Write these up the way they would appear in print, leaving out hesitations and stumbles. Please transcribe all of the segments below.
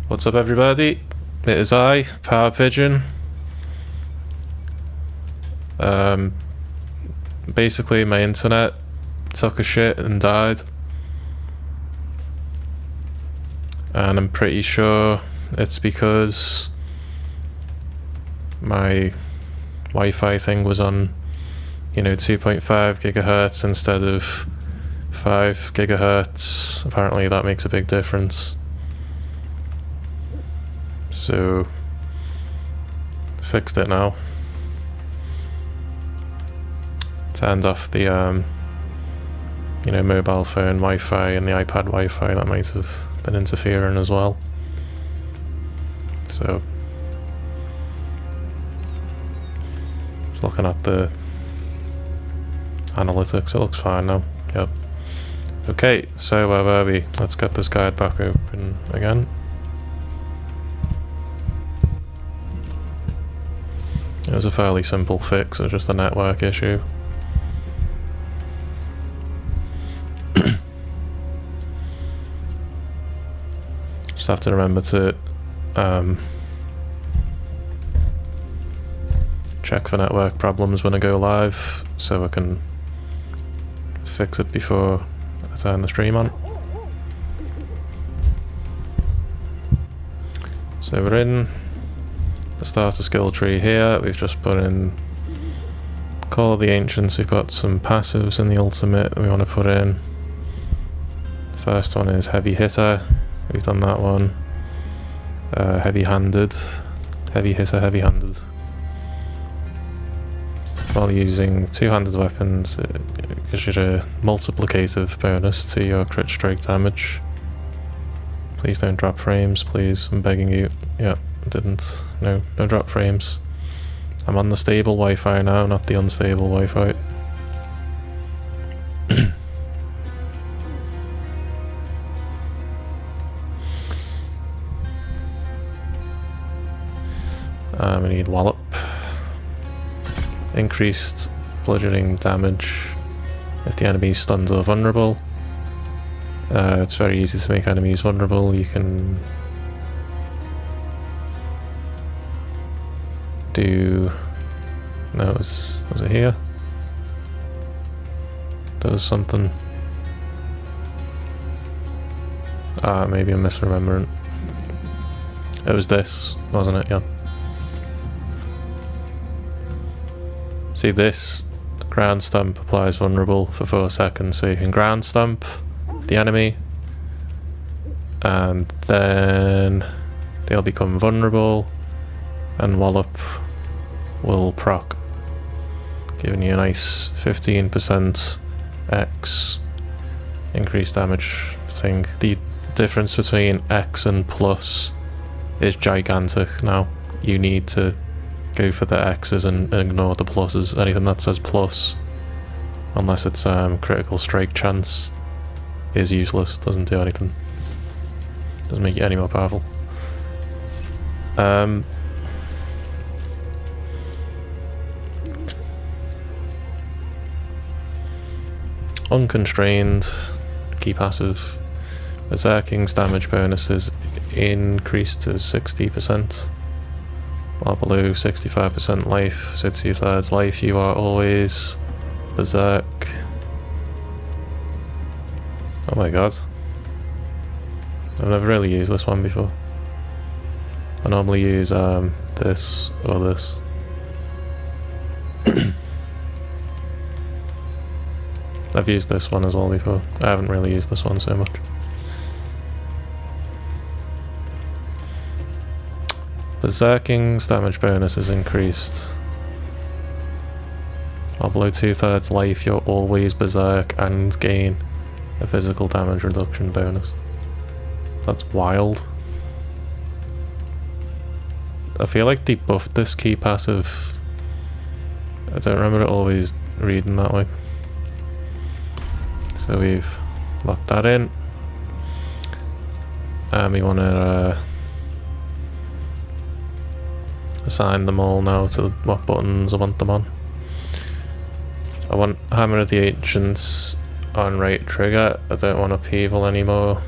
What's up, everybody? It is I, Power Pigeon. Basically my internet took a shit and died. And I'm pretty sure it's because my Wi-Fi thing was on, 2.5 gigahertz instead of 5 gigahertz. Apparently that makes a big difference. So, fixed it now. Turned off the, mobile phone Wi-Fi and the iPad Wi-Fi that might have been interfering as well. So, just looking at the analytics, it looks fine now. Yep. Okay, so where were we? Let's get this guide back open again. It was a fairly simple fix, it was just a network issue. Just have to remember to check for network problems when I go live, so I can fix it before I turn the stream on. So we're in the starter skill tree here. We've just put in Call of the Ancients. We've got some passives in the ultimate that we want to put in. First one is Heavy Hitter. We've done that one. Heavy-handed. Heavy Hitter, heavy-handed. While using two-handed weapons, it gives you a multiplicative bonus to your crit strike damage. Please don't drop frames, please. I'm begging you. Yeah. Didn't. No drop frames. I'm on the stable Wi-Fi now, not the unstable Wi-Fi. We need Wallop. Increased bludgeoning damage if the enemy is stunned or vulnerable. It's very easy to make enemies vulnerable. You can do... No, was it here? There was something... maybe I'm misremembering. It was this, wasn't it? Yeah. See, this ground stamp applies vulnerable for 4 seconds, so you can ground stamp the enemy and then they'll become vulnerable, and Wallop will proc, giving you a nice 15% X increased damage thing. The difference between X and plus is gigantic now. You need to go for the X's and ignore the pluses. Anything that says plus, unless it's critical strike chance, is useless. Doesn't do anything. Doesn't make you any more powerful. Unconstrained, key passive. Berserking's damage bonus is increased to 60%. While below 65% life, so 2/3 life, you are always berserk. Oh my god. I've never really used this one before. I normally use this or this. I've used this one as well before. I haven't really used this one so much. Berserking's damage bonus is increased. While below 2/3 life, you're always berserk and gain a physical damage reduction bonus. That's wild. I feel like they buffed this key passive. I don't remember it always reading that way. So we've locked that in. And we want to assign them all now to what buttons I want them on. I want Hammer of the Ancients on right trigger. I don't want Upheaval anymore.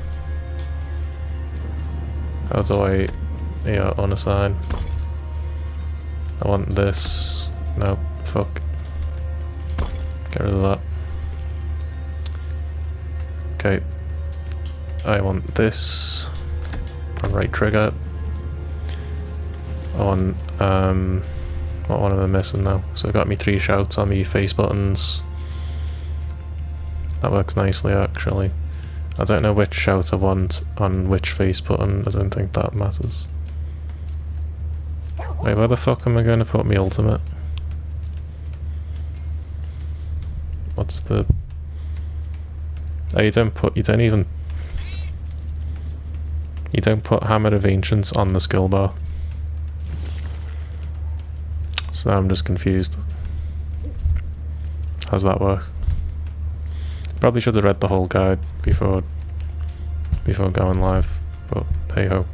How do I... yeah, unassign. I want this. No, fuck. Get rid of that. Okay. I want this. On right trigger. I want, what one am I missing now? So I got me 3 shouts on me face buttons. That works nicely actually. I don't know which shout I want on which face button, I don't think that matters. Wait, where the fuck am I going to put my ultimate? What's the... oh, you don't put Hammer of Ancients on the skill bar. So I'm just confused. How's that work? Probably should have read the whole guide before going live, but hey ho.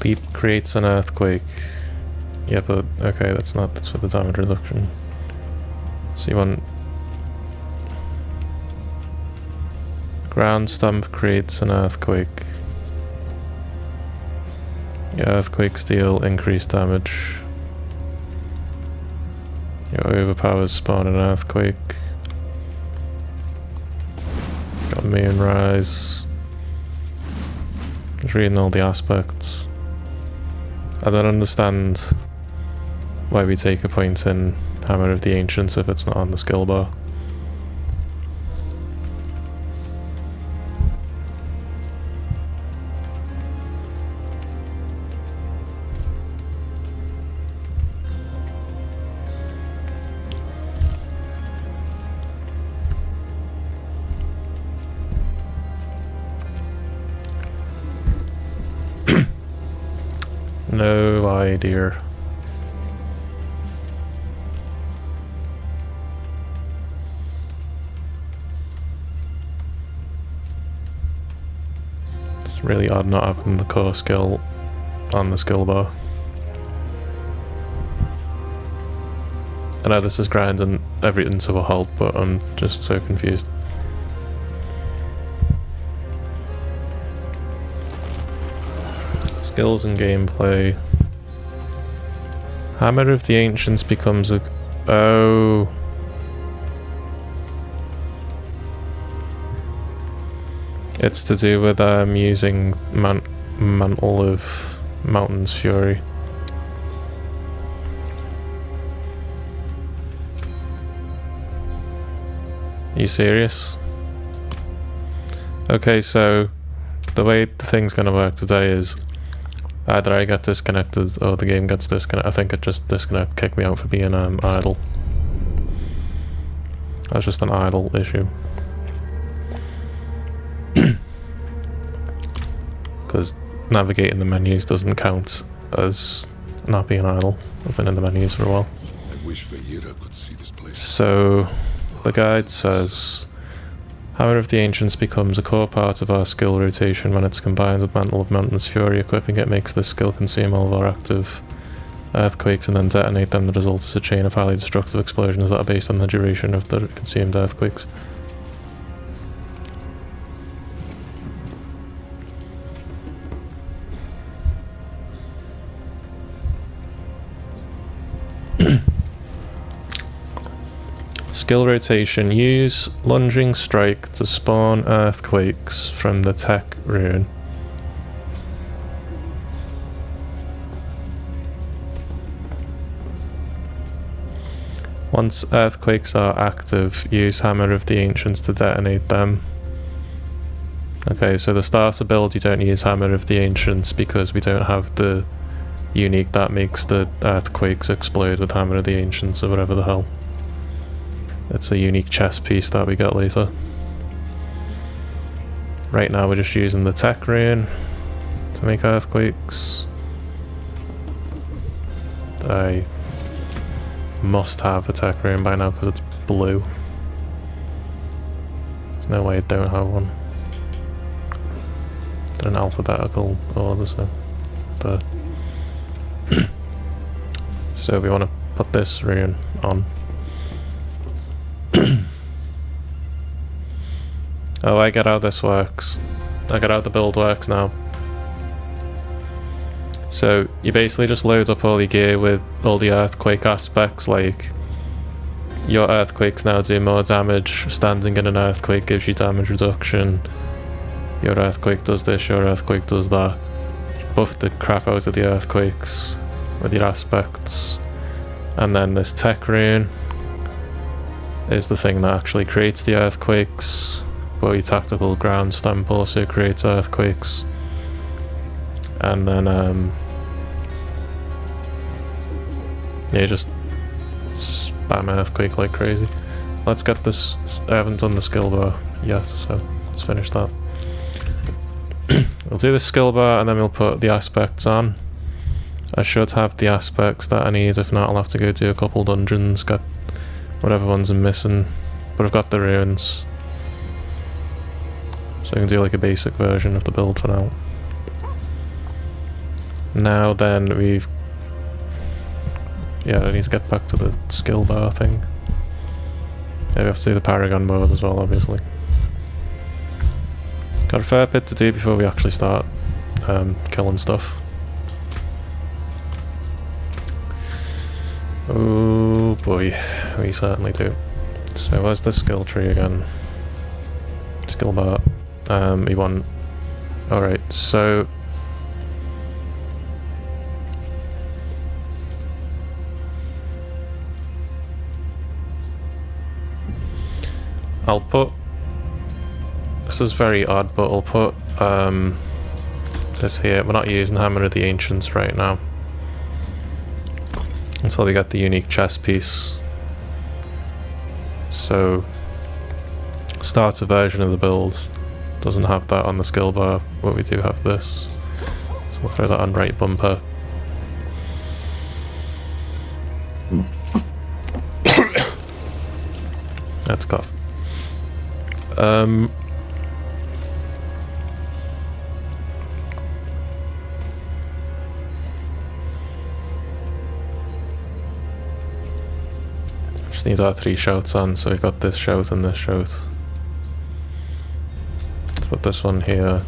Leap creates an earthquake. Yeah, but okay, that's for the damage reduction. So you want... ground stomp creates an earthquake. Your earthquakes deal increased damage. Your overpowers spawn an earthquake. Got moon rise. Just reading all the aspects. I don't understand why we take a point in Hammer of the Ancients if it's not on the skill bar. No idea. It's really odd not having the core skill on the skill bar. I know this is grinding everything to a halt, but I'm just so confused. Skills and gameplay. Hammer of the Ancients becomes a... oh. It's to do with using Mantle of Mountain's Fury. Are you serious? Okay, so the way the thing's gonna work today is either I get disconnected or the game gets disconnected. I think it just kicked me out for being idle. That's just an idle issue. Because navigating the menus doesn't count as not being idle. I've been in the menus for a while. I wish Vegeta could see this place. So the guide says Hammer of the Ancients becomes a core part of our skill rotation when it's combined with Mantle of Mountain's Fury. Equipping it makes this skill consume all of our active earthquakes and then detonate them. The result is a chain of highly destructive explosions that are based on the duration of the consumed earthquakes. Skill rotation. Use Lunging Strike to spawn earthquakes from the tech rune. Once earthquakes are active, use Hammer of the Ancients to detonate them. Okay, so the starter build you don't use Hammer of the Ancients because we don't have the unique that makes the earthquakes explode with Hammer of the Ancients or whatever the hell. It's a unique chess piece that we get later. Right now we're just using the tech rune to make earthquakes. I must have a tech rune by now because it's blue. There's no way I don't have one. They're in alphabetical order, so the so we want to put this rune on. Oh, I get how this works. I get how the build works now. So you basically just load up all your gear with all the earthquake aspects, like your earthquakes now do more damage, standing in an earthquake gives you damage reduction, your earthquake does this, your earthquake does that. Buff the crap out of the earthquakes with your aspects. And then this tech rune is the thing that actually creates the earthquakes, but your tactical ground stamp also creates earthquakes. And then yeah, just spam earthquake like crazy. Let's get this. I haven't done the skill bar yet, so let's finish that. We'll do the skill bar and then we'll put the aspects on. I should have the aspects that I need. If not, I'll have to go do a couple dungeons, get whatever ones I'm missing. But I've got the runes, so I can do like a basic version of the build for now. Now then, we've... yeah, I need to get back to the skill bar thing. Yeah, we have to do the Paragon mode as well, obviously. Got a fair bit to do before we actually start killing stuff. Oh boy, we certainly do. So where's the skill tree again? Skill bar. We want... alright, so... I'll put... this is very odd, but I'll put this here. We're not using Hammer of the Ancients right now until we get the unique chess piece. So starter version of the build doesn't have that on the skill bar, but we do have this. So I'll throw that on right bumper. That's cough. Just need our 3 shouts on, so we've got this shout and this shout. Let's put this one here.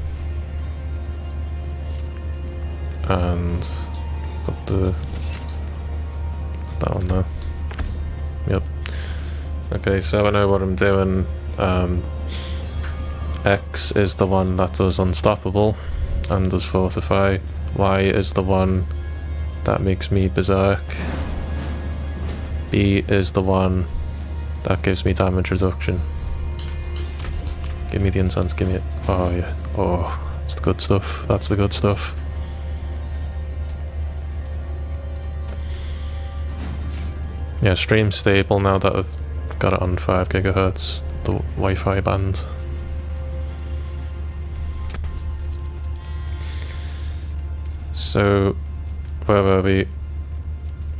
And put that one there. Yep. Okay, so I know what I'm doing. X is the one that does Unstoppable and does Fortify. Y is the one that makes me Berserk. B is the one that gives me damage reduction. Give me the incense, give me it. Oh yeah, oh, that's the good stuff, that's the good stuff. Yeah, stream's stable now that I've got it on 5 GHz, the Wi-Fi band. So, where were we?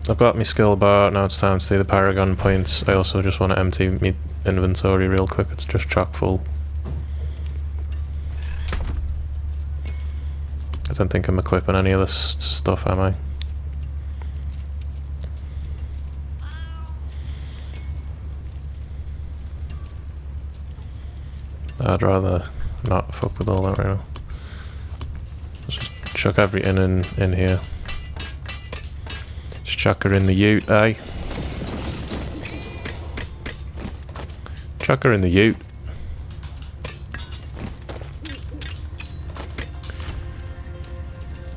I've got my skill bar, now it's time to do the Paragon points. I also just want to empty my inventory real quick, it's just chock full. I don't think I'm equipping any of this stuff, am I? I'd rather not fuck with all that right now. Let's just chuck everything in here. Just chuck her in the ute, eh? Chuck her in the ute.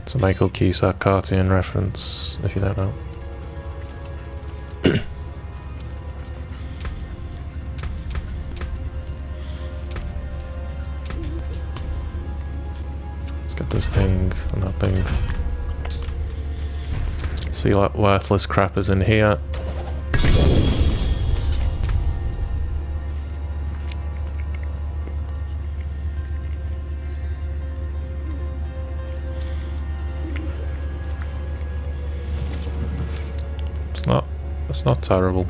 It's a Michael Cusack cartoon reference, if you don't know. This thing and that thing. Let's see what worthless crap is in here. It's not terrible.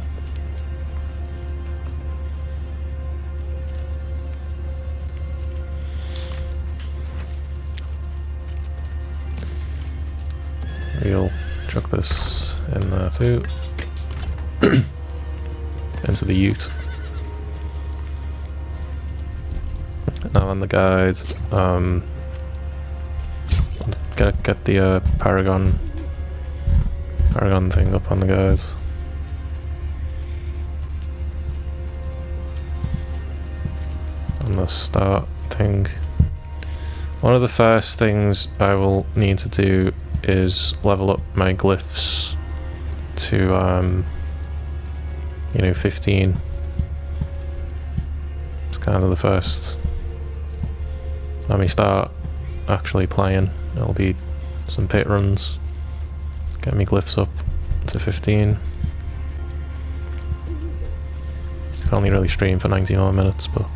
we'll chuck this in there too. Into the ute. Now on the guide, get the Paragon thing up on the guide. On the start thing. One of the first things I will need to do is level up my glyphs to 15. It's kind of the first. Let me start actually playing. It'll be some pit runs. Get me glyphs up to 15. Can only really stream for 90 more minutes, but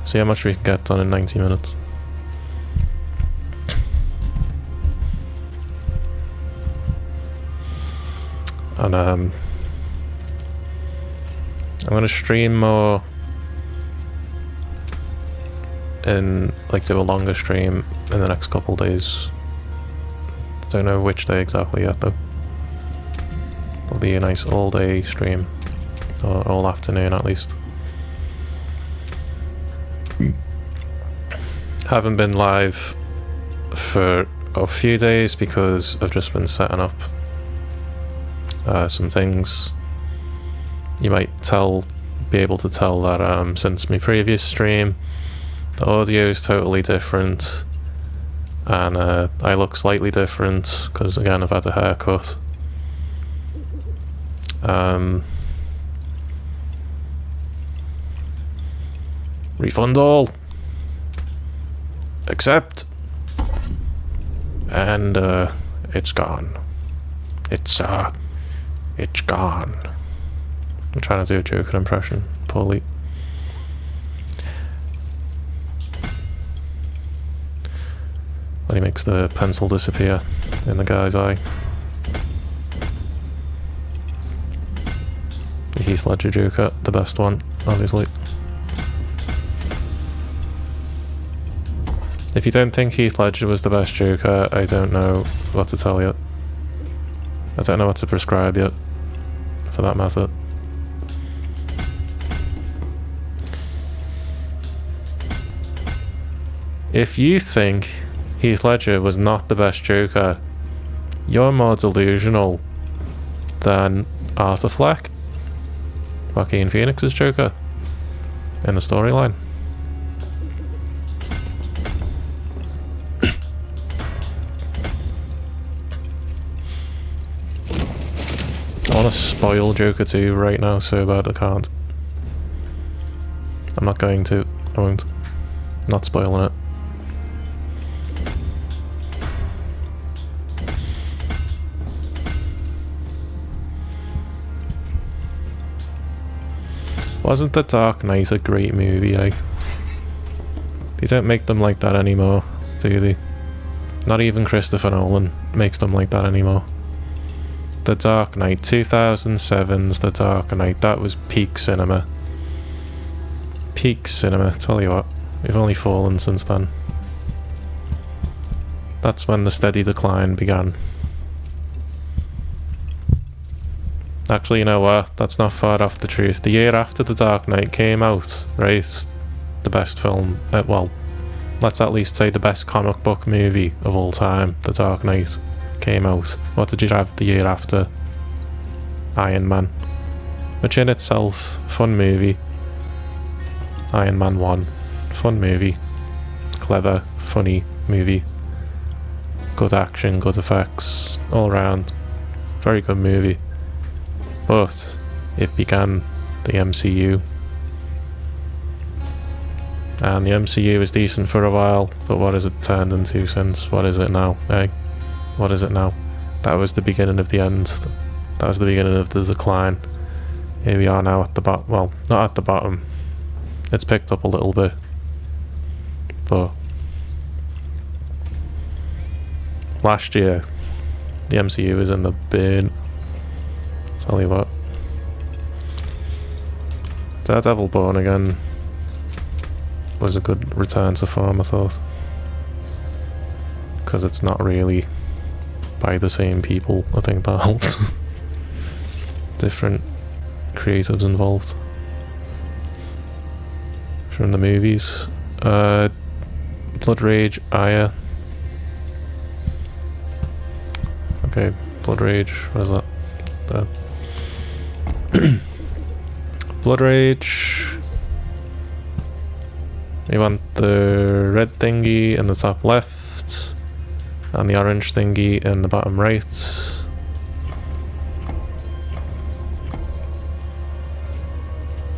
see how much we can get done in 90 minutes. And I'm gonna stream more and do a longer stream in the next couple days. Don't know which day exactly yet though. It'll be a nice all day stream, or all afternoon at least. Haven't been live for a few days because I've just been setting up some things. You might be able to tell that since my previous stream, the audio is totally different, and I look slightly different because again I've had a haircut. Refund all. Accept. And it's gone. It's gone. I'm trying to do a Joker impression poorly. When he makes the pencil disappear in the guy's eye. The Heath Ledger Joker, the best one, obviously. If you don't think Heath Ledger was the best Joker, I don't know what to tell you. I don't know what to prescribe yet, for that matter. If you think Heath Ledger was not the best Joker, you're more delusional than Arthur Fleck, Joaquin Phoenix's Joker, in the storyline. I want to spoil Joker 2 right now so bad I can't. I'm not going to. I won't. I'm not spoiling it. Wasn't The Dark Knight a great movie, eh? They don't make them like that anymore, do they? Not even Christopher Nolan makes them like that anymore. The Dark Knight, 2007's The Dark Knight, that was peak cinema. Peak cinema, tell you what, we've only fallen since then. That's when the steady decline began. Actually, you know what? That's not far off the truth. The year after The Dark Knight came out, right? The best film, well, let's at least say the best comic book movie of all time, The Dark Knight, came out. What did you have the year after? Iron Man. Which in itself, fun movie. Iron Man 1, fun movie. Clever, funny movie. Good action, good effects, all around. Very good movie. But it began the MCU. And the MCU was decent for a while, but what has it turned into since? What is it now, eh? What is it now? That was the beginning of the end. That was the beginning of the decline. Here we are now at the bottom. Well, not at the bottom. It's picked up a little bit. But last year, the MCU was in the bin. Tell you what. Daredevil Born Again was a good return to form, I thought. Because it's not really by the same people. I think that helped. Different creatives involved. From the movies. Blood Rage, Aya. Okay, Blood Rage, what is that? Blood Rage. We want the red thingy in the top left, and the orange thingy in the bottom right.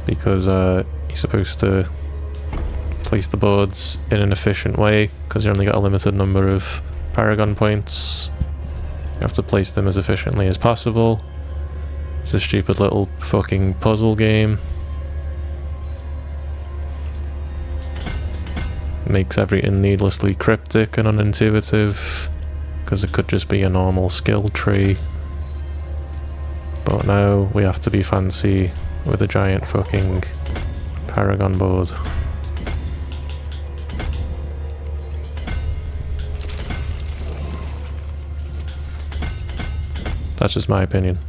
Because you're supposed to place the boards in an efficient way, because you only got a limited number of Paragon points. You have to place them as efficiently as possible. It's a stupid little fucking puzzle game. Makes everything needlessly cryptic and unintuitive, because it could just be a normal skill tree. But now we have to be fancy with a giant fucking Paragon board. That's just my opinion.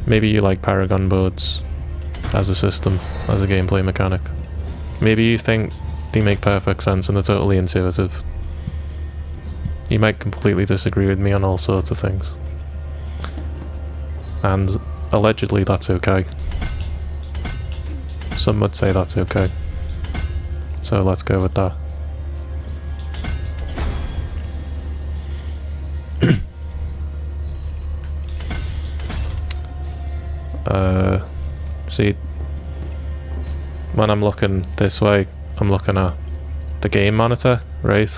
Maybe you like Paragon boards as a system, as a gameplay mechanic. Maybe you think they make perfect sense and they're totally intuitive. You might completely disagree with me on all sorts of things. And allegedly that's okay. Some would say that's okay. So let's go with that. See, when I'm looking this way, I'm looking at the game monitor, right?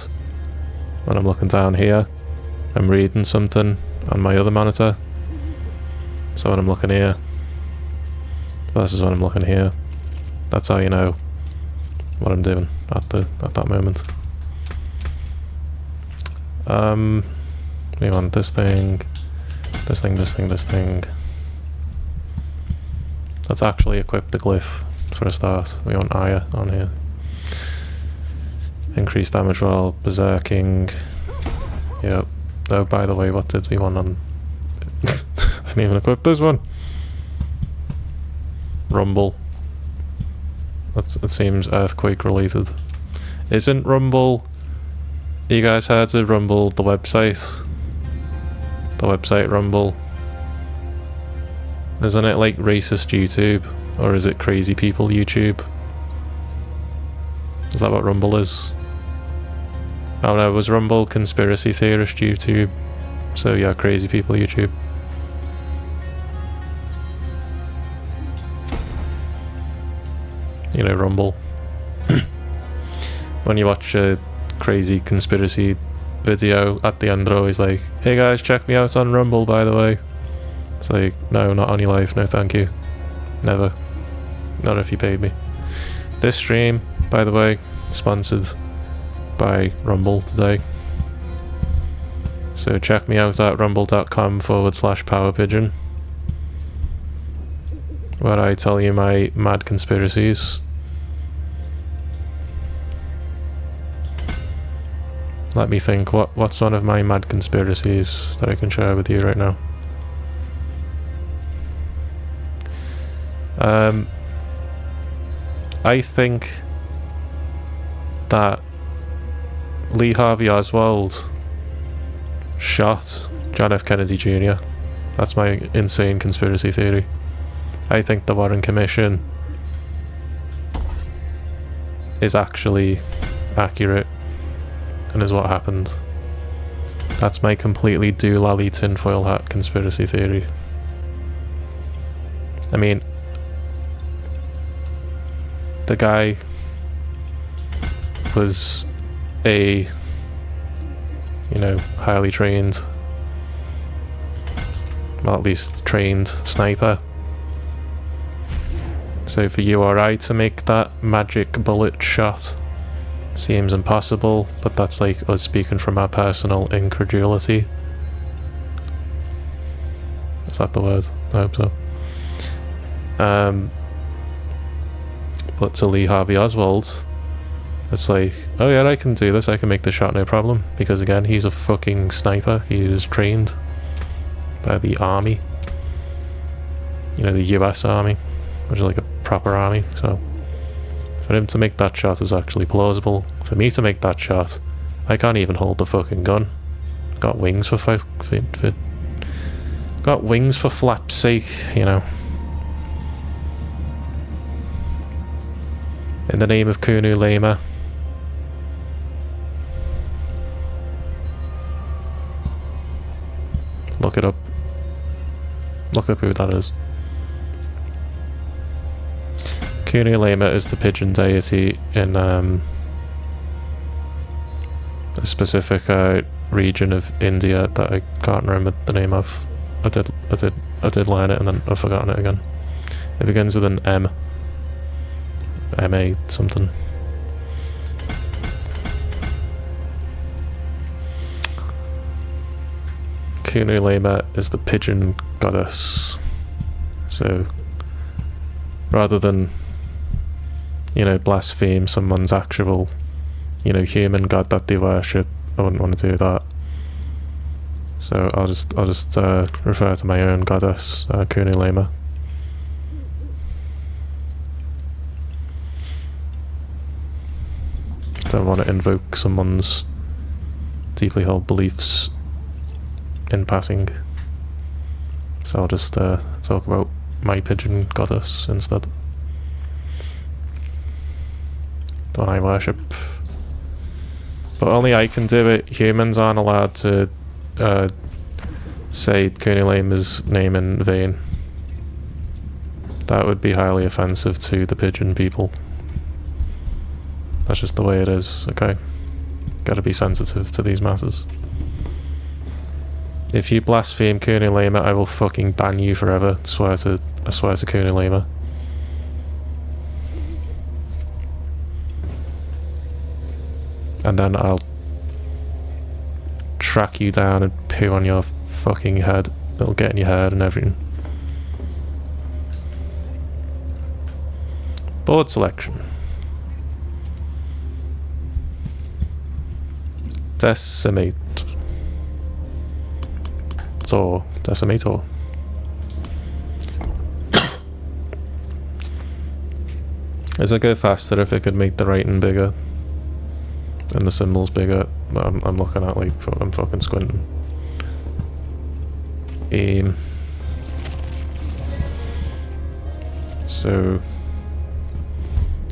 When I'm looking down here, I'm reading something on my other monitor. So when I'm looking here versus when I'm looking here, that's how you know what I'm doing at that moment. We want this thing, this thing, this thing, this thing. Let's actually equip the glyph for a start. We want Aya on here. Increase damage while berserking. Yep. Oh, by the way, what did we want on... Doesn't even equip this one. Rumble. It seems earthquake related. Isn't Rumble... You guys heard of Rumble, the website? The website Rumble. Isn't it like racist YouTube? Or is it crazy people YouTube? Is that what Rumble is? Oh no, it was Rumble conspiracy theorist YouTube. So yeah, crazy people YouTube. You know, Rumble. When you watch a crazy conspiracy video, at the end they're always like, hey guys, check me out on Rumble, by the way. It's like, no, not on your life, no thank you. Never. Not if you paid me. This stream, by the way, sponsored by Rumble today. So check me out at rumble.com/powerpigeon, where I tell you my mad conspiracies. Let me think, what's one of my mad conspiracies that I can share with you right now? I think that Lee Harvey Oswald shot John F. Kennedy Jr. That's my insane conspiracy theory. I think the Warren Commission is actually accurate and is what happened. That's my completely doolally tinfoil hat conspiracy theory. I mean, the guy was a, you know, highly trained, well, at least trained sniper. So for you or I to make that magic bullet shot seems impossible, but that's like us speaking from our personal incredulity. Is that the word? I hope so. But to Lee Harvey Oswald, It's like, oh yeah, I can do this, I can make the shot no problem. Because again, he's a fucking sniper. He was trained by the army. You know, the US army, which is like a proper army. So for him to make that shot is actually plausible. For me to make that shot, I can't even hold the fucking gun. Got wings for got wings for flap's sake, you know. In the name of Kunu Lama. Look it up. Look up who that is. Kunu Lama is the pigeon deity in a specific region of India that I can't remember the name of. I did learn it and then I've forgotten it again. It begins with an M. M-A something. Kunu Lama is the pigeon goddess. So rather than, you know, blaspheme someone's actual, you know, human god that they worship, I wouldn't want to do that. So I'll just refer to my own goddess, Kunu Lama. Don't want to invoke someone's deeply held beliefs in passing. So I'll just talk about my pigeon goddess instead. The one I worship. But only I can do it. Humans aren't allowed to say Kunu Lama's name in vain. That would be highly offensive to the pigeon people. That's just the way it is, okay? Gotta be sensitive to these matters. If you blaspheme Kunu Lama, I will fucking ban you forever. I swear to Kunu Lama. And then I'll track you down and poo on your fucking head. It'll get in your head and everything. Board selection. Decimate. Decimator. Does it go faster if it could make the writing bigger? And the symbols bigger? I'm looking at like, I'm fucking squinting. So,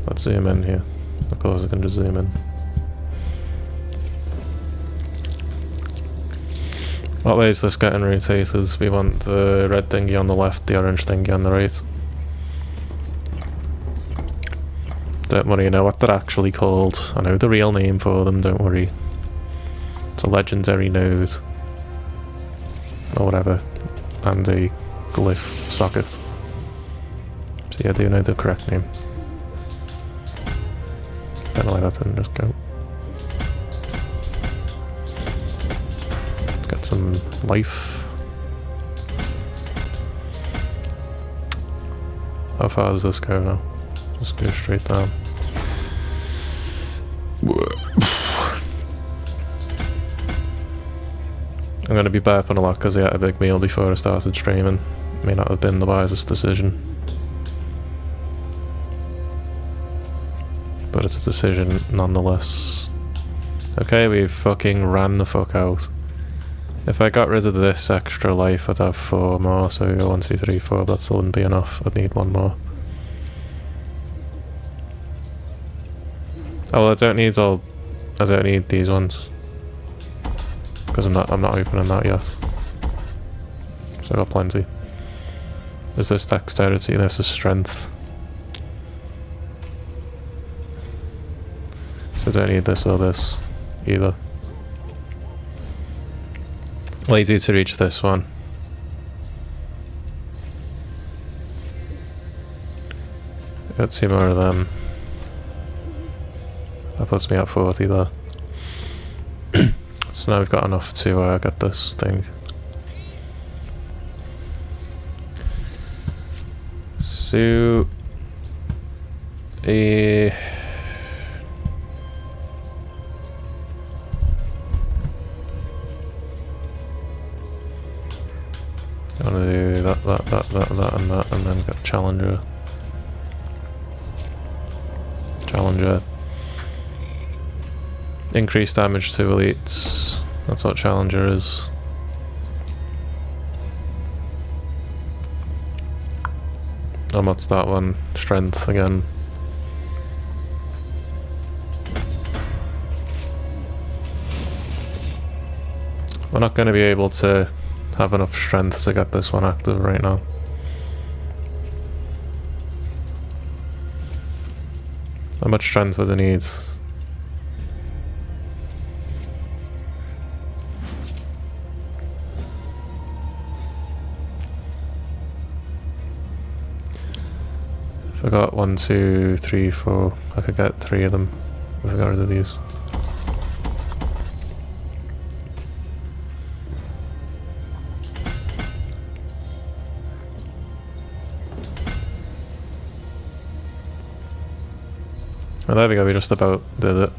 let's zoom in here. Of course I can just zoom in. What way is this getting rotated? We want the red thingy on the left, the orange thingy on the right. Don't worry, I know what they're actually called. I know the real name for them, don't worry. It's a legendary node. Or whatever. And a glyph socket. So yeah, I do know the correct name. Don't know why that didn't just go. Get some life. How far does this go now? Just go straight down. I'm going to be burping a lot because I had a big meal before I started streaming. May not have been the wisest decision. But it's a decision nonetheless. Okay, we fucking ran the fuck out. If I got rid of this extra life, I'd have 4 more, so 1, 2, 3, 4, but that still wouldn't be enough. I'd need 1 more. Oh, well, I don't need these ones. Because I'm not opening that yet. So I've got plenty. Is this dexterity? This is strength. So I don't need this or this either. What do you do to reach this one? Got 2 more of them. That puts me at 40 there. So now we've got enough to get this thing. So, want to do that, and then get Challenger. Challenger. Increased damage to elites. That's what Challenger is. And what's that one? Strength again. We're not going to be able to have enough strength to get this one active right now. How much strength would it need? If I got 1, 2, 3, 4, I could get 3 of them if I got rid of these. Oh, there we go, we just about did it.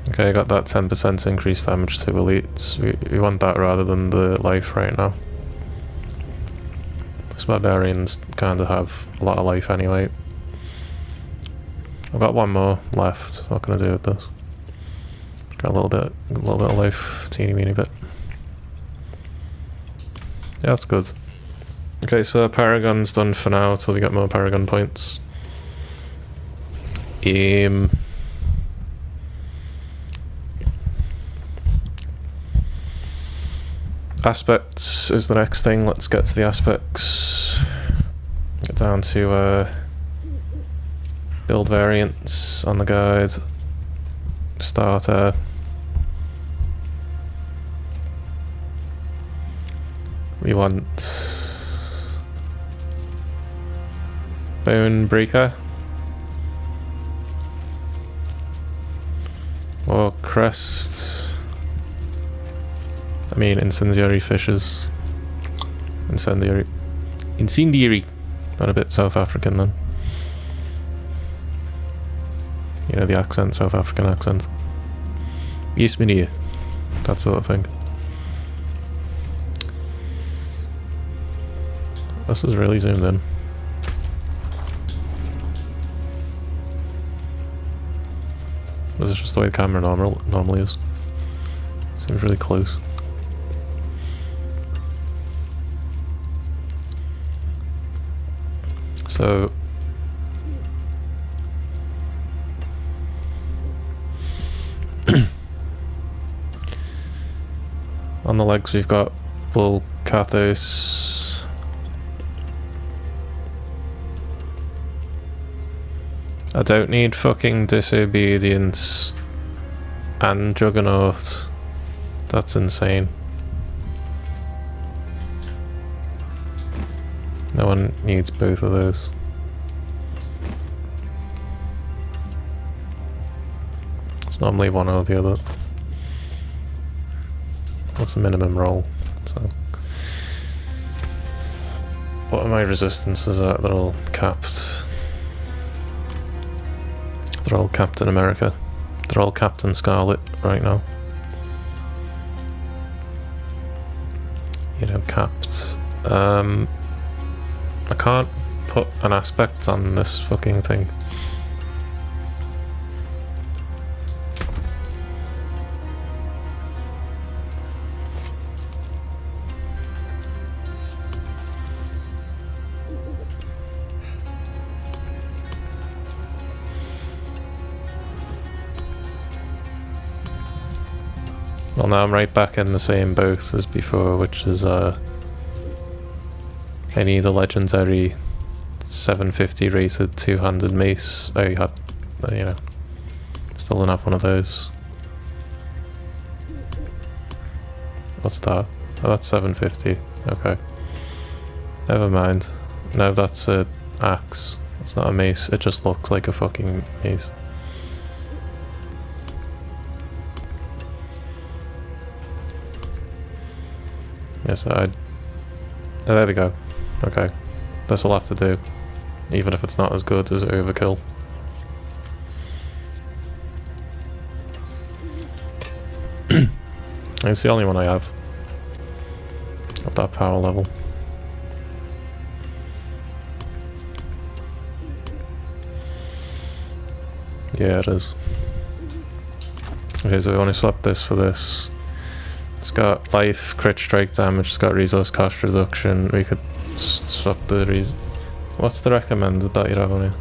Okay, I got that 10% increased damage to elites. We want that rather than the life right now. Because barbarians kind of have a lot of life anyway. I've got one more left. What can I do with this? Got a little bit of life, teeny weeny bit. Yeah, that's good. Okay, so Paragon's done for now until we get more Paragon points. Aspects is the next thing. Let's get to the aspects. Get down to build variants on the guide. Starter. We want Bone Breaker or Crest. I mean Incendiary Fishes. Incendiary. Not a bit South African then. You know the accent, South African accent. Yes, meneer. That sort of thing. This is really zoomed in. This is just the way the camera normally is. Seems really close. So on the legs we've got Bull Cathos. I don't need fucking Disobedience and Juggernaut. That's insane. No one needs both of those. It's normally one or the other. What's the minimum roll? So, what are my resistances at? They're all capped. They're all Captain America. They're all Captain Scarlet right now. You know, capped. I can't put an aspect on this fucking thing. Well, now I'm right back in the same boat as before, which is I need a legendary 750 rated two-handed mace. Oh, you had, you know, still don't have one of those. What's that? Oh, that's 750. Okay. Never mind. No, that's a axe. It's not a mace. It just looks like a fucking mace. Yes, oh, there we go. Okay. This'll have to do. Even if it's not as good as Overkill. It's the only one I have of that power level. Yeah, it is. Okay, so we want to swap this for this. It's got life, crit strike damage, it's got resource cost reduction. We could swap the what's the recommended that you have on here?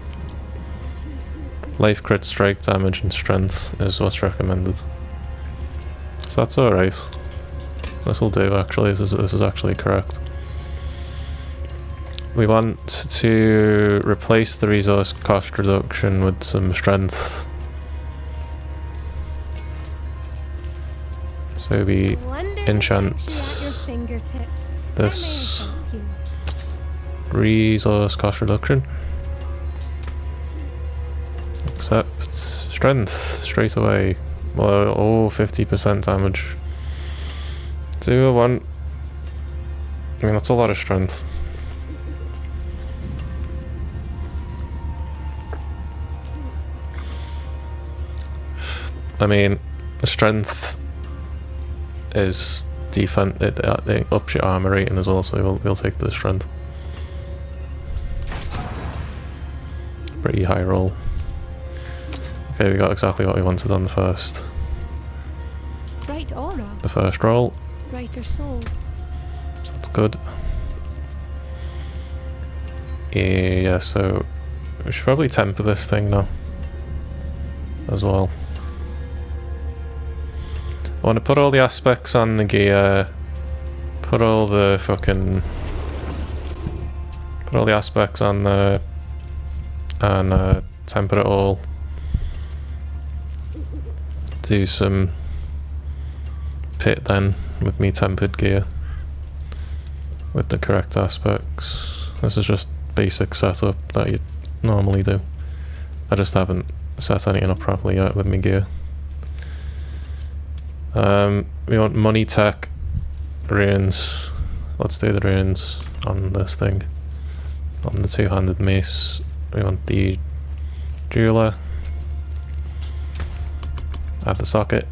Life, crit strike damage and strength is what's recommended. So that's alright. This will do actually, this is actually correct. We want to replace the resource cost reduction with some strength. So we enchant this resource cost reduction. Accept strength straight away. Well, oh, 50% damage. 201. I mean, that's a lot of strength. I mean, strength is defense. It ups your armor rating as well, so we'll take the strength. Pretty high roll. Okay, we got exactly what we wanted on the first. Bright aura. The first roll. Brighter soul. So that's good. Yeah, so we should probably temper this thing now as well. I want to put all the aspects on the gear, put all the aspects on there, and temper it all. Do some pit then with me tempered gear with the correct aspects. This is just basic setup that you normally do. I just haven't set anything up properly yet with my gear. We want money, tech, runes. Let's do the runes on this thing. On the two-handed mace, we want the jeweler. Add the socket.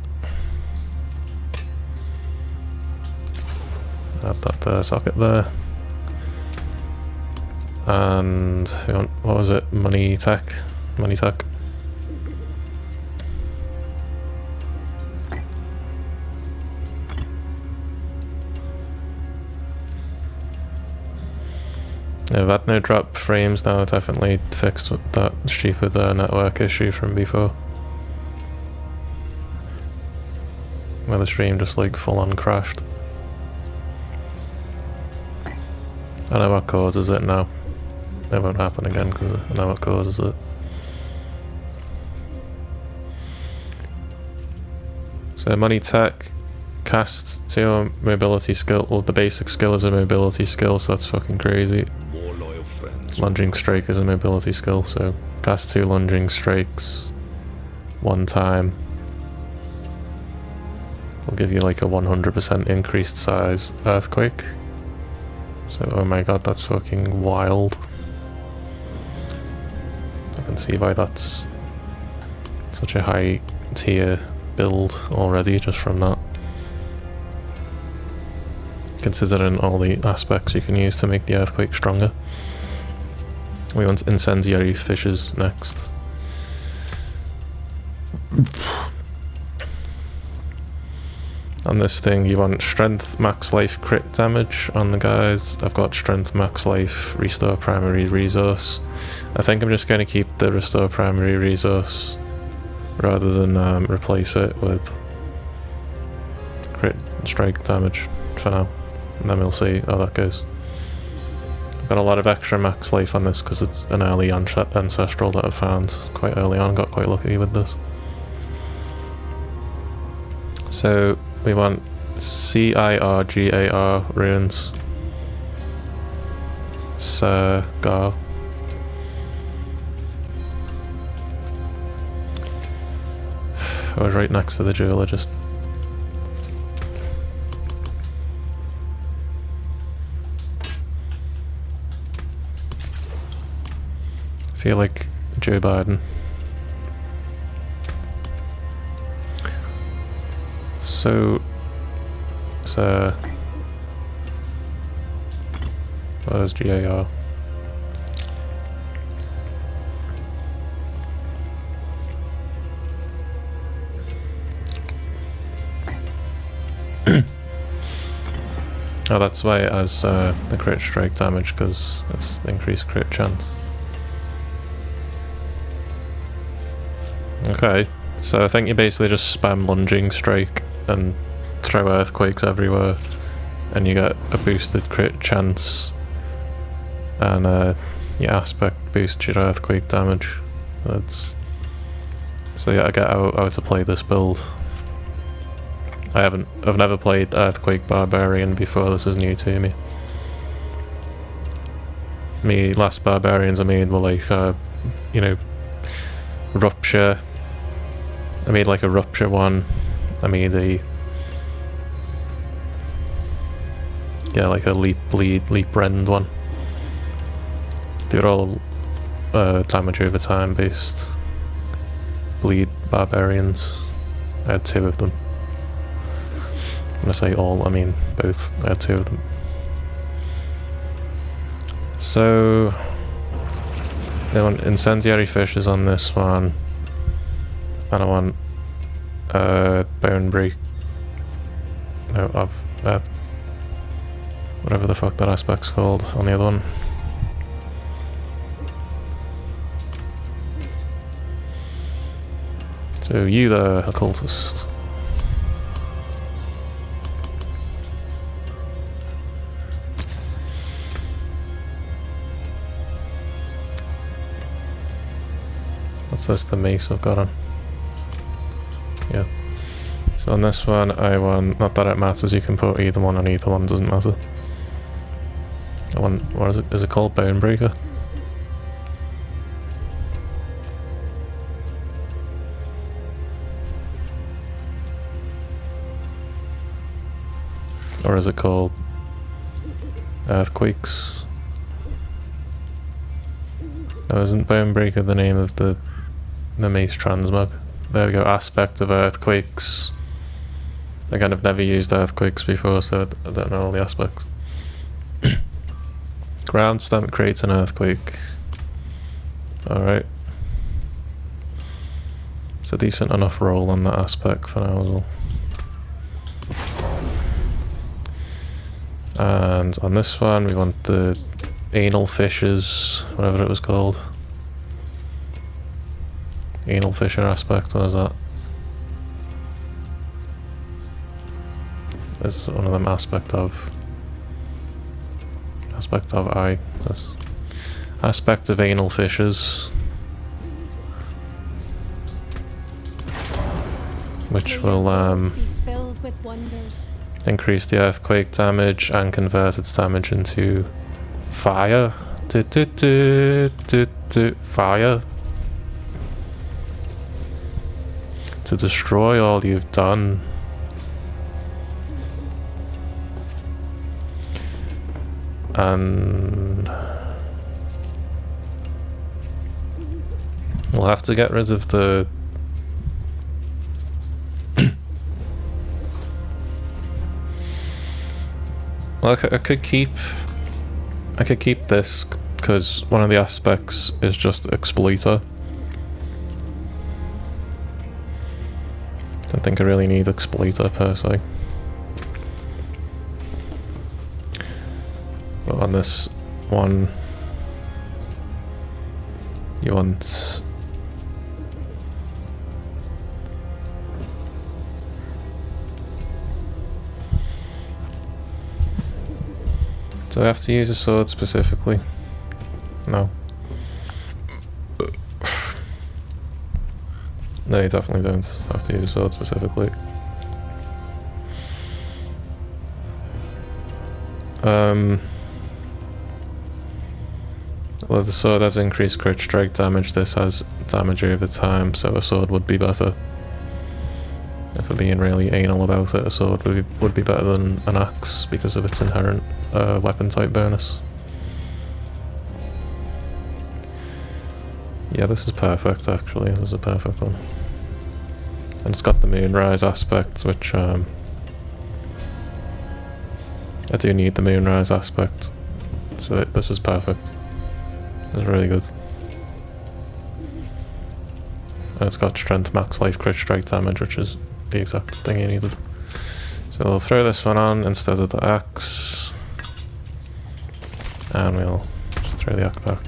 Add that socket there. And we want, what was it? Money, tech. Money, tech. Yeah, I've had no drop frames now, definitely fixed with that stupid network issue from before. Where the stream just like full on crashed. I know what causes it now. It won't happen again because I know what causes it. So money tech, cast 2 mobility skill. Well, the basic skill is a mobility skill, so that's fucking crazy. Lunging strike is a mobility skill, so cast 2 lunging strikes 1 time. Will give you like a 100% increased size earthquake. So, oh my god, that's fucking wild. I can see why that's such a high tier build already just from that. Considering all the aspects you can use to make the earthquake stronger. We want incendiary fishes next. On this thing you want strength, max life, crit damage on the guys. I've got strength, max life, restore primary resource. I think I'm just going to keep the restore primary resource rather than replace it with crit strike damage for now. And then we'll see how that goes. I've got a lot of extra max life on this because it's an early ancestral that I've found quite early on. Got quite lucky with this. So we want CIRGAR runes. Gar. I was right next to the jeweler, just feel like Joe Biden. So So where's GAR? Oh, that's why it has the crit strike damage, because it's increased crit chance. Okay, so I think you basically just spam lunging strike and throw earthquakes everywhere, and you get a boosted crit chance, and your aspect boosts your earthquake damage. So yeah, I get how to play this build. I've never played Earthquake Barbarian before, this is new to me. Me last barbarians I made were like, you know, Rupture. I made like a Rupture one. I made like a Leap Bleed, Leap Rend one. They were all damage over time based bleed barbarians. I had 2 of them. When I say all, I mean both. I had 2 of them. So I want incendiary fishes on this one, and I want bone break. No, of whatever the fuck that aspect's called on the other one. So you there, occultist. What's this, the mace I've got on? Yeah. So on this one, I want, not that it matters, you can put either one on either one, doesn't matter. I want, what is it? Is it called Bone Breaker? Or is it called Earthquakes? No, isn't Bone Breaker the name of the mace transmog? There we go, aspect of earthquakes. Again, I've never used earthquakes before, so I don't know all the aspects. Ground stamp creates an earthquake. Alright. It's a decent enough roll on that aspect for now as well. And on this one, we want the anal fishes, whatever it was called. Anal fisher aspect, what is that? It's one of them aspect of I. This aspect of anal fishes, which will increase the earthquake damage and convert its damage into fire. Fire. To destroy all you've done. And we'll have to get rid of the well, I could keep this because one of the aspects is just exploiter. Don't think I really need exploiter per se. But on this one, you want do I have to use a sword specifically? No. No, you definitely don't have to use a sword specifically. Well, the sword has increased crit strike damage, this has damage over time, so a sword would be better. If we're being really anal about it, a sword would be better than an axe because of its inherent weapon type bonus. Yeah, this is perfect actually, this is a perfect one. And it's got the Moonrise aspect, which I do need the moonrise aspect, so this is perfect. It's really good. And it's got strength, max life, crit strike damage, which is the exact thing you needed. So we'll throw this one on instead of the axe. And we'll just throw the axe back.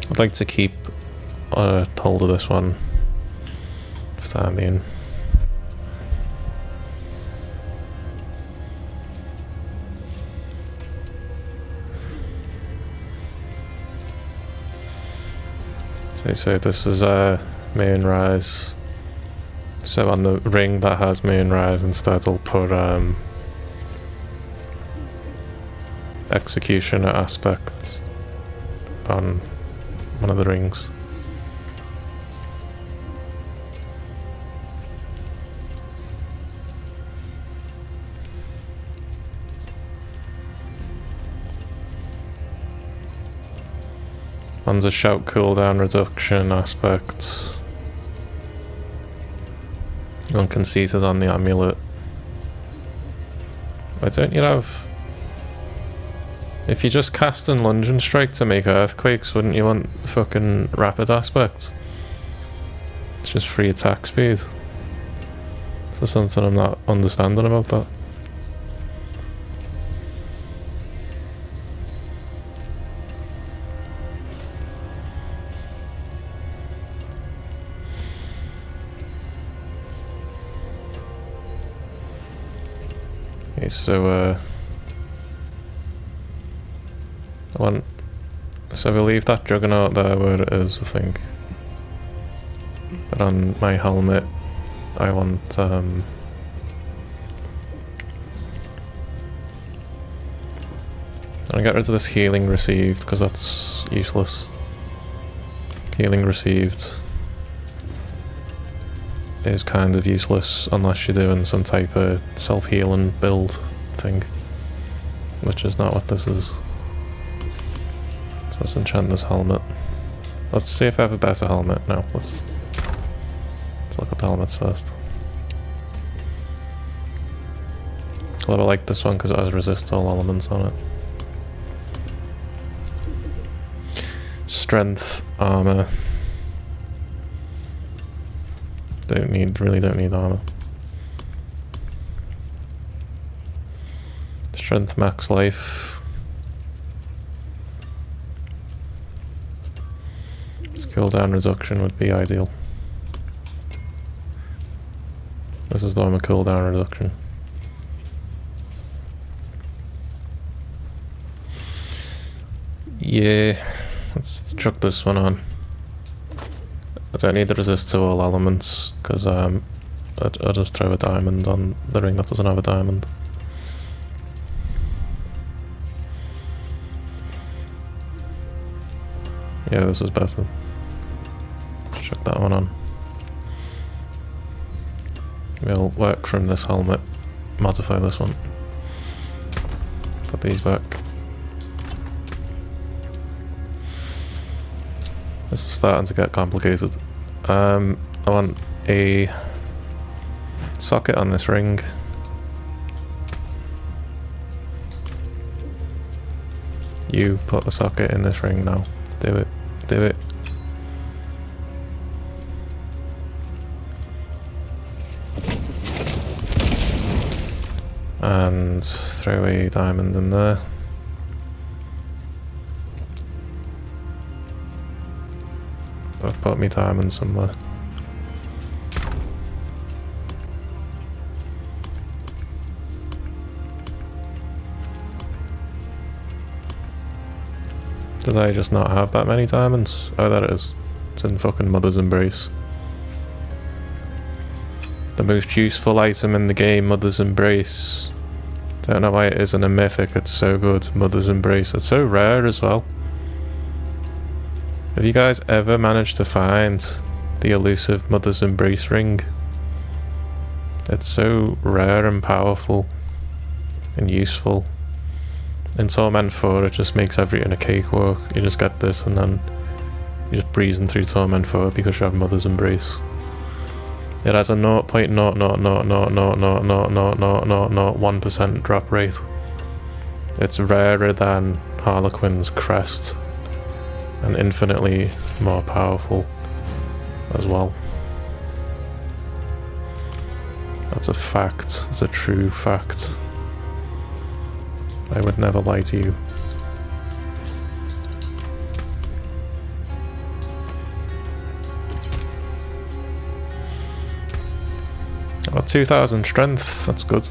I'd like to keep hold of this one for the time being. So this is moonrise. So on the ring that has moonrise instead, I'll put executioner aspects on one of the rings. One's a shout cooldown reduction aspect. One conceited on the amulet. Why don't you have... If you just cast and lunge and strike to make earthquakes, wouldn't you want fucking rapid aspect? It's just free attack speed. Is there something I'm not understanding about that? Okay, so we'll leave that juggernaut there where it is, I think. But on my helmet, I want I'll get rid of this healing received because that's useless. Healing received is kind of useless unless you're doing some type of self-healing build thing, which is not what this is. So let's enchant this helmet. Let's see if I have a better helmet. No, let's look at the helmets first. I like this one because it has resist all elements on it. Strength, armor. Really don't need armor. Strength, max life. Cooldown reduction would be ideal. This is the one with cooldown reduction. Yeah, let's chuck this one on. I don't need the resist to all elements because I'll just throw a diamond on the ring that doesn't have a diamond. Yeah, this is better. Chuck that one on. We'll work from this helmet, modify this one. Put these back. This is starting to get complicated. I want a socket on this ring. You put a socket in this ring now. Do it. Do it. And throw a diamond in there. I've put me diamond somewhere. Did I just not have that many diamonds? Oh, there it is. It's in fucking Mother's Embrace. The most useful item in the game, Mother's Embrace. Don't know why it isn't a mythic, it's so good. Mother's Embrace. It's so rare as well. Have you guys ever managed to find the elusive Mother's Embrace ring? It's so rare and powerful and useful. In Torment 4 it just makes everything a cakewalk. You just get this and then you're just breezing through Torment 4 because you have Mother's Embrace. It has a 0.000000001% drop rate. It's rarer than Harlequin's crest and infinitely more powerful as well. That's a fact. It's a true fact. I would never lie to you. Got 2000 strength, that's good.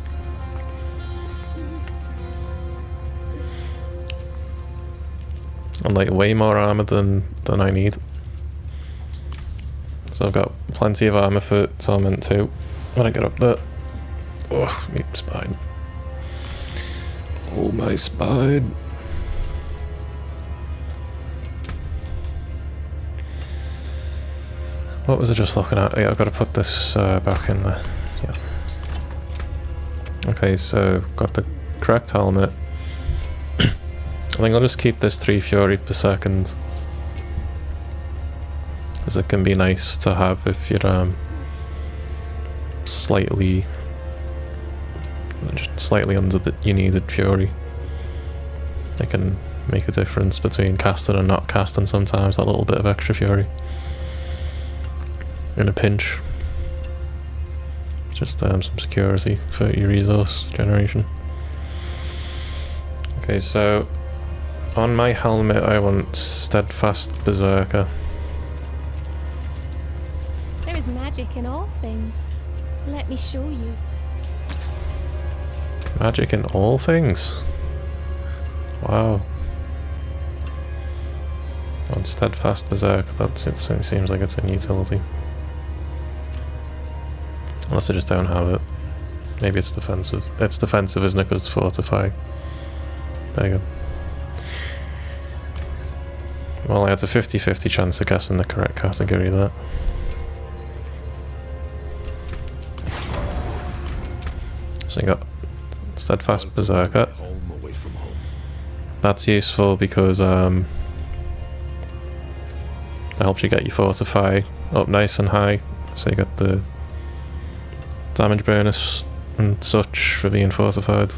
And like way more armor than I need. So I've got plenty of armor for Torment 2 when I get up there. Oh, my spine. Oh, my spine. What was I just looking at? Yeah, I've got to put this back in there. Yeah. Okay, so got the correct helmet. I think I'll just keep this 3 fury per second, because it can be nice to have if you're slightly under your needed fury. It can make a difference between casting and not casting sometimes, that little bit of extra fury. In a pinch. Just some security for your resource generation. Okay, so on my helmet I want Steadfast Berserker. There is magic in all things. Let me show you. Magic in all things? Wow. On Steadfast Berserker, it seems like it's in utility. Unless I just don't have it. Maybe it's defensive. It's defensive, isn't it? Because it's fortify. There you go. Well, I had a 50-50 chance of guessing the correct category there. So you got Steadfast Berserker. That's useful because it helps you get your fortify up nice and high. So you get the damage bonus and such for being fortified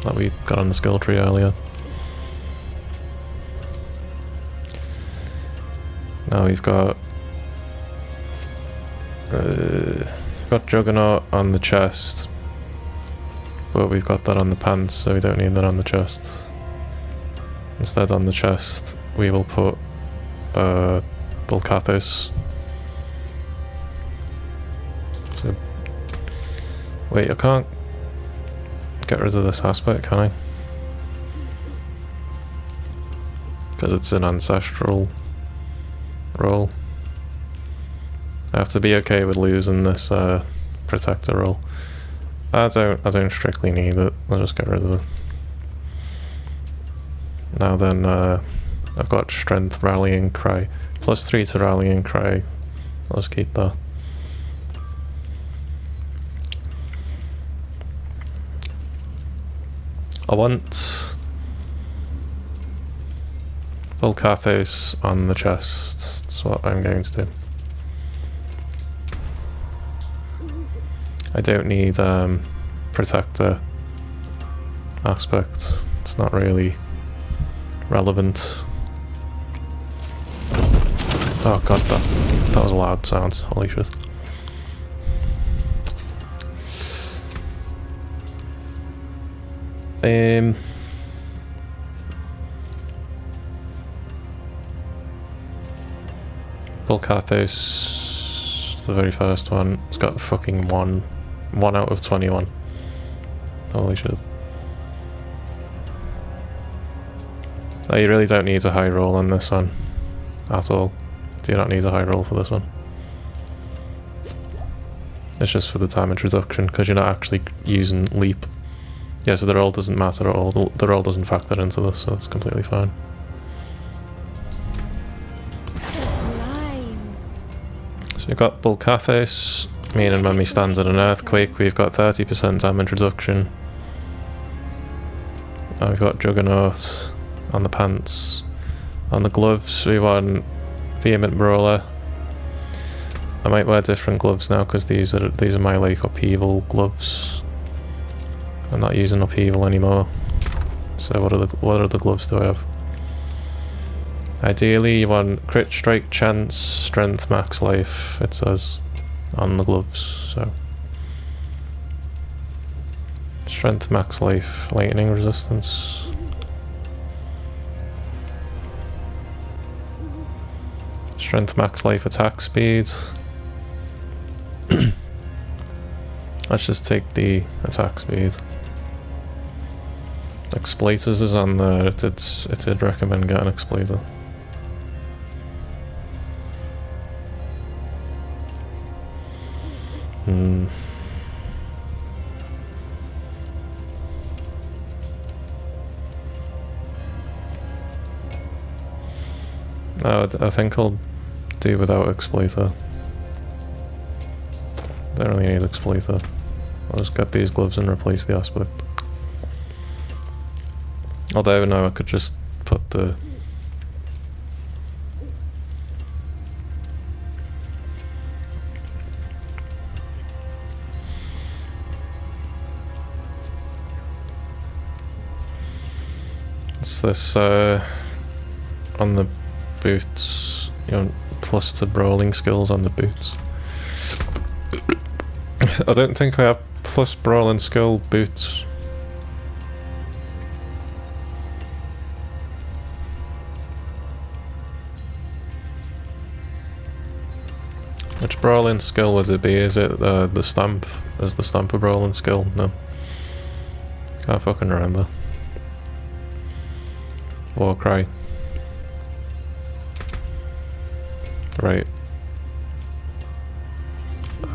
that we got on the skill tree earlier. Now we've got Juggernaut on the chest, but we've got that on the pants, so we don't need that on the chest. Instead, on the chest we will put Bulkathos. So wait, I can't get rid of this aspect, can I? Because it's an ancestral roll. I have to be okay with losing this protector roll. I don't strictly need it. I'll just get rid of it. Now then, I've got strength, rallying cry, +3 to rallying cry. I'll just keep that. I want Bulkathos on the chest. That's what I'm going to do. I don't need protector aspect. It's not really relevant. Oh god, that was a loud sound. Holy shit. Bulkathos, the very first one. It's got fucking 1 out of 21. Holy shit. No, you really don't need a high roll on this one at all. Do you not need a high roll for this one? It's just for the damage reduction, because you're not actually using leap. Yeah, so the roll doesn't matter at all. The roll doesn't factor into this, so it's completely fine. So we've got Bulkathos, meaning when we stand in an earthquake, we've got 30% damage reduction. Now we've got Juggernaut on the pants. On the gloves, we want Vehement Brawler. I might wear different gloves now because these are my like upheaval gloves. I'm not using upheaval anymore. So what other gloves do I have? Ideally, you want crit strike, chance, strength, max life. It says on the gloves. So strength, max life, lightning resistance. Strength, max life, attack speed. Let's just take the attack speed. Exploiters is on there. It did recommend getting exploiter. No, I think I'll do without exploiter. Don't really need exploiter. I'll just get these gloves and replace the aspect. Although no, I could just put the it's this on the boots, you know, plus the brawling skills on the boots. I don't think I have plus brawling skill boots. Which brawling skill would it be? Is it the stamp? Is the stamp a brawling skill? No. Can't fucking remember. Warcry. Right.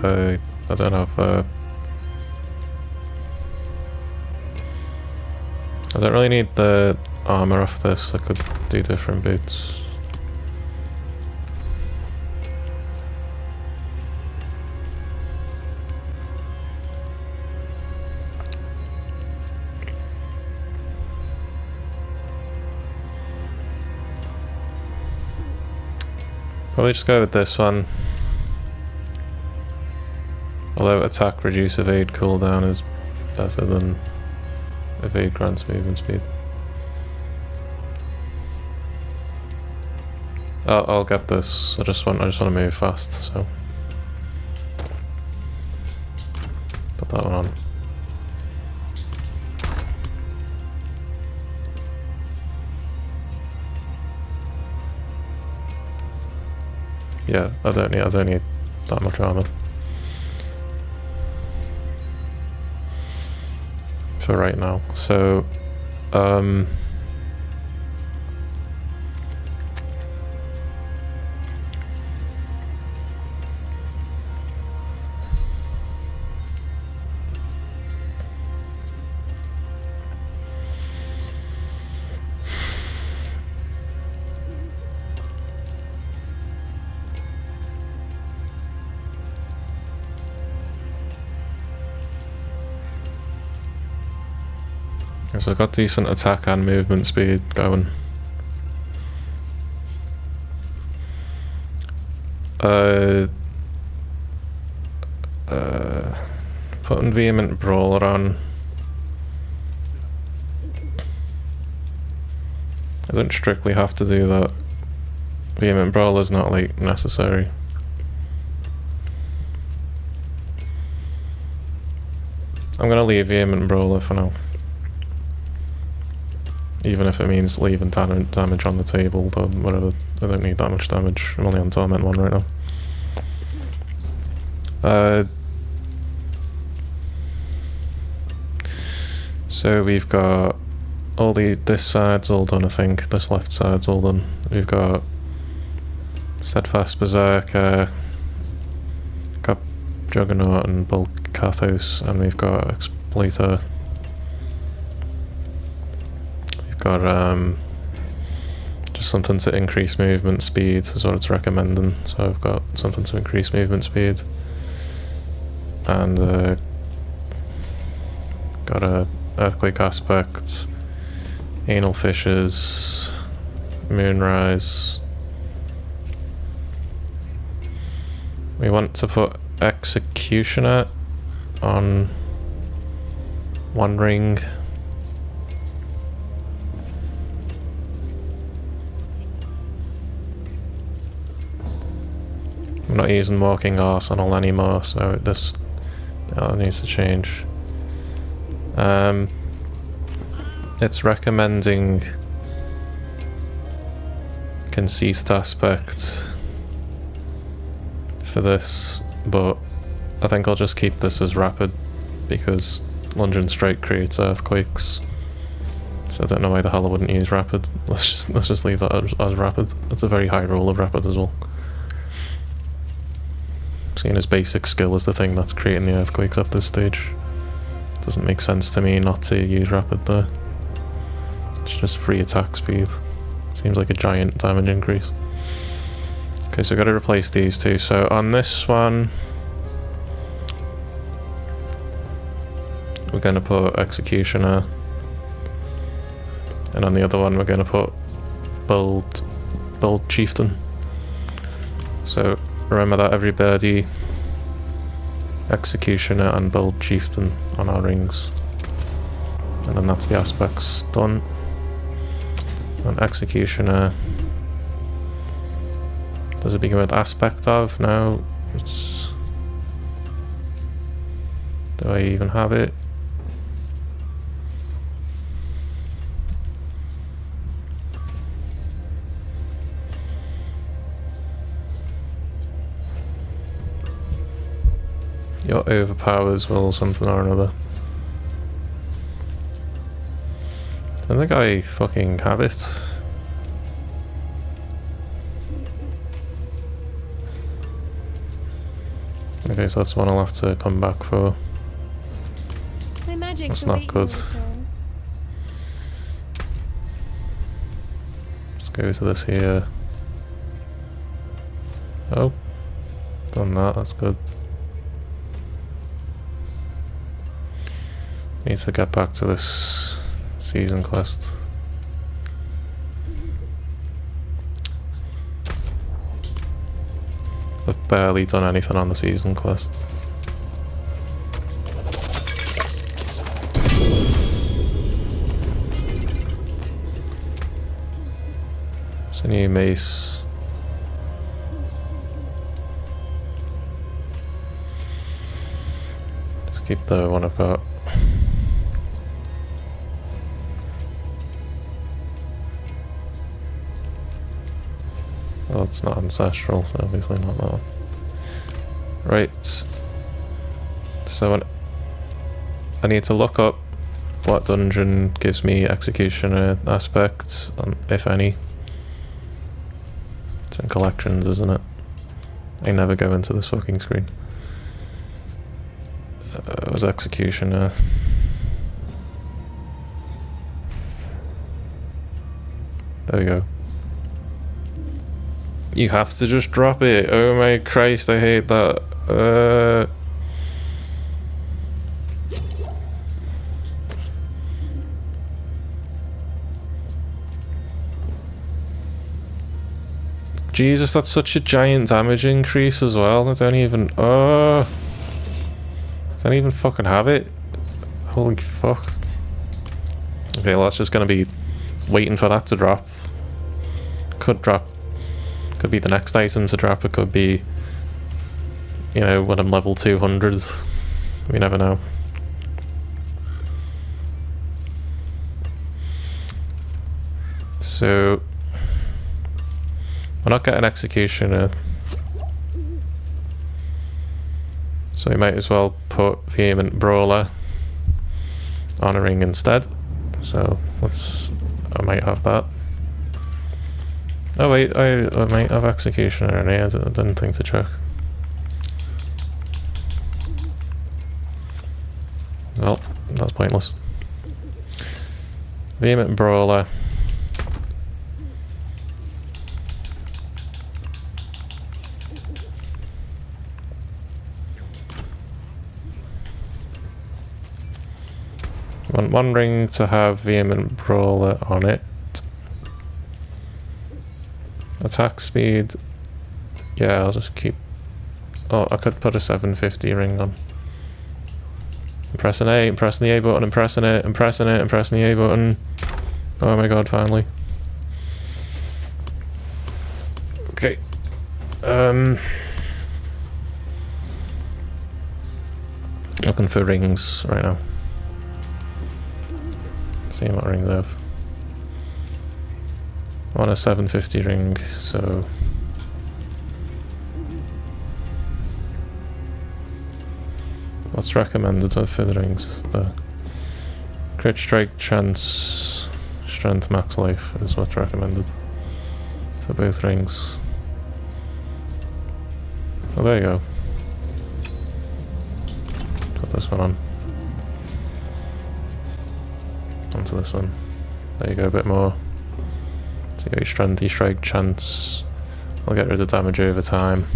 I don't have I don't really need the armor off this. I could do different boots. Probably just go with this one. Although attack reduce evade cooldown is better than evade grants movement speed. I'll get this. I just want to move fast, so put that one on. Yeah, I don't need that much armor. For right now. So I've got decent attack and movement speed going. Putting Vehement Brawler on. I don't strictly have to do that. Vehement Brawler's not like necessary. I'm gonna leave Vehement Brawler for now. Even if it means leaving damage on the table, or whatever. I don't need that much damage. I'm only on Torment 1 right now. So we've got all this side's all done, I think. This left side's all done. We've got Steadfast Berserker, got Juggernaut and Bulk Kathos, and we've got Exploiter. Got just something to increase movement speed is what it's recommending, so I've got something to increase movement speed, and got a Earthquake Aspect, Anal Fishes, Moonrise. We want to put Executioner on one ring. I'm not using Walking Arsenal anymore, so that needs to change. It's recommending Conceited Aspect for this, but I think I'll just keep this as Rapid because Lunge and Strike creates earthquakes. So I don't know why the hell I wouldn't use Rapid. Let's just leave that as Rapid. That's a very high roll of Rapid as well. Seeing his basic skill is the thing that's creating the earthquakes at this stage. Doesn't make sense to me not to use Rapid there. It's just free attack speed. Seems like a giant damage increase. Okay, so we've got to replace these two. So on this one, we're going to put Executioner. And on the other one, we're going to put Bold Chieftain. So remember that everybody, Executioner and Bold Chieftain on our rings. And then that's the aspects done. And Executioner. Does it begin with aspect of? No. It's... Do I even have it? Your overpowers will something or another. I think I fucking have it. Okay, so that's one I'll have to come back for. My magic's That's not good. Let's go to this here. Oh, done that, that's good. Need to get back to this season quest. I've barely done anything on the season quest. It's a new mace. Just keep the one I've got. Well, it's not ancestral, so obviously not that one. Right. So I need to look up what dungeon gives me Executioner aspect, if any. It's in collections, isn't it? I never go into this fucking screen. It was Executioner. There we go. You have to just drop it. Oh my Christ, I hate that. Jesus, that's such a giant damage increase as well. I don't even... I don't even fucking have it. Holy fuck. Okay, well that's just gonna be waiting for that to drop. Could drop. Could be the next item to drop. It could be, you know, when I'm level 200. We never know. So we're not getting Executioner, so we might as well put Vehement Brawler on a ring instead. So I might have that. Oh wait, I might have Executioner in here. I didn't think to check. Well, that's pointless. Vehement Brawler. Want one ring to have Vehement Brawler on it. Attack speed. Yeah, I'll Oh, I could put a 750 ring on. I'm pressing A, I'm pressing the A button, I'm pressing it, I'm pressing it, I'm pressing the A button. Oh my god, finally. Okay. Looking for rings right now. Seeing what rings I have. I want a 750 ring, so... What's recommended for the rings? The crit strike, chance, strength, max life is what's recommended for both rings. Oh, there you go. Put this one on. Onto this one. There you go, a bit more. So you got your strength, your strike, chance. I'll get rid of damage over time.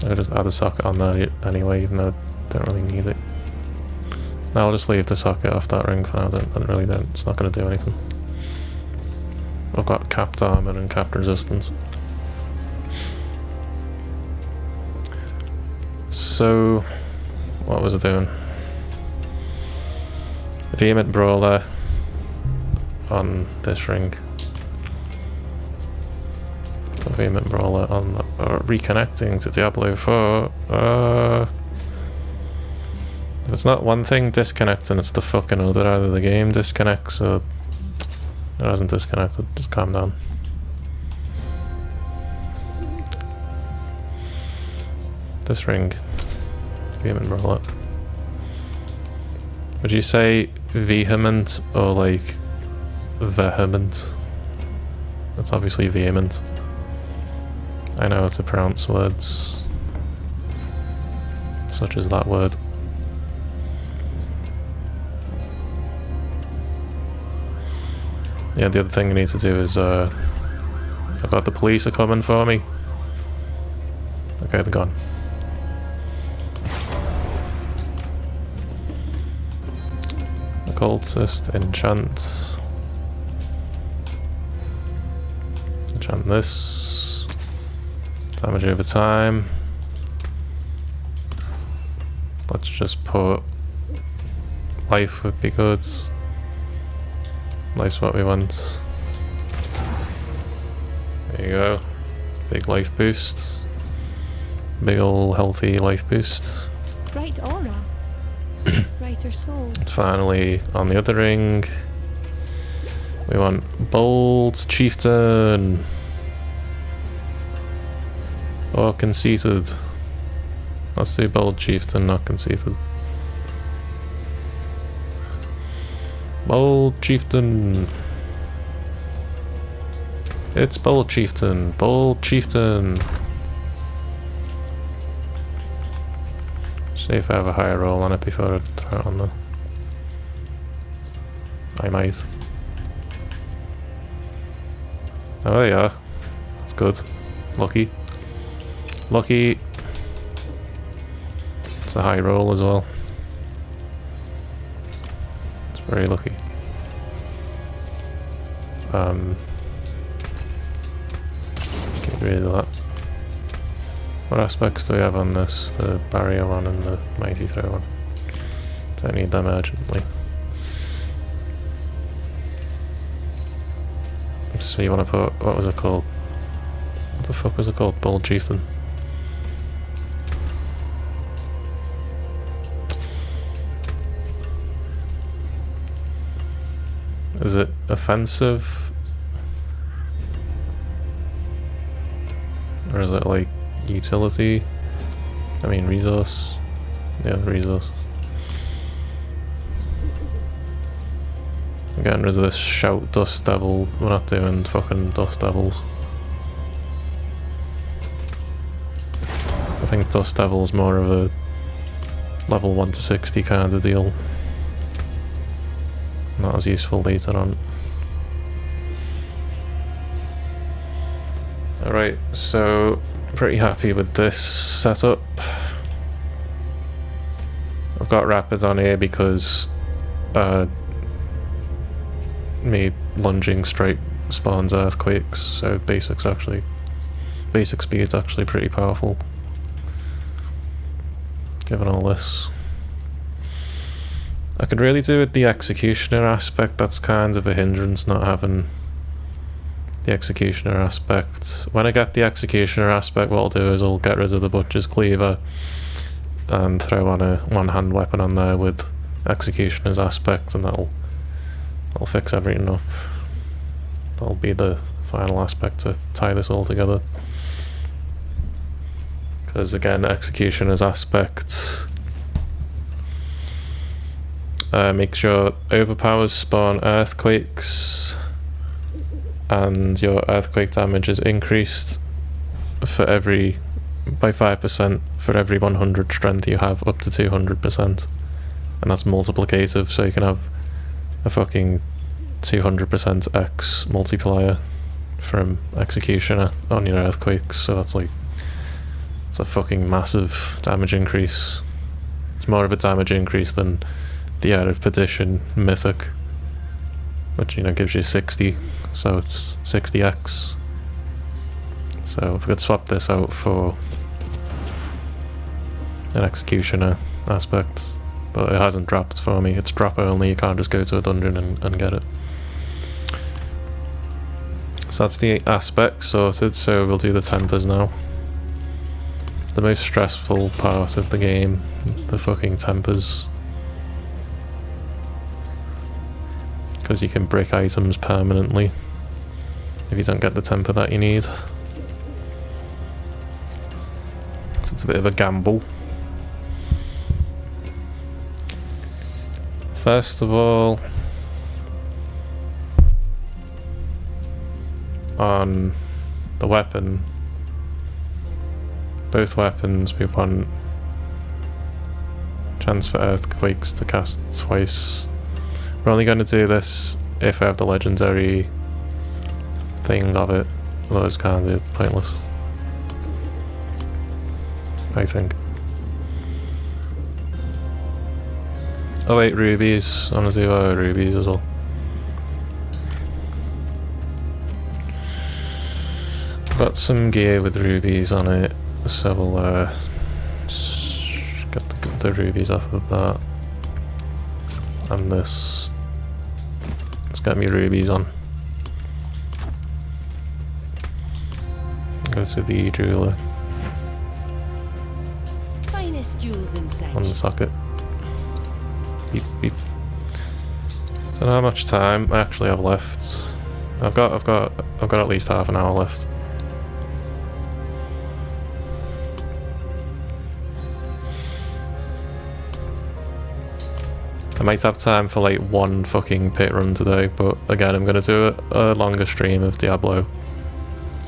I'll just add a socket on there anyway, even though I don't really need it. Now I'll just leave the socket off that ring for now, it's not going to do anything. I've got capped armor and capped resistance. So, what was I doing? Vehement Brawler on this ring. Vehement Brawler on reconnecting to Diablo 4. If it's not one thing disconnecting, it's the fucking other. Either the game disconnects or it hasn't disconnected. Just calm down. This ring. Vehement Brawler. Would you say vehement or like vehement? It's obviously vehement. I know how to pronounce words, such as that word. Yeah, the other thing I need to do is, I've got the police are coming for me. Okay, they're gone. Occultist, enchant. Enchant this. Damage over time. Let's just put life would be good. Life's what we want. There you go. Big life boost. Big ol' healthy life boost. Bright aura. Brighter soul. Finally, on the other ring, we want Bold Chieftain. Or Conceited. Let's do Bold Chieftain, not Conceited. Bold Chieftain. It's Bold Chieftain. Bold Chieftain. See if I have a higher roll on it before I throw it on there. I might. Oh, there you are. That's good. Lucky. Lucky. It's a high roll as well. It's very lucky. Get rid of that. What aspects do we have on this? The barrier one and the mighty throw one. Don't need them urgently. So you want to put, what was it called? What the fuck was it called? Bold Chieftain. Is it offensive? Or is it like utility? I mean resource. Yeah, resource. I'm getting rid of this shout dust devil. We're not doing fucking dust devils. I think dust devil's more of a level 1 to 60 kind of deal. Not as useful later on. Alright, so pretty happy with this setup. I've got rapid on here because me lunging straight spawns earthquakes, so basic speed's actually pretty powerful. Given all this. I could really do with the executioner aspect. That's kind of a hindrance, not having the executioner aspect. When I get the executioner aspect, what I'll do is I'll get rid of the butcher's cleaver and throw on a one-hand weapon on there with executioner's aspect, and that'll fix everything up. That'll be the final aspect to tie this all together. Because again, executioner's aspect make sure overpowers spawn earthquakes, and your earthquake damage is increased by 5% for every 100 strength you have, up to 200%, and that's multiplicative, so you can have a fucking 200% X multiplier from executioner on your earthquakes. So that's like, it's a fucking massive damage increase. It's more of a damage increase than the Air of Perdition Mythic, which, you know, gives you 60, so it's 60x. So if we could swap this out for an executioner aspect, but it hasn't dropped for me. It's drop only, you can't just go to a dungeon and get it. So that's the aspect sorted, so we'll do the tempers now. The most stressful part of the game, the fucking tempers. Because you can break items permanently if you don't get the temper that you need. So it's a bit of a gamble. First of all, on the weapon, both weapons we want chance for earthquakes to cast twice. We're only going to do this if I have the legendary thing of it, although it's kind of pointless, I think. Oh wait, rubies. I want to do rubies as well. Got some gear with rubies on it, so we'll get the rubies off of that. And this. Let's get me rubies on. Go to the jeweler. Finest jewels in sight. On the socket. Beep beep. Don't know how much time I actually have left. I've got at least half an hour left. I might have time for like one fucking pit run today, but again, I'm gonna do a longer stream of Diablo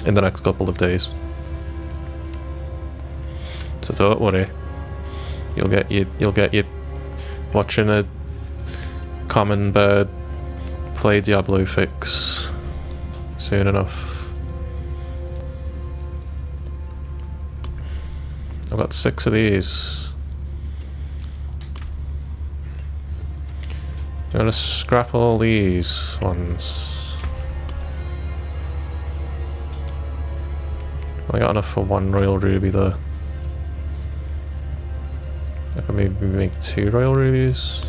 in the next couple of days. So don't worry, you'll get you watching a common bird play Diablo fix soon enough. I've got 6 of these. I'm gonna scrap all these ones. I got enough for 1 royal ruby there. I could maybe make 2 royal rubies.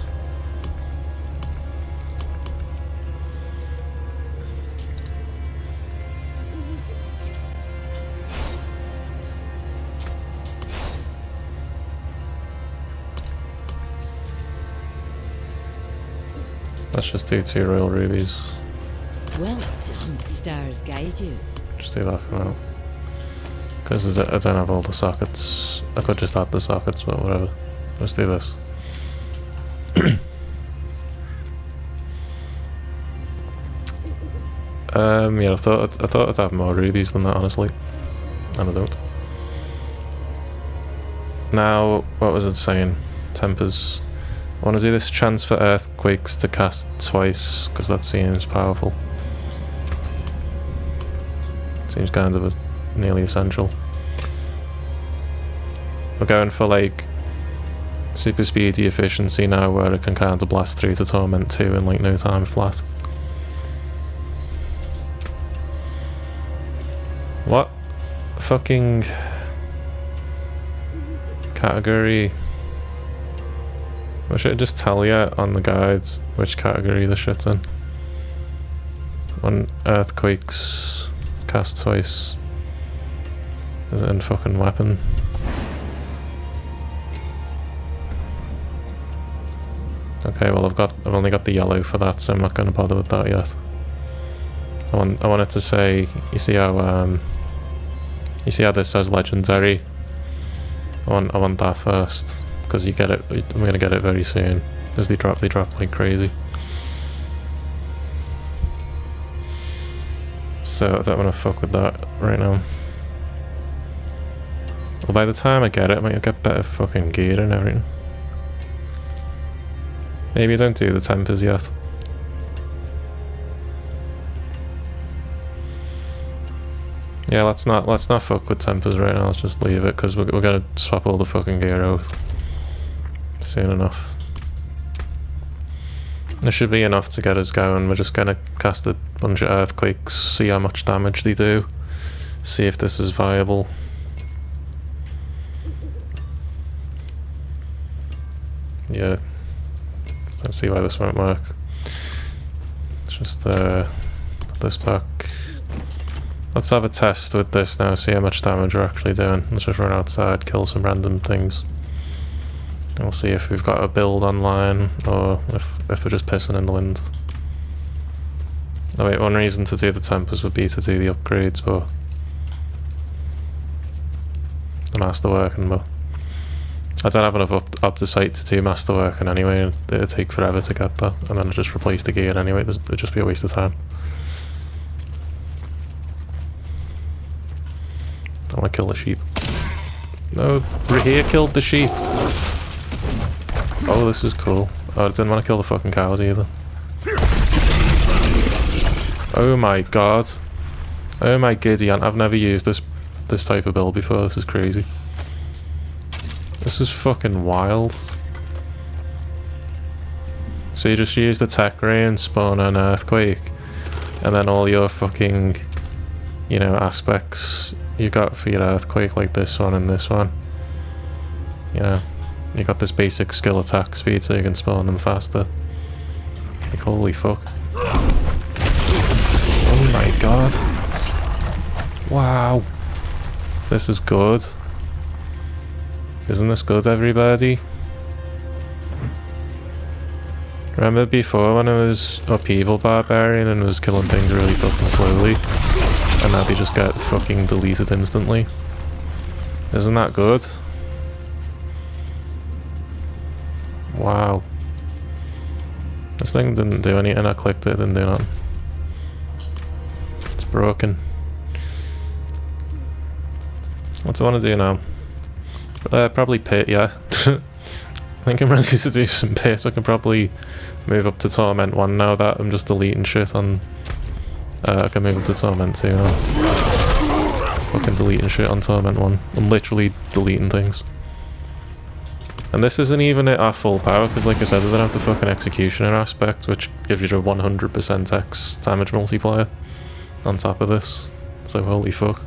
Let's just do 2 royal rubies. Well done, stars guide you. Just do that for now. Because I don't have all the sockets. I could just add the sockets, but whatever. Let's do this. Yeah, I thought I'd have more rubies than that, honestly. And I don't. Now, what was it saying? Tempers. I want to do this chance for earthquakes to cast twice, because that seems powerful. Seems kind of nearly essential. We're going for like super speedy efficiency now, where it can kind of blast through to Torment 2 in like no time flat. What fucking category? I should just tell you on the guides which category the shit's in. When earthquakes cast twice. Is it in fucking weapon? Okay, well I've only got the yellow for that, so I'm not gonna bother with that yet. I want it to say, you see how this says legendary? I want that first, because you get it. I'm gonna get it very soon, because they drop like crazy. So I don't want to fuck with that right now. Well, by the time I get it, I might get better fucking gear and everything. Maybe I don't do the tempers yet. Yeah, let's not fuck with tempers right now. Let's just leave it, because we're gonna swap all the fucking gear out soon enough. There should be enough to get us going. We're just gonna cast a bunch of earthquakes, see how much damage they do, see if this is viable. Yeah, let's see why this won't work. Let's just put this back. Let's have a test with this now, see how much damage we're actually doing. Let's just run outside, kill some random things. And we'll see if we've got a build online, or if we're just pissing in the wind. Oh wait, one reason to do the tempers would be to do the upgrades, but the masterworking, but I don't have enough up to site to do masterworking anyway. It'd take forever to get that, and then I just replace the gear anyway. It'd just be a waste of time. Don't want to kill the sheep. No, Rahir killed the sheep. Oh, this is cool. Oh, I didn't want to kill the fucking cows either. Oh my god. Oh my giddy aunt, I've never used this type of build before. This is crazy. This is fucking wild. So you just use the tech ray and spawn an earthquake, and then all your fucking, you know, aspects you got for your earthquake, like this one and this one. You know, you got this basic skill attack speed so you can spawn them faster. Like, holy fuck. Oh my god. Wow. This is good. Isn't this good, everybody? Remember before when I was upheaval barbarian and was killing things really fucking slowly? And now they just get fucking deleted instantly. Isn't that good? Wow. This thing didn't do anything. I clicked it, didn't do nothing. It's broken. What do I want to do now? Probably pit, yeah. I think I'm ready to do some pit. I can probably move up to Torment 1 now that I'm just deleting shit on... I can move up to Torment 2 now. Fucking deleting shit on Torment 1. I'm literally deleting things. And this isn't even at our full power, because like I said, I don't have the fucking Executioner aspect, which gives you a 100% X damage multiplier on top of this. So holy fuck.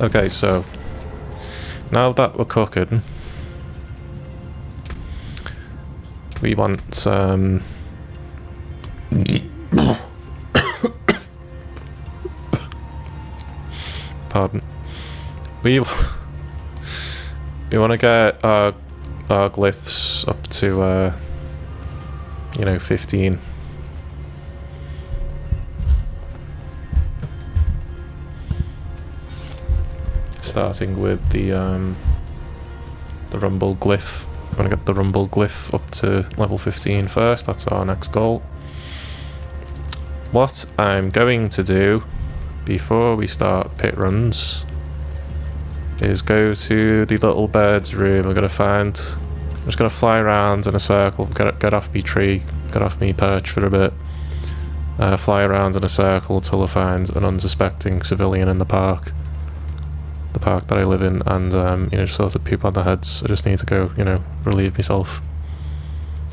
Okay, so now that we're cooking, we want pardon. We want to get our glyphs up to you know, 15. Starting with the rumble glyph. We're gonna get the rumble glyph up to level 15 first. That's our next goal. What I'm going to do before we start pit runs is go to the little bird's room. I'm just gonna fly around in a circle, get off me tree, get off me perch for a bit, fly around in a circle till I find an unsuspecting civilian in the park that I live in, and you know, just sort of poop on their heads. I just need to go, you know, relieve myself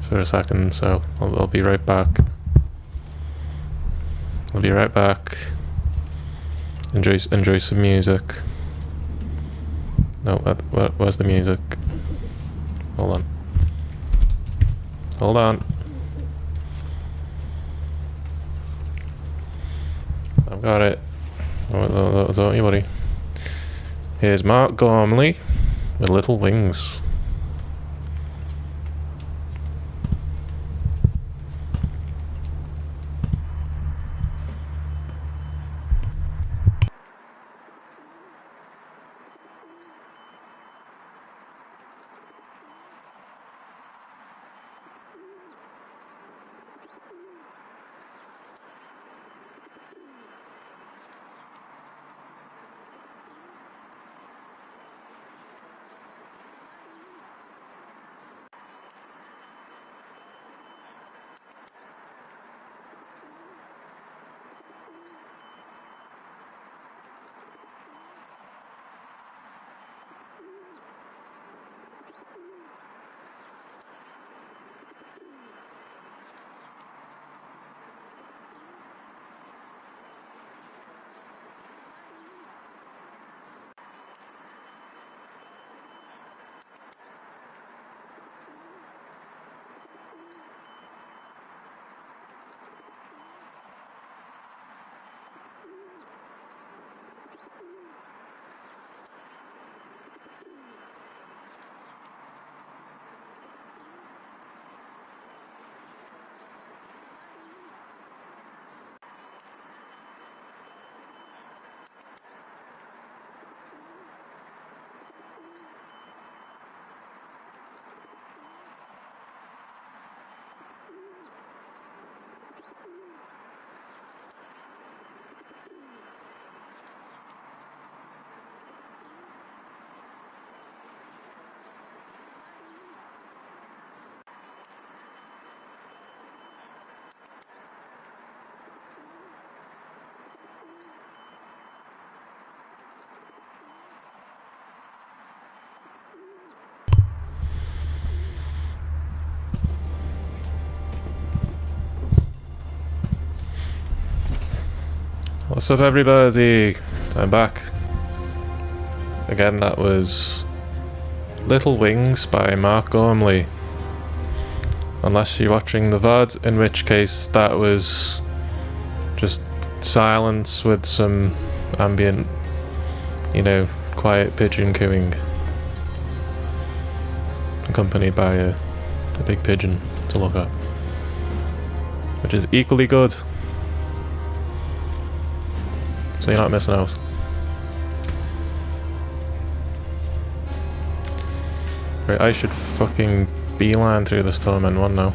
for a second, so I'll be right back. I'll be right back. Enjoy some music. No, where's the music? Hold on. I've got it. Don't you worry. Here's Mark Gormley with Little Wings. What's up, everybody? I'm back. Again, that was Little Wings by Mark Gormley. Unless you're watching the VOD, in which case that was just silence with some ambient, quiet pigeon cooing. Accompanied by a big pigeon to look at. Which is equally good. So you're not missing out. Right, I should fucking beeline through this Torment one now.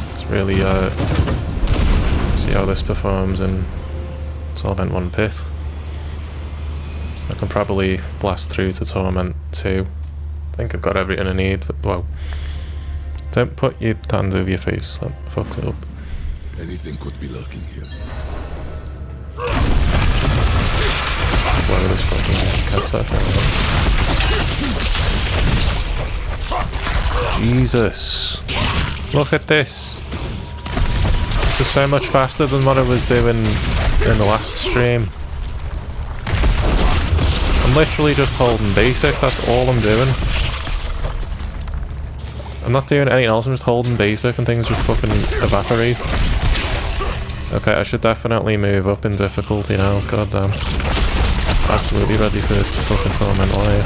Let's really see how this performs in Torment 1 pit. I can probably blast through to Torment 2. I think I've got everything I need, but well. Don't put your hand over your face, that fucks it up. Anything could be lurking here. Let's lower this fucking cancer thing. Jesus. Look at this. This is so much faster than what I was doing in the last stream. I'm literally just holding basic, that's all I'm doing. I'm not doing anything else, I'm just holding basic and things just fucking evaporate. Okay, I should definitely move up in difficulty now, goddamn. Absolutely ready for fucking Torment Live.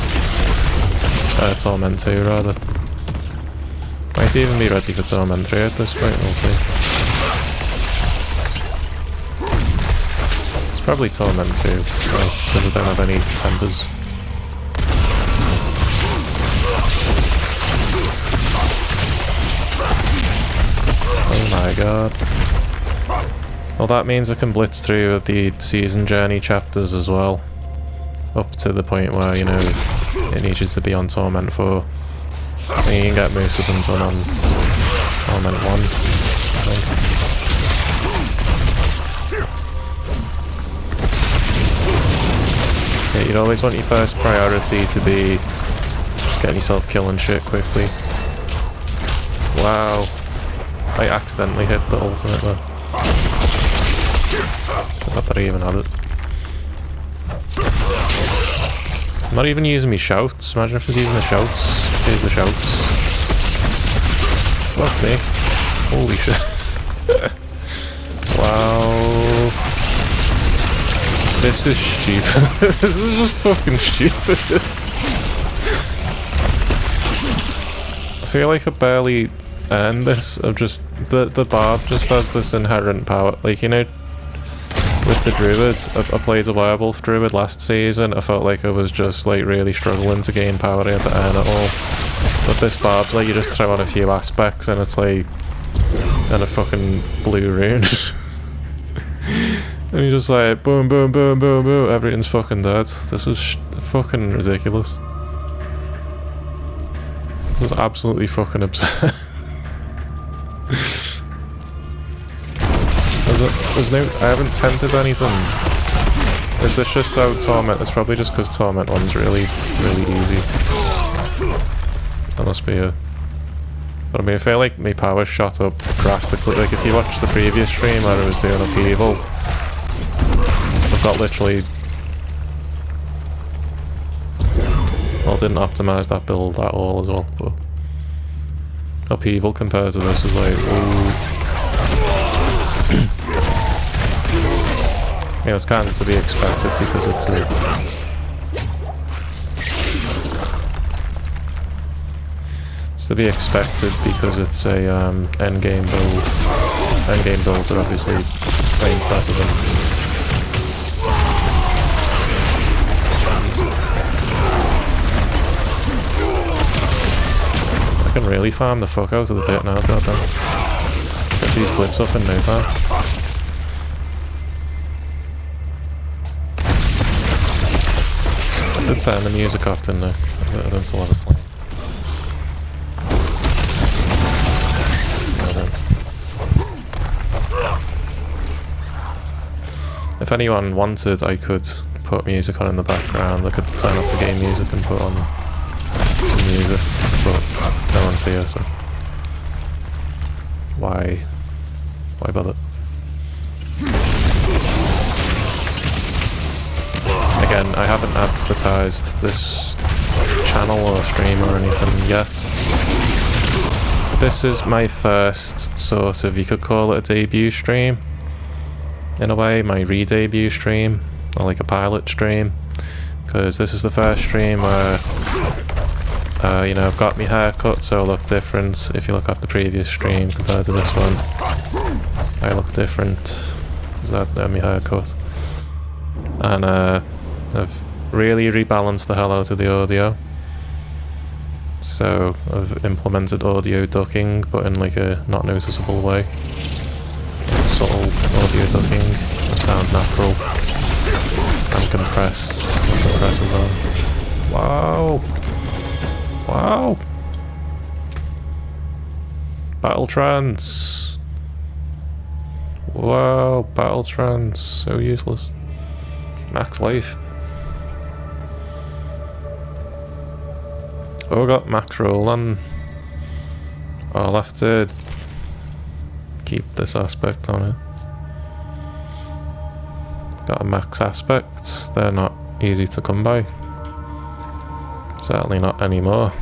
Torment 2 rather. Might even be ready for Torment 3 at this point, we'll see. It's probably Torment 2, because I don't have any tempers. Oh my god. Well, that means I can blitz through the season journey chapters as well. Up to the point where, it needs you to be on Torment 4. And you can get most of them done on Torment 1, I think. Yeah, you'd always want your first priority to be just getting yourself killing shit quickly. Wow. I accidentally hit the ultimate there. Not that I even had it. I'm not even using me shouts. Imagine if I was using the shouts. Here's the shouts. Fuck me. Holy shit. Wow. This is stupid. This is just fucking stupid. I feel like I barely earned this. I've just... The barb just has this inherent power. Like, you know, with the druids, I played a werewolf druid last season. I felt like I was just like really struggling to gain power. I had to earn it all. But this barb's like you just throw on a few aspects and it's like... and a fucking blue rune. And you're just like boom, boom, boom, boom, boom. Everything's fucking dead. This is fucking ridiculous. This is absolutely fucking absurd. There's no... I haven't tented anything. Is this just how Torment... It's probably just because Torment 1's really, really easy. That must be it. But I mean, I feel like my power shot up drastically. Like, if you watch the previous stream where I was doing upheaval, I've got literally... Well, I didn't optimise that build at all as well, but... Upheaval compared to this is like, ooh. Yeah, it's kind of to be expected because it's a... It's to be expected because it's a endgame build. Endgame builds are obviously way better than... I can really farm the fuck out of the pit now, goddamn. Get these glyphs up in no time. I did turn the music off, didn't I? I don't still have it playing. If anyone wanted, I could put music on in the background. I could turn off the game music and put on some music, but no one's here, so why bother? Again, I haven't advertised this channel or stream or anything yet. This is my first sort of, you could call it a debut stream. In a way, my re-debut stream, or like a pilot stream. Because this is the first stream where, you know, I've got my hair cut, so I look different. If you look at the previous stream compared to this one, I look different. Is that my haircut? And I've really rebalanced the hell out of the audio. So I've implemented audio ducking, but in like a not noticeable way. Subtle audio ducking. It sounds natural. And compressed. The compressor's on. Wow! Wow! Battle trance! Wow, battle trance. So useless. Max life. Oh, I got max roll on. Oh, I'll have to keep this aspect on it. Got a max aspect. They're not easy to come by. Certainly not anymore.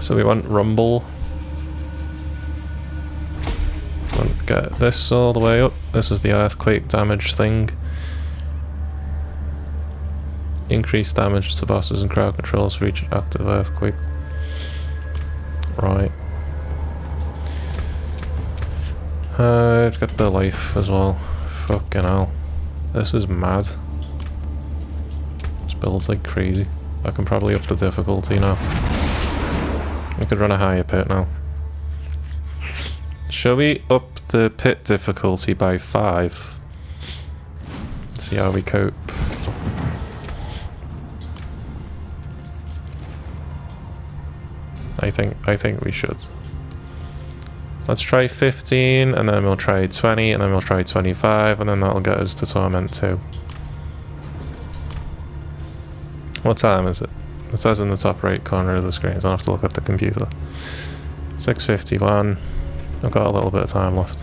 So we want rumble. Want to get this all the way up. This is the earthquake damage thing. Increased damage to bosses and crowd controls for each active earthquake. Right. Get the life as well. Fucking hell. This is mad. This build's like crazy. I can probably up the difficulty now. I could run a higher pit now. Shall we up the pit difficulty by 5? See how we cope. I think we should. Let's try 15, and then we'll try 20, and then we'll try 25, and then that'll get us to Torment 2. What time is it? It says in the top right corner of the screen, so I have to look at the computer. 6:51. I've got a little bit of time left.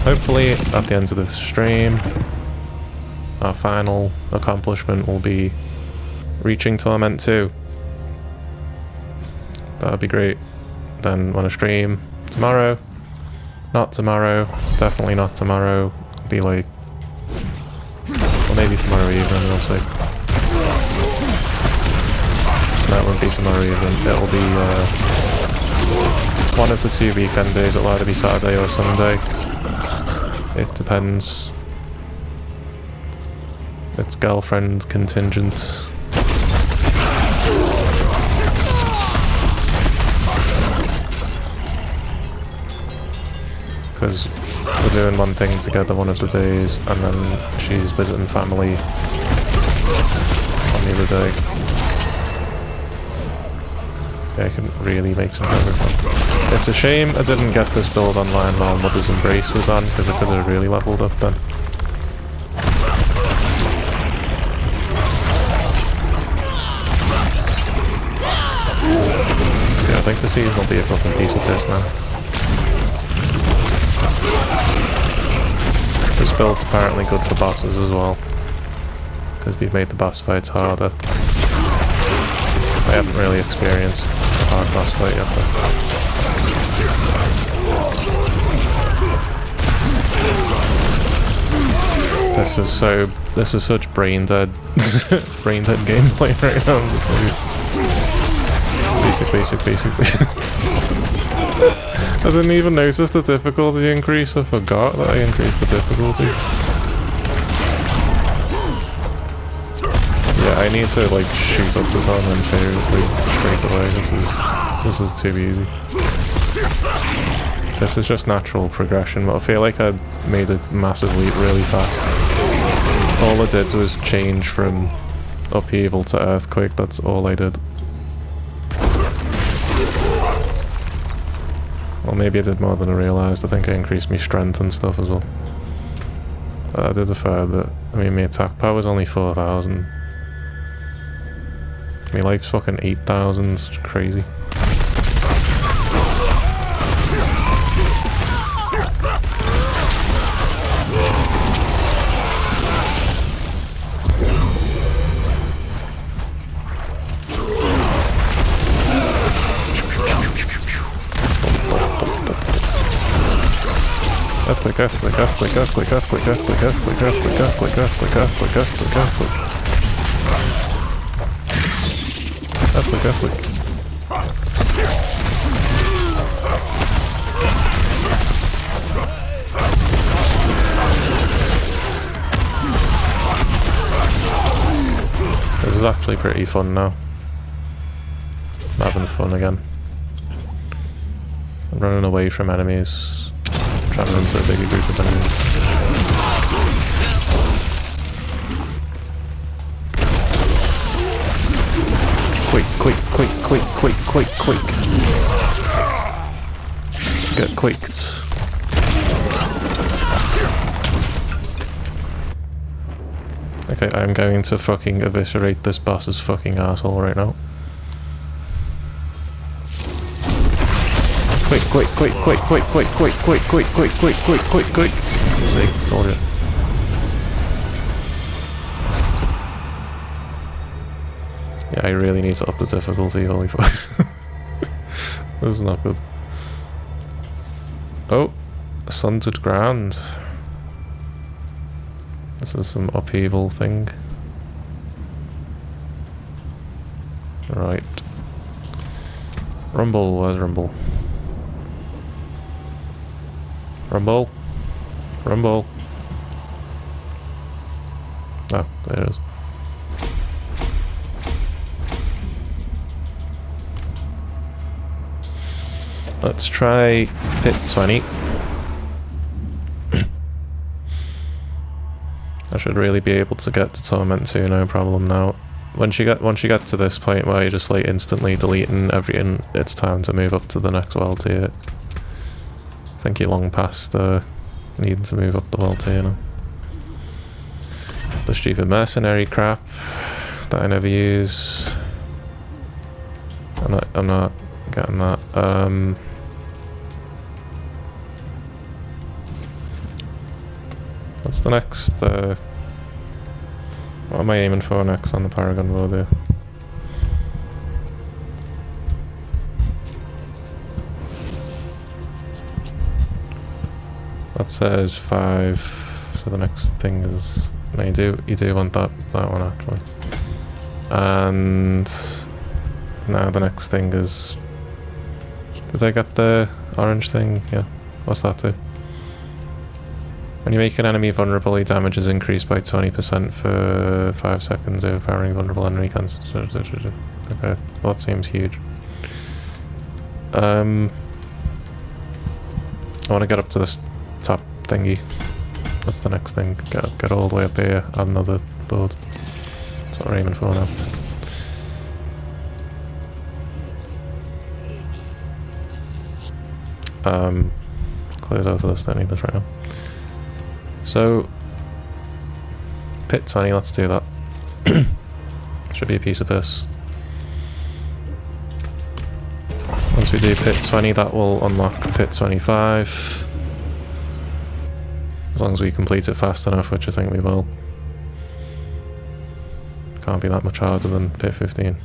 Hopefully, at the end of this stream, our final accomplishment will be reaching Torment 2. That would be great. Then when I stream tomorrow, not tomorrow, definitely not tomorrow, be like, or maybe tomorrow evening, we'll see. That won't be tomorrow evening, it'll be one of the 2 weekend days. It'll either be Saturday or Sunday. It depends. It's girlfriend contingent. Because we're doing one thing together one of the days, and then she's visiting family on the other day. Yeah, I can really make some progress on. It's a shame I didn't get this build online while Mother's Embrace was on, because I could have really leveled up then. Yeah, I think the season will be a fucking piece of piss now. This build's apparently good for bosses as well, because they've made the boss fights harder. I haven't really experienced a hard boss fight yet though. This is such brain dead gameplay right now. Basic. I didn't even notice the difficulty increase. I forgot that I increased the difficulty. Yeah, I need to like shoot up the Torment 2 like straight away. This is too easy. This is just natural progression, but I feel like I made a massive leap really fast. All I did was change from Upheaval to Earthquake. That's all I did. Well, maybe I did more than I realised. I think I increased my strength and stuff as well. I did a fair bit. I mean, my attack power was only 4,000. My life's fucking 8,000. It's crazy. Earthquake. This is actually pretty fun now. I'm having fun again. I'm running away from enemies. Trying to run into a bigger group of enemies. Quick. Get quaked. Okay, I'm going to fucking eviscerate this boss's fucking asshole right now. Quick. See, told you. Yeah, I really need to up the difficulty, holy fuck. This is not good. Oh, Sunted Ground. This is some upheaval thing. Right. Rumble, where's Rumble? Rumble? Oh, there it is. Let's try pit 20. I should really be able to get to Torment 2, no problem now. Once you get to this point where you're just like instantly deleting everything, it's time to move up to the next world tier. I think you're long past needing to move up the world tier now. The stupid mercenary crap that I never use. I'm not getting that. What's the next? What am I aiming for next on the Paragon board here? That says 5, so the next thing is... No, you do want that one actually. And now the next thing is... Did I get the orange thing? Yeah. What's that do? When you make an enemy vulnerable, your damage is increased by 20% for 5 seconds, overpowering vulnerable enemy concentration. Okay, well that seems huge. I want to get up to this top thingy. That's the next thing. Get all the way up here, add another board. That's what we're aiming for now. Close out of this, don't need this right now. So, pit 20, let's do that. Should be a piece of piss. Once we do pit 20, that will unlock pit 25. As long as we complete it fast enough, which I think we will. Can't be that much harder than pit 15.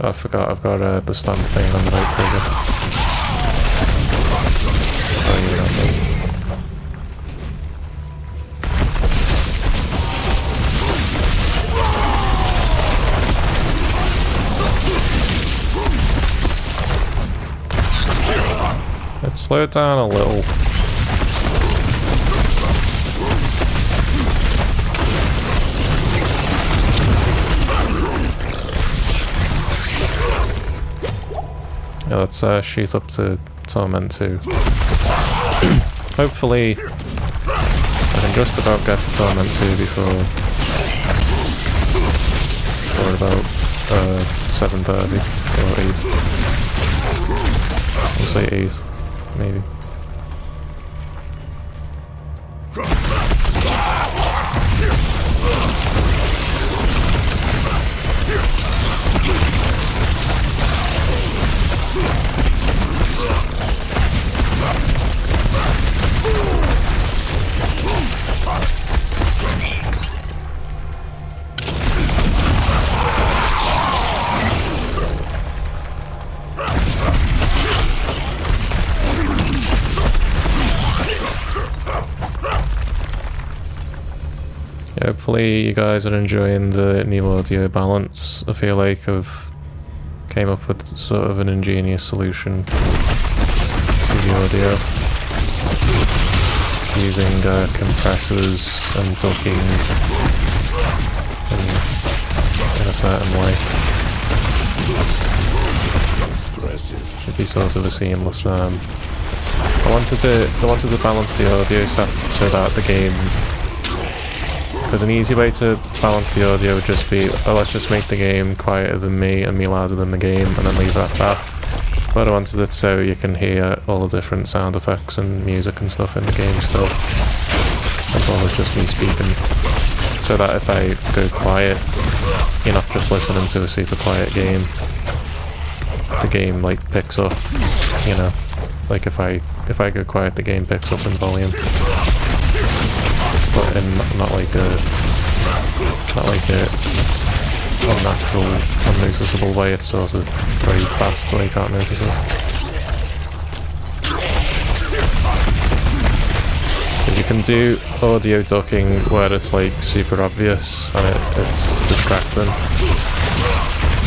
Oh, I forgot, I've got the stamp thing on the right trigger. Oh, you know me. Let's slow it down a little. Yeah, let's shoot up to Torment 2. Hopefully, I can just about get to Torment 2 before about 7:30 or 8. We'll say 8, maybe. Hopefully you guys are enjoying the new audio balance. I feel like I've came up with sort of an ingenious solution to the audio using compressors and ducking in a certain way. Should be sort of a seamless. I wanted to balance the audio so that the game. Because an easy way to balance the audio would just be, oh, let's just make the game quieter than me and me louder than the game and then leave it at that. But I wanted it so you can hear all the different sound effects and music and stuff in the game still, as well as just me speaking. So that if I go quiet, you're not just listening to a super quiet game. The game like picks up, you know. Like if I go quiet, the game picks up in volume. But in not like a unnatural, unnoticeable way. It's sort of very fast, so you can't notice it. So you can do audio ducking where it's like super obvious and it's distracting.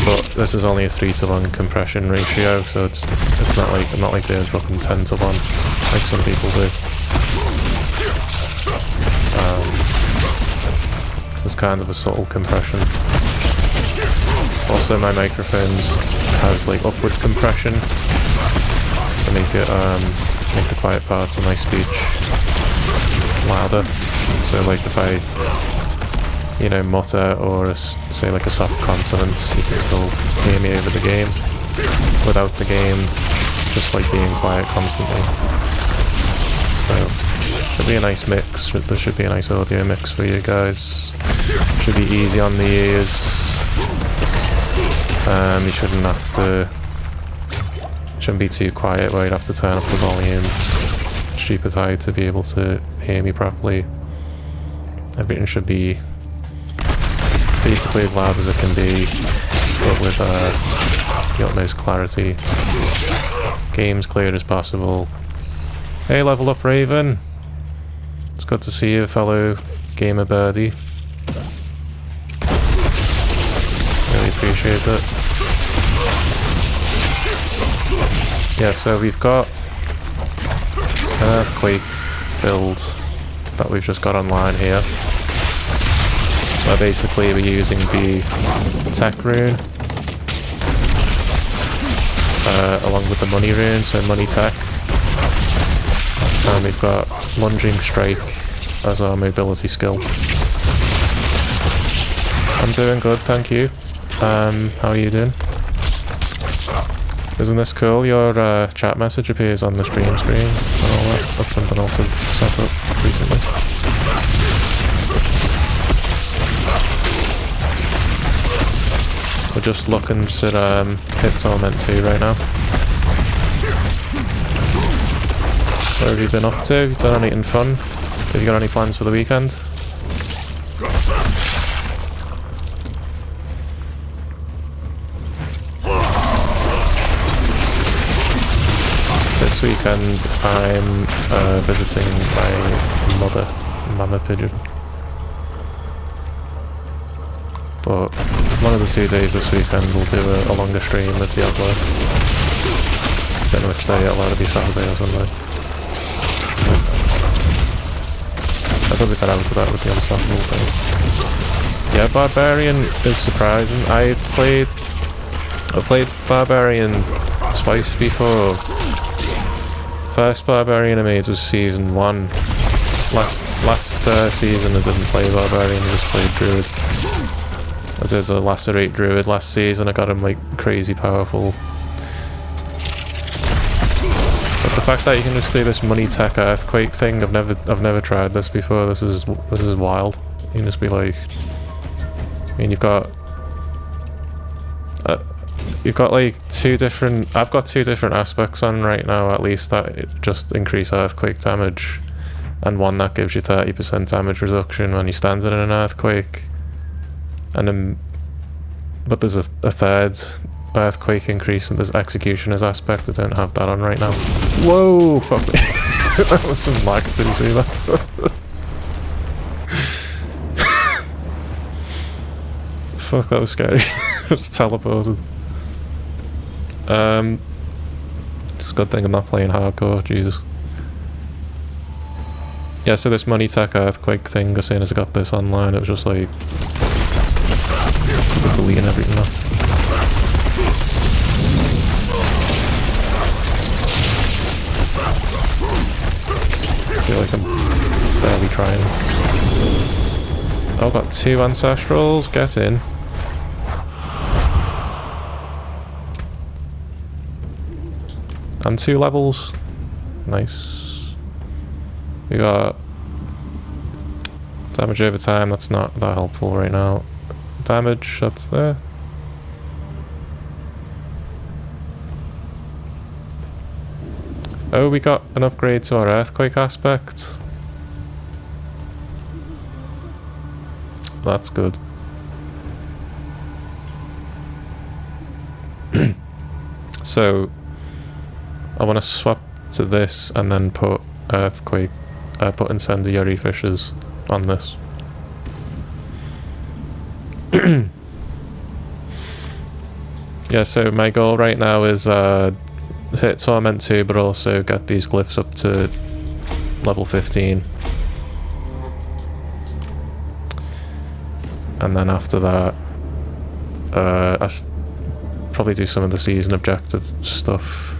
But this is only a 3:1 compression ratio, so it's not like I'm not like doing fucking 10:1 like some people do. It's kind of a subtle compression. Also, my microphone has like upward compression to make it make the quiet parts of my speech louder. So, like if I, you know, mutter or say like a soft consonant, you can still hear me over the game. without the game just like being quiet constantly. So should be a nice mix. There should be a nice audio mix for you guys. Should be easy on the ears. You shouldn't have to. Shouldn't be too quiet where you'd have to turn up the volume stupid high to be able to hear me properly. Everything should be basically as loud as it can be, but with the utmost clarity. Game's clear as possible. Hey, level up Raven! It's good to see you, fellow gamer birdie. Really appreciate it. Yeah, so we've got an Earthquake build that we've just got online here. Where basically we're using the tech rune along with the money rune, so money tech. And we've got lunging strike as our mobility skill. I'm doing good, thank you. How are you doing? Isn't this cool? Your chat message appears on the stream screen and all that. That's something else I've set up recently. We're just looking to hit Torment 2 right now. What have you been up to? Have you done anything fun? Have you got any plans for the weekend? This weekend I'm visiting my mother, Mama Pigeon. But one of the 2 days this weekend we'll do a longer stream with Diablo. I don't know which day it'll either be Saturday or Sunday. I thought we got out to that with the Unstoppable thing. Yeah, Barbarian is surprising. I played Barbarian twice before. First Barbarian I made was season 1. Last season I didn't play Barbarian, I just played Druid. I did the Lacerate Druid last season, I got him like crazy powerful. But the fact that you can just do this money tech earthquake thing, I've never tried this before. This is wild. You can just be like, I mean, you've got like 2 different. I've got 2 different aspects on right now, at least, that just increase earthquake damage, and one that gives you 30% damage reduction when you're standing in an earthquake. And then, but there's a third earthquake increase, and there's executioner's aspect. I don't have that on right now. Whoa, fuck me. That was some lag, did you see that? Fuck, that was scary. Just teleported. It's a good thing I'm not playing hardcore, Jesus. Yeah, so this money tech earthquake thing, as soon as I got this online, it was just like deleting everything now. I feel like I'm barely trying. Oh, I've got 2 ancestrals, get in. And 2 levels. Nice. We got damage over time, that's not that helpful right now. Damage, that's there. Oh, we got an upgrade to our earthquake aspect. That's good. So I want to swap to this and then put earthquake, put incendiary fishes on this. Yeah, so my goal right now is hit Torment 2, but also get these glyphs up to level 15. And then after that, probably do some of the season objective stuff.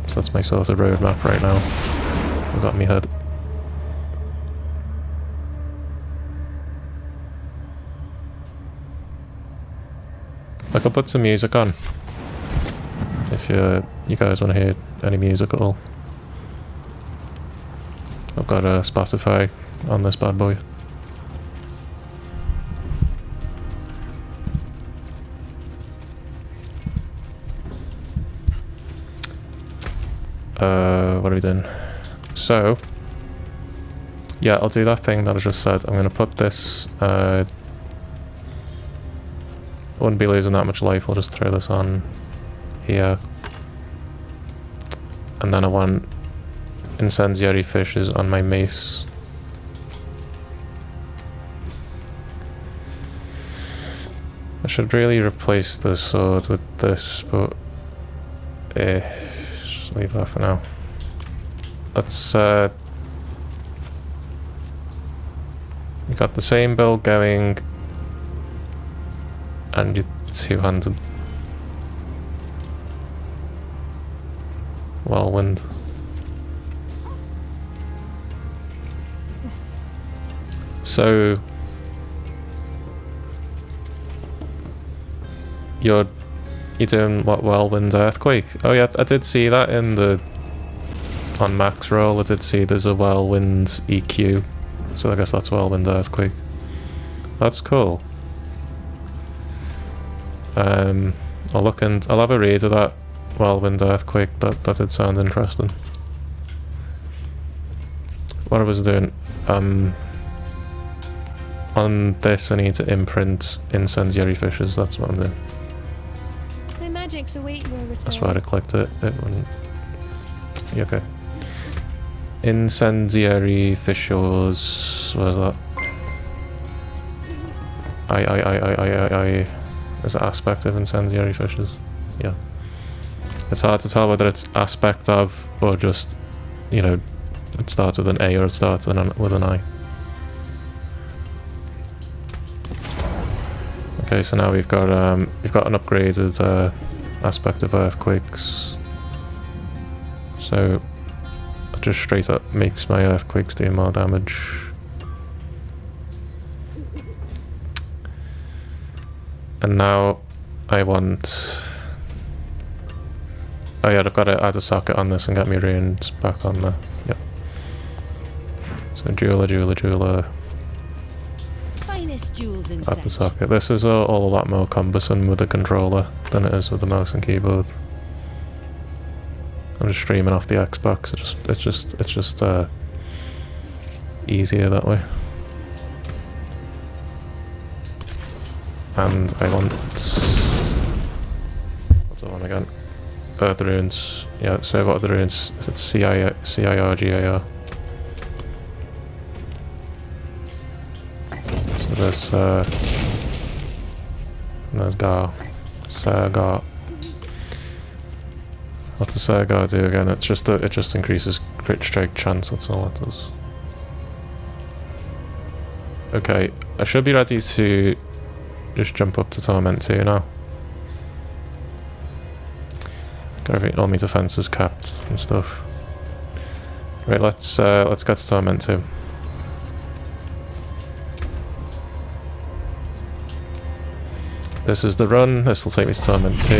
So that's my sort of roadmap right now. I've got in my head. I could put some music on. If you guys want to hear any music at all. I've got a Spotify on this bad boy. What are we doing? So, yeah, I'll do that thing that I just said. I'm gonna put this, I wouldn't be losing that much life, I'll just throw this on here. And then I want incendiary fishes on my mace. I should really replace the sword with this, but just leave that for now. Let's we got the same build going, and you're two-handed. Whirlwind. So you're doing what, Whirlwind Earthquake? Oh yeah, I did see that in the on max roll. I did see there's a Whirlwind EQ, so I guess that's Whirlwind Earthquake. That's cool. I'll look and I'll have a read of that Whirlwind Earthquake. That did sound interesting. What I was doing, on this I need to imprint incendiary fishes. That's what I'm doing. My magics await your return. That's why I clicked it. It wouldn't. Yeah, okay. Incendiary fishes. What is that? Is it aspect of incendiary fishes? Yeah. It's hard to tell whether it's aspect of or just, you know, it starts with an A or it starts with an I. Okay, so now we've got an upgraded aspect of earthquakes. So it just straight up makes my earthquakes do more damage. And now I want... Oh yeah, I've got to add a socket on this and get my runes back on there. Yep. So jeweler. Finest jewels in Add the sight. socket. This is all a lot more cumbersome with the controller than it is with the mouse and keyboard. I'm just streaming off the Xbox. It's just easier that way. And I want... What's the one again? The runes. Yeah, so I've got the runes. It's C-I-R-G-A-R. So there's Gar. Sergar. What does Sergar do again? It just increases crit strike chance, that's all it does. Okay, I should be ready to just jump up to Torment 2 now. All my defenses capped and stuff. Right, let's get to Torment 2. This is the run. This will take me to Torment 2.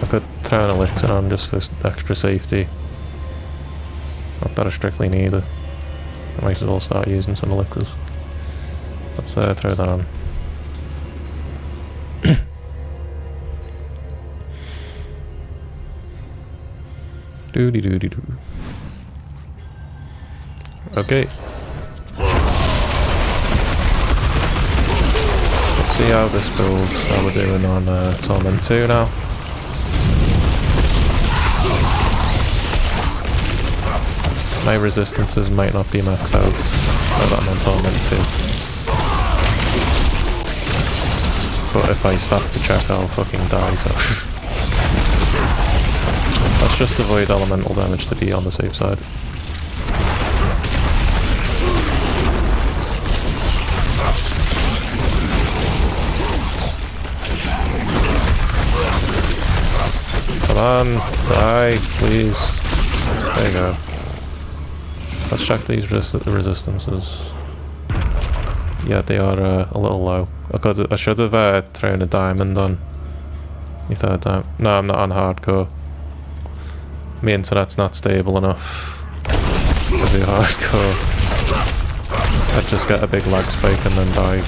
I could throw an elixir on just for extra safety. Not that I strictly need it. I might as well start using some elixirs. Let's throw that on. Doody-doody-doo. Okay. Let's see how this builds, how we're doing on Torment 2 now. My resistances might not be maxed out now that I'm on Torment 2. But if I stop to check, I'll fucking die, so... Let's just avoid elemental damage to be on the safe side. Come on, die, please. There you go. Let's check these resistances. Yeah, they are a little low. I should have thrown a diamond on My third time. No, I'm not on hardcore. My internet's not stable enough to do hardcore. I'd just get a big lag spike and then die.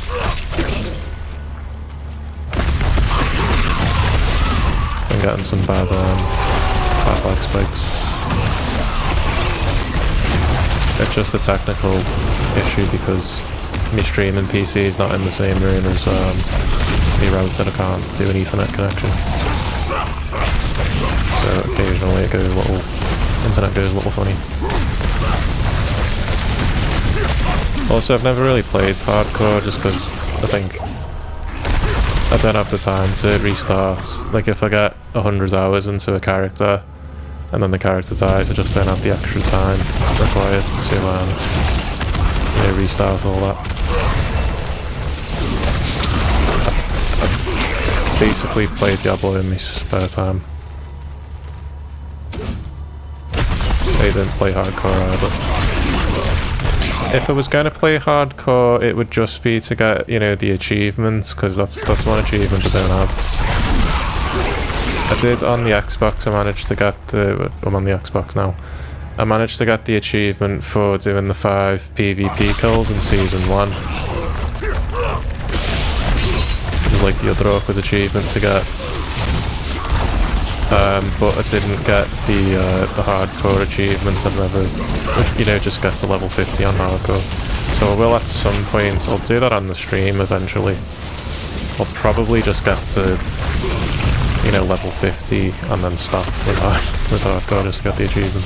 I'm getting some bad lag spikes. It's just a technical issue because my streaming PC is not in the same room as my router. I can't do an Ethernet connection. So occasionally it goes a little, internet goes a little funny. Also, I've never really played hardcore just because I think I don't have the time to restart. Like if I get 100 hours into a character and then the character dies, I just don't have the extra time required to you know, restart all that. I've basically played Diablo in my spare time. I didn't play hardcore either. If I was going to play hardcore, it would just be to get, you know, the achievements, because that's one achievement I don't have. I did on the Xbox, I managed to get the... I'm on the Xbox now. I managed to get the achievement for doing the 5 PvP kills in Season 1. It was like the other awkward achievement to get. But I didn't get the hardcore achievement. I'd never, you know, just get to level 50 on hardcore. So I will at some point. I'll do that on the stream eventually. I'll probably just get to, you know, level 50 and then stop with hardcore just to get the achievement.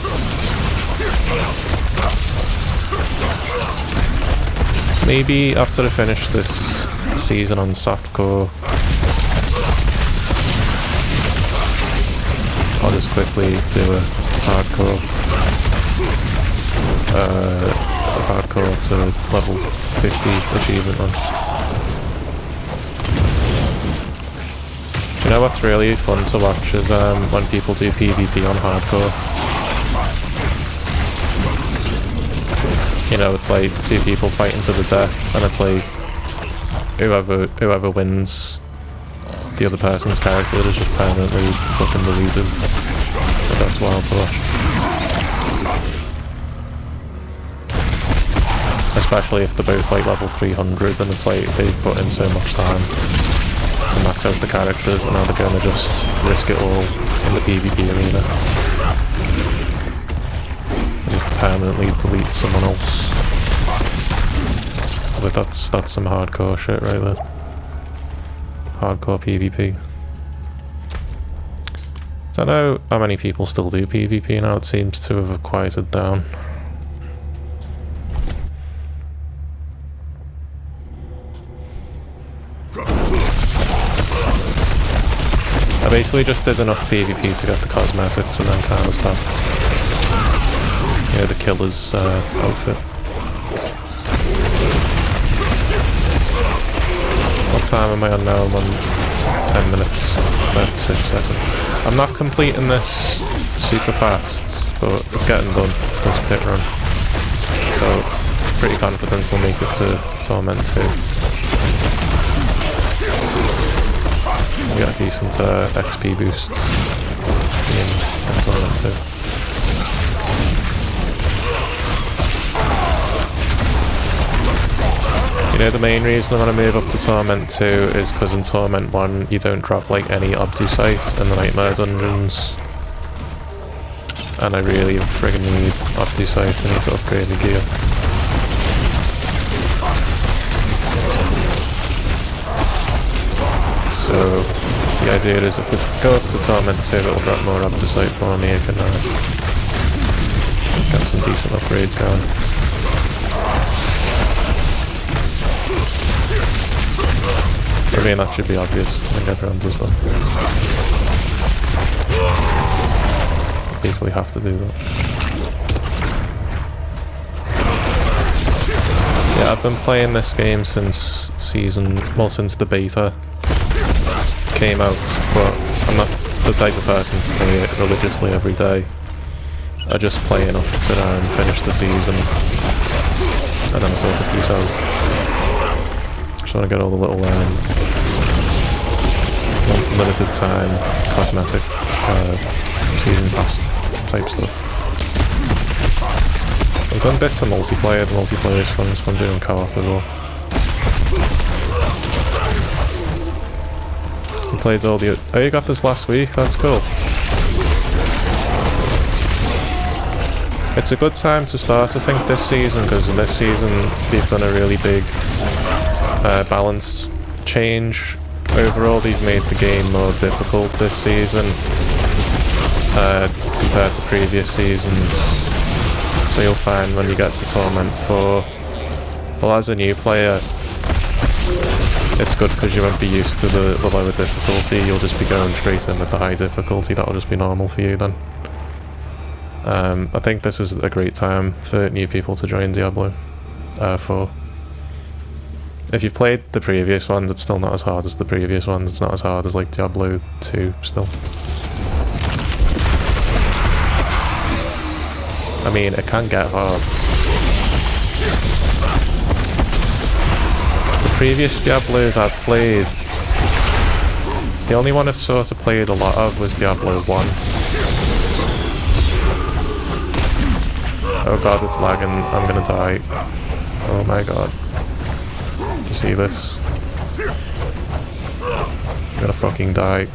Maybe after I finish this season on softcore, I'll just quickly do a hardcore to level 50 achievement run. You know what's really fun to watch is when people do PvP on hardcore. You know, it's like 2 people fighting to the death, and it's like whoever wins, the other person's character is just permanently fucking deleted. But that's wild to watch. Especially if they're both like level 300 and it's like they've put in so much time to max out the characters and now they're gonna just risk it all in the PvP arena. And permanently delete someone else. But that's some hardcore shit right there. Hardcore PvP. Don't know how many people still do PvP now, it seems to have quieted down. I basically just did enough PvP to get the cosmetics and then kind of stopped. You know, the killer's outfit. What time am I on now? I'm on 10 minutes, 36 seconds. I'm not completing this super fast, but it's getting done, this pit run. So, pretty confident I'll make it to Torment 2. We got a decent XP boost in Torment 2. You know, the main reason I want to move up to Torment 2 is because in Torment 1 you don't drop like any Obdusite in the Nightmare dungeons. And I really friggin' need Obdusite, I need to upgrade the gear. So the idea is if we go up to Torment 2 it'll drop more Obdusite for me, I can get some decent upgrades going. I mean, that should be obvious. I think everyone does that. Basically have to do that. Yeah, I've been playing this game since since the beta came out, but I'm not the type of person to play it religiously every day. I just play enough to finish the season, and then sort of peace out. Just want to get all the little limited time cosmetic season pass type stuff. I've done bits of multiplayer. The multiplayer is fun, so I'm doing co-op as well. I played all the... Oh, you got this last week? That's cool. It's a good time to start, I think, this season, because in this season they've done a really big balance change. Overall, they've made the game more difficult this season compared to previous seasons. So you'll find when you get to Torment 4, well, as a new player, it's good because you won't be used to the lower difficulty. You'll just be going straight in with the high difficulty. That'll just be normal for you then. I think this is a great time for new people to join Diablo 4. If you've played the previous one, it's still not as hard as the previous one. It's not as hard as like Diablo 2 still. I mean, it can get hard. The previous Diablos I've played, the only one I've sort of played a lot of was Diablo 1. Oh god, it's lagging. I'm gonna die. Oh my god. You see this? I'm gonna fucking die.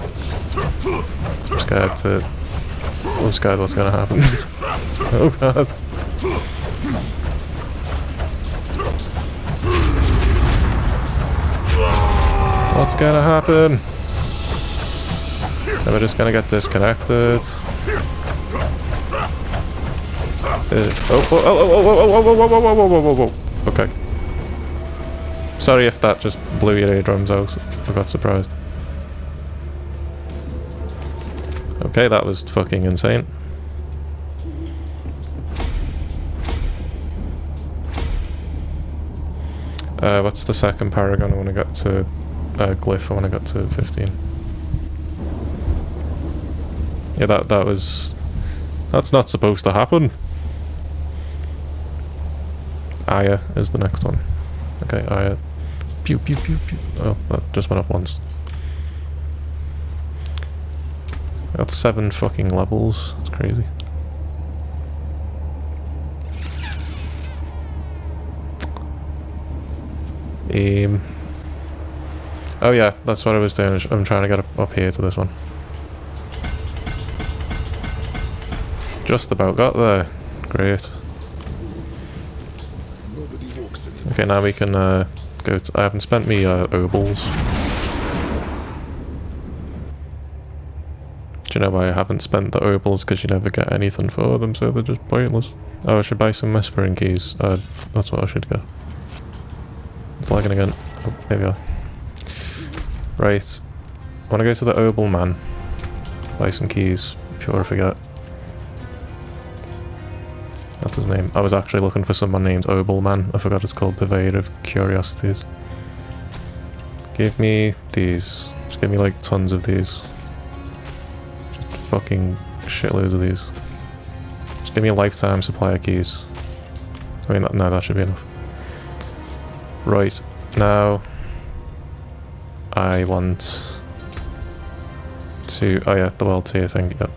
I'm scared what's gonna happen. Oh god. What's gonna happen? Am I just gonna get disconnected? Okay. Sorry if that just blew your eardrums out. I got surprised. Okay, that was fucking insane. What's the second paragon? I want to get to glyph. I want to get to 15. Yeah, that's not supposed to happen. Aya is the next one. Okay, Aya. Pew pew pew pew. Oh, that just went up once. Got 7 fucking levels. That's crazy. Oh yeah, that's what I was doing. I'm trying to get up here to this one. Just about got there. Great. Okay, now we can go to... I haven't spent me obols. Do you know why I haven't spent the obols? Because you never get anything for them, so they're just pointless. Oh, I should buy some whispering keys. That's what I should go. It's lagging again. Oh, there we go. Right. I want to go to the obol man. Buy some keys before I forget. That's his name. I was actually looking for someone named Obol Man. I forgot it's called Purveyor of Curiosities. Give me these. Just give me like tons of these. Just fucking shitloads of these. Just give me a lifetime supply of keys. I mean, no, that should be enough. Right, now I want to... Oh yeah, the world tier thing, yep.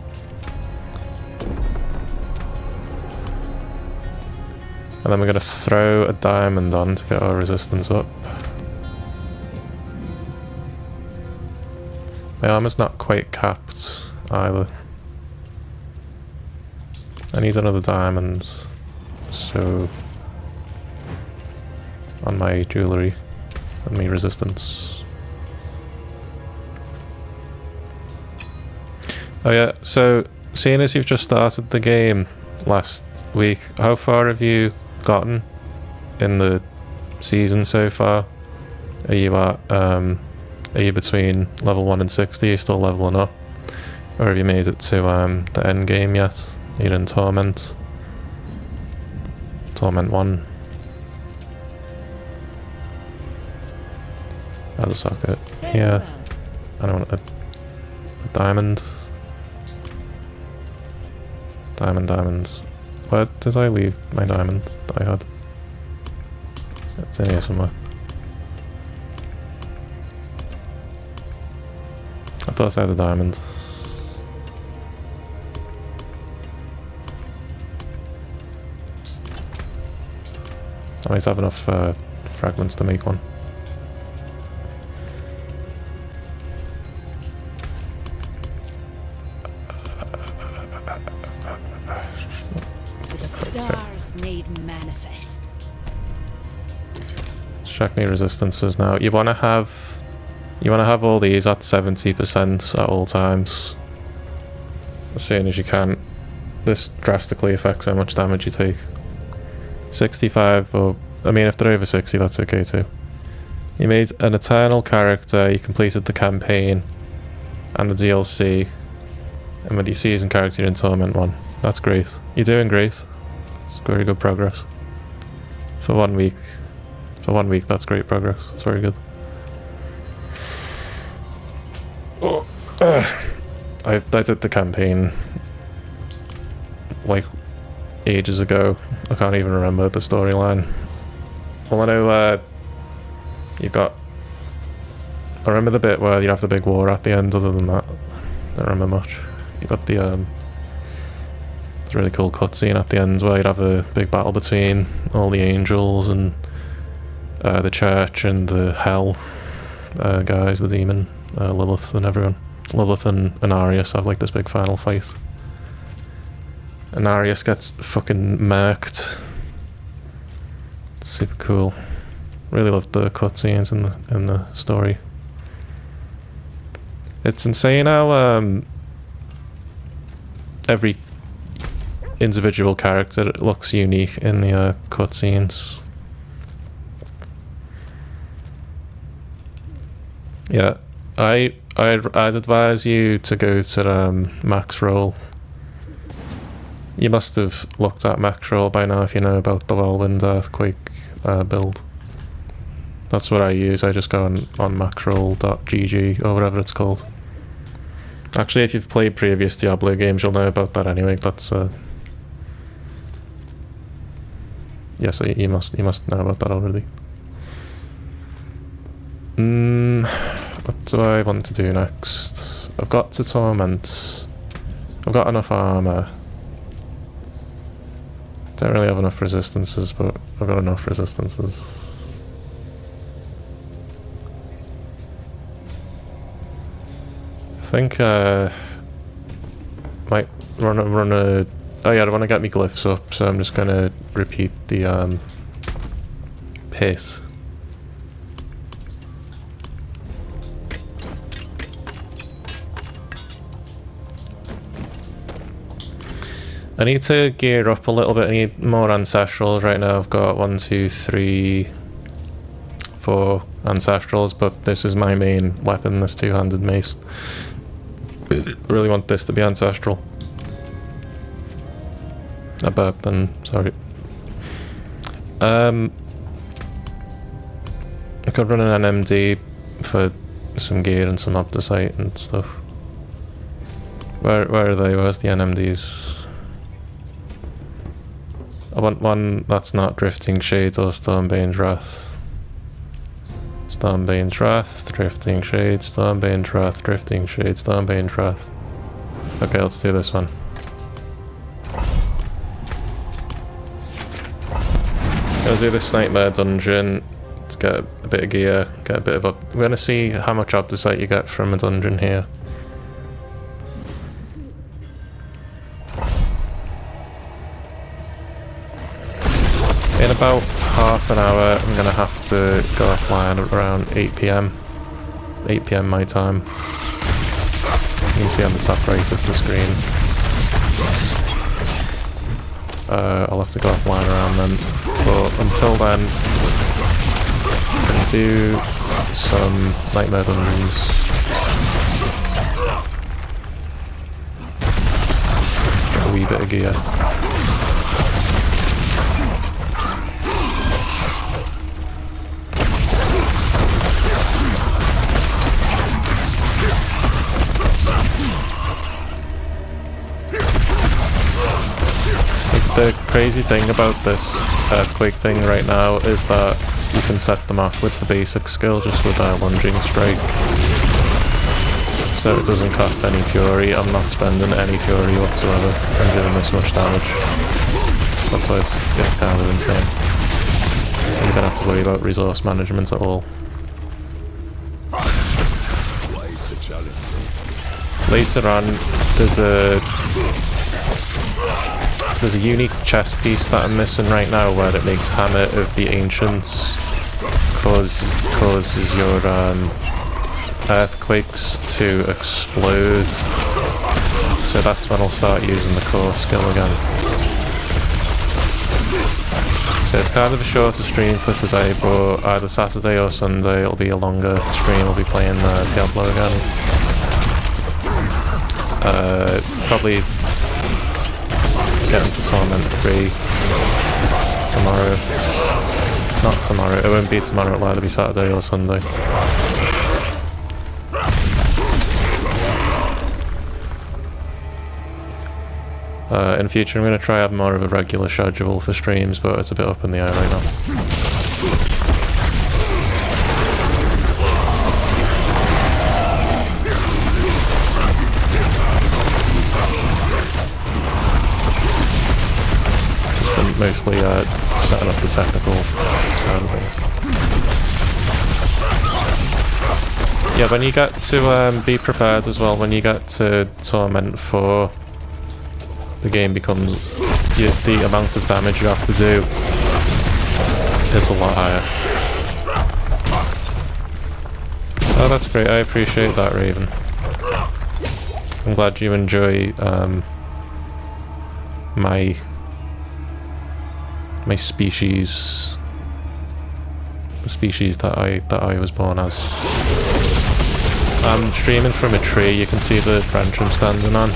And then we're going to throw a diamond on to get our resistance up. My armor's not quite capped either. I need another diamond, so on my jewellery and my resistance. Oh yeah, so seeing as you've just started the game last week, how far have you gotten in the season so far? Are you at are you between level 1 and 60? Are you still leveling up? Or have you made it to the end game yet? You're in Torment 1. Other socket. Yeah. I don't want a diamond. Diamond. Where did I leave my diamond that I had? It's in here somewhere. thought I had a diamond. I might have enough fragments to make one. The stars made manifest. Let's check my resistances now. You wanna have all these at 70% at all times. As soon as you can. This drastically affects how much damage you take. 65, or I mean if they're over 60 that's okay too. You made an eternal character, you completed the campaign and the DLC, and with your season character you're in Torment 1. That's great. You're doing great. It's very good progress. For 1 week. For 1 week that's great progress. It's very good. Oh, I did the campaign like ages ago. I can't even remember the storyline. Well, I know you got... I remember the bit where you have the big war at the end. Other than that, I don't remember much. You got the it's a really cool cutscene at the end where you'd have a big battle between all the angels and the church and the hell guys, the demon, Lilith and everyone. Lilith and Arius have like this big final fight. And Arius gets fucking murked. Super cool. Really loved the cutscenes in the story. It's insane how every individual character looks unique in the cutscenes. Yeah, I'd advise you to go to max roll. You must have looked at max roll by now if you know about the Whirlwind Earthquake build. That's what I use. I just go on maxroll.gg or whatever it's called. Actually, if you've played previous Diablo games, you'll know about that anyway. That's yeah, so you must know about that already. What do I want to do next? I've got to torment. I've got enough armor. Don't really have enough resistances, but I've got enough resistances. I think might run a. Oh yeah, I want to get my glyphs up, so I'm just gonna repeat the pace. I need to gear up a little bit. I need more ancestrals right now. I've got 1, 2, 3, 4 ancestrals, but this is my main weapon, this two-handed mace. I really want this to be ancestral. I burped then, sorry. I could run an NMD for some gear and some opticite and stuff. Where are they? Where's the NMDs? I want one that's not Drifting Shades or Stormbane's Wrath. Stormbane's Wrath, Drifting Shades, Stormbane's Wrath, Drifting Shades, Stormbane's Wrath. Okay, let's do this one. Let's do this Nightmare Dungeon to get a bit of gear, get a bit of up. We're gonna see how much opticite you get from a dungeon here. In about half an hour, I'm going to have to go offline at around 8 PM. 8 PM my time. You can see on the top right of the screen. I'll have to go offline around then. But until then, I'm going to do some Nightmare Dungeons. Get a wee bit of gear. The crazy thing about this earthquake thing right now is that you can set them off with the basic skill just with a lunging strike. so it doesn't cost any fury. I'm not spending any fury whatsoever and doing this much damage. That's why it's kind of insane. You don't have to worry about resource management at all. Later on, there's a unique chest piece that I'm missing right now where it makes Hammer of the Ancients causes your earthquakes to explode. So that's when I'll start using the core skill again. So it's kind of a shorter stream for today, but either Saturday or Sunday it'll be a longer stream. I'll be playing Diablo again. Probably getting to Torment 3 tomorrow. Not tomorrow, it won't be tomorrow, it'll either be Saturday or Sunday. In future I'm going to try have more of a regular schedule for streams, but it's a bit up in the air right now. Mostly setting up the technical side of things. Yeah, when you get to be prepared as well, when you get to Torment 4, the game becomes, the amount of damage you have to do is a lot higher. Oh, that's great, I appreciate that, Raven. I'm glad you enjoy my species, the species that I was born as. I'm streaming from a tree. You can see the branch I'm standing on.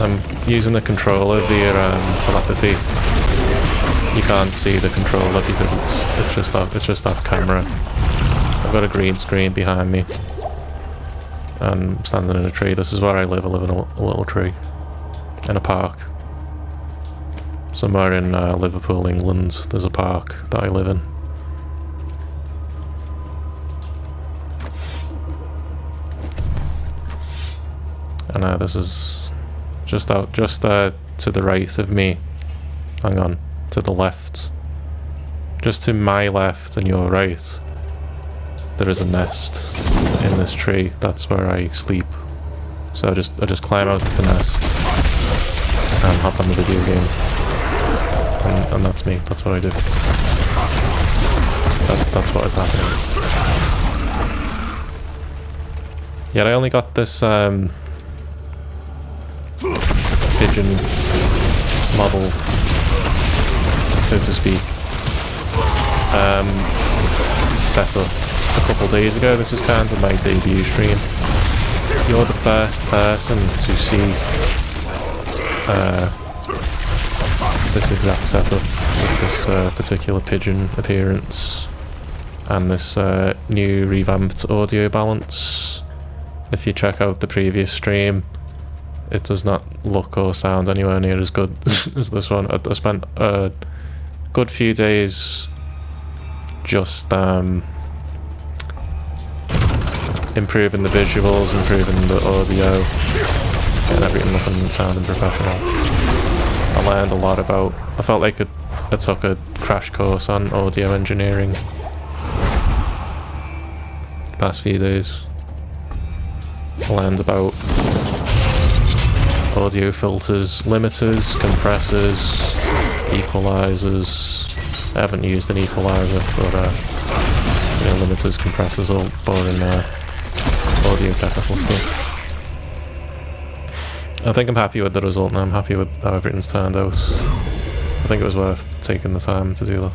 I'm using the controller via telepathy. You can't see the controller because it's just off camera. I've got a green screen behind me. I'm standing in a tree. This is where I live. I live in a little tree. In a park. Somewhere in Liverpool, England, there's a park that I live in. And this is just to the right of me. Hang on, to the left. Just to my left and your right. There is a nest in this tree. That's where I sleep. So I just climb out of the nest and hop on the video game, and that's me. That's what I do. That's what is happening. Yeah, I only got this Pigeon model, so to speak, set up a couple days ago. This is kind of my debut stream. You're the first person to see this exact setup with this particular Pigeon appearance and this new revamped audio balance. If you check out the previous stream, it does not look or sound anywhere near as good as this one. I spent a good few days just improving the visuals, improving the audio, getting everything looking and sounding professional. I learned a lot about, I felt like I took a crash course on audio engineering the past few days. I learned about audio filters, limiters, compressors, equalizers. I haven't used an equalizer, but limiters, compressors, all boring audio technical stuff. I think I'm happy with the result now. I'm happy with how everything's turned out. I think it was worth taking the time to do that.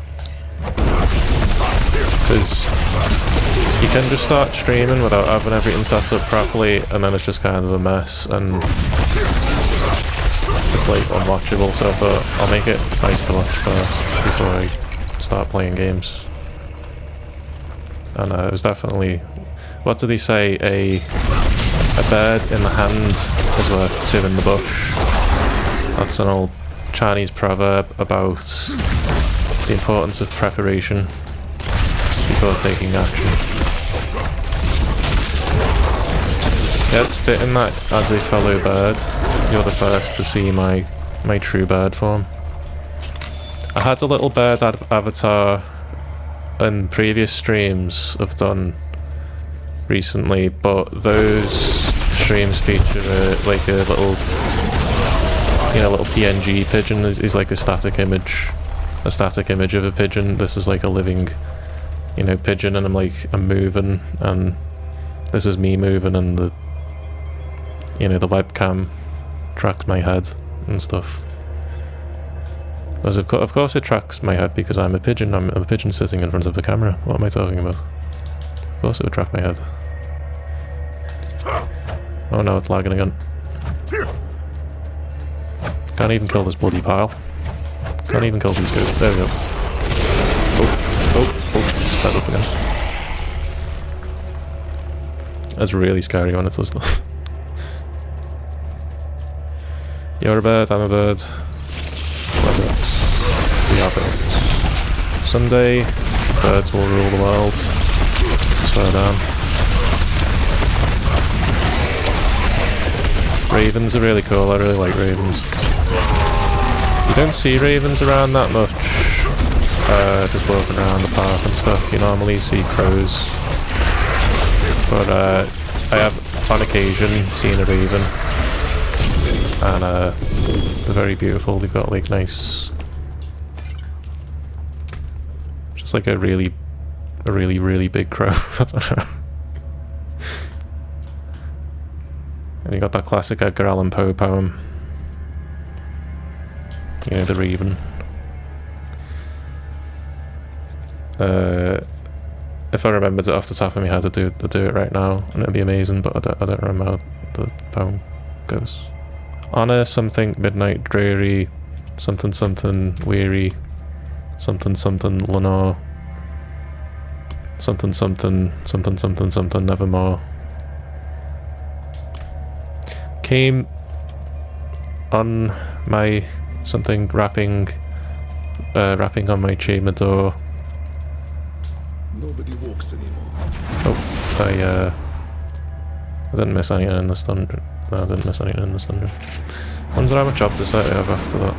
Because you can just start streaming without having everything set up properly, and then it's just kind of a mess, and it's like unwatchable. So I thought I'll make it nice to watch first before I start playing games. And it was definitely, what did he say, a bird in the hand is worth two in the bush. That's an old Chinese proverb about the importance of preparation. before taking action. Yeah, it's fitting that as a fellow bird, you're the first to see my true bird form. I had a little bird avatar in previous streams I've done recently, but those streams feature like a little, you know, little PNG pigeon. Is like a static image of a pigeon. This is like a living, you know, pigeon, and I'm moving, and this is me moving, and the, you know, the webcam tracks my head and stuff. Because of course it tracks my head because I'm a pigeon. I'm a pigeon sitting in front of a camera. What am I talking about? Of course it would track my head. Oh no, it's lagging again. Can't even kill this bloody pile. Can't even kill these guys. There we go. Oh, sped up again. That's really scary when it does that. You're a bird, I'm a bird. We are birds. Someday, birds will rule the world. Swear down. Ravens are really cool, I really like ravens. You don't see ravens around that much, just walking around the park and stuff. You normally see crows. But I have, on occasion, seen a raven. And they're very beautiful. They've got like nice, just like a really big crow. I don't know. And you got that classic Edgar Allan Poe poem, you know, the raven. If I remembered it off the top of my head, I'd do it right now, and it'd be amazing. But I don't remember how the poem goes. Honor something midnight dreary, something something weary, something something Lenore, something something something something something nevermore. Came on my something rapping on my chamber door. Nobody walks anymore. Oh, I didn't miss anything in this dungeon. No, I didn't miss anything in this dungeon. I wonder how much objects I have after that.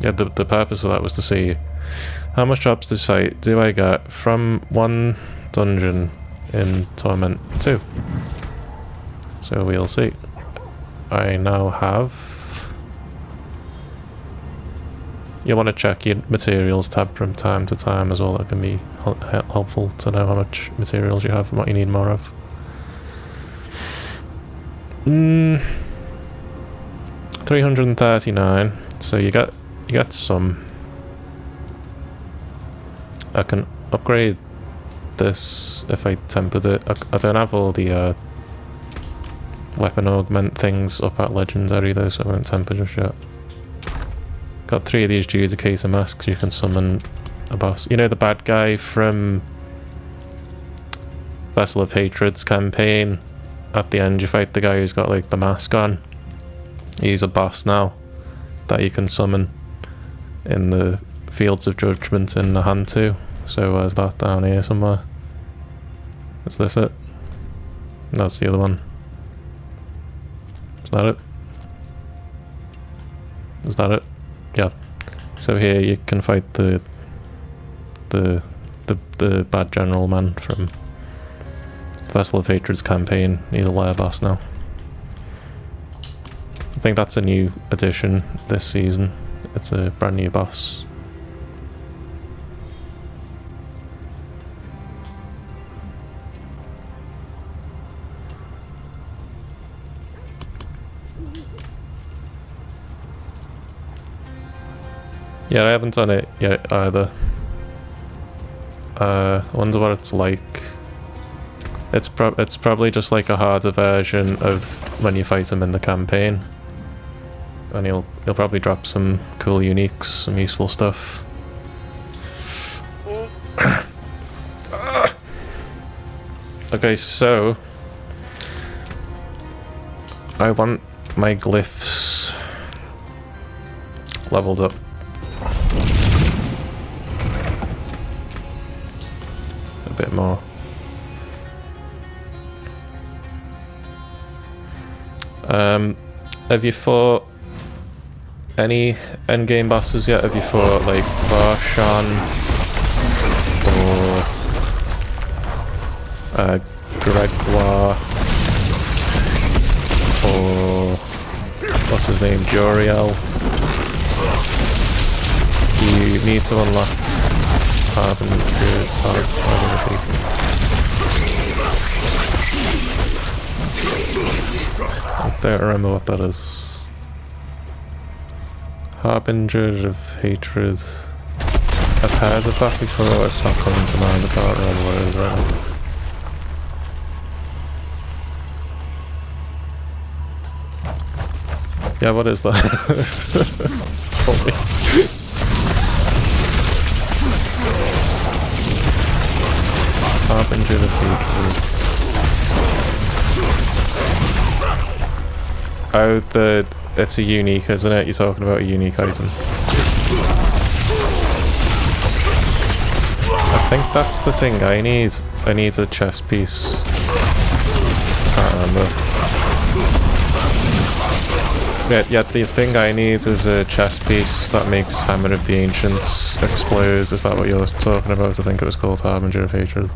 Yeah, the purpose of that was to see how much jobs do I get from one dungeon in Torment 2. So we'll see. I now have... You want to check your materials tab from time to time as well. That can be helpful to know how much materials you have and what you need more of. 339. So you get some. I can upgrade this if I tempered it. I don't have all the weapon augment things up at legendary though, so I haven't tempered just yet. Got 3 of these Judicator masks. You can summon a boss. You know the bad guy from Vessel of Hatred's campaign? At the end you fight the guy who's got like the mask on. He's a boss now that you can summon in the Fields of Judgment in the Hand 2. So where's that? Down here somewhere. Is this it? No, it's the other one. Is that it? Is that it? Yeah. So here you can fight the bad general man from Vessel of Hatred's campaign. He's a lair boss now. I think that's a new addition this season. It's a brand new boss. Yeah, I haven't done it yet either. I wonder what it's like. It's probably just like a harder version of when you fight him in the campaign. And he'll probably drop some cool uniques, some useful stuff. Okay, so I want my glyphs leveled up. bit more. Have you fought any endgame bosses yet? Have you fought like Varshan or Gregoire or what's his name, Joriel? You need to unlock Harbinger People. I don't remember what that is. Harbinger of Hatred. I've heard of that before, it's not coming to mind. I can't remember what it is right now. Yeah, what is that? Harbinger of Hatred. Oh, it's a unique, isn't it? You're talking about a unique item. I think that's the thing I need. I need a chest piece. Can't remember. Yeah, the thing I need is a chest piece that makes Hammer of the Ancients explode. Is that what you're talking about? I think it was called Harbinger of Hatred.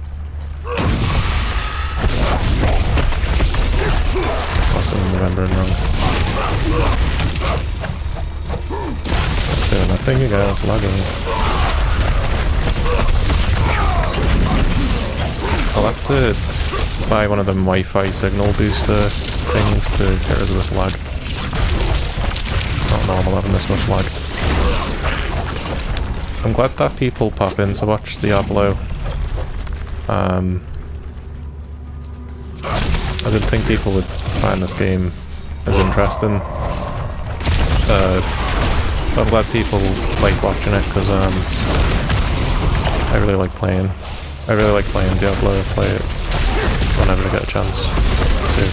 Also, I'm remembering wrong. It's doing that thing again, it's lagging. I'll have to buy one of them Wi-Fi signal booster things to get rid of this lag. Not normal having this much lag. I'm glad that people pop in to watch Diablo. I didn't think people would find this game as interesting. I'm glad people like watching it because I really like playing. I really like playing Diablo. I play it whenever I get a chance to.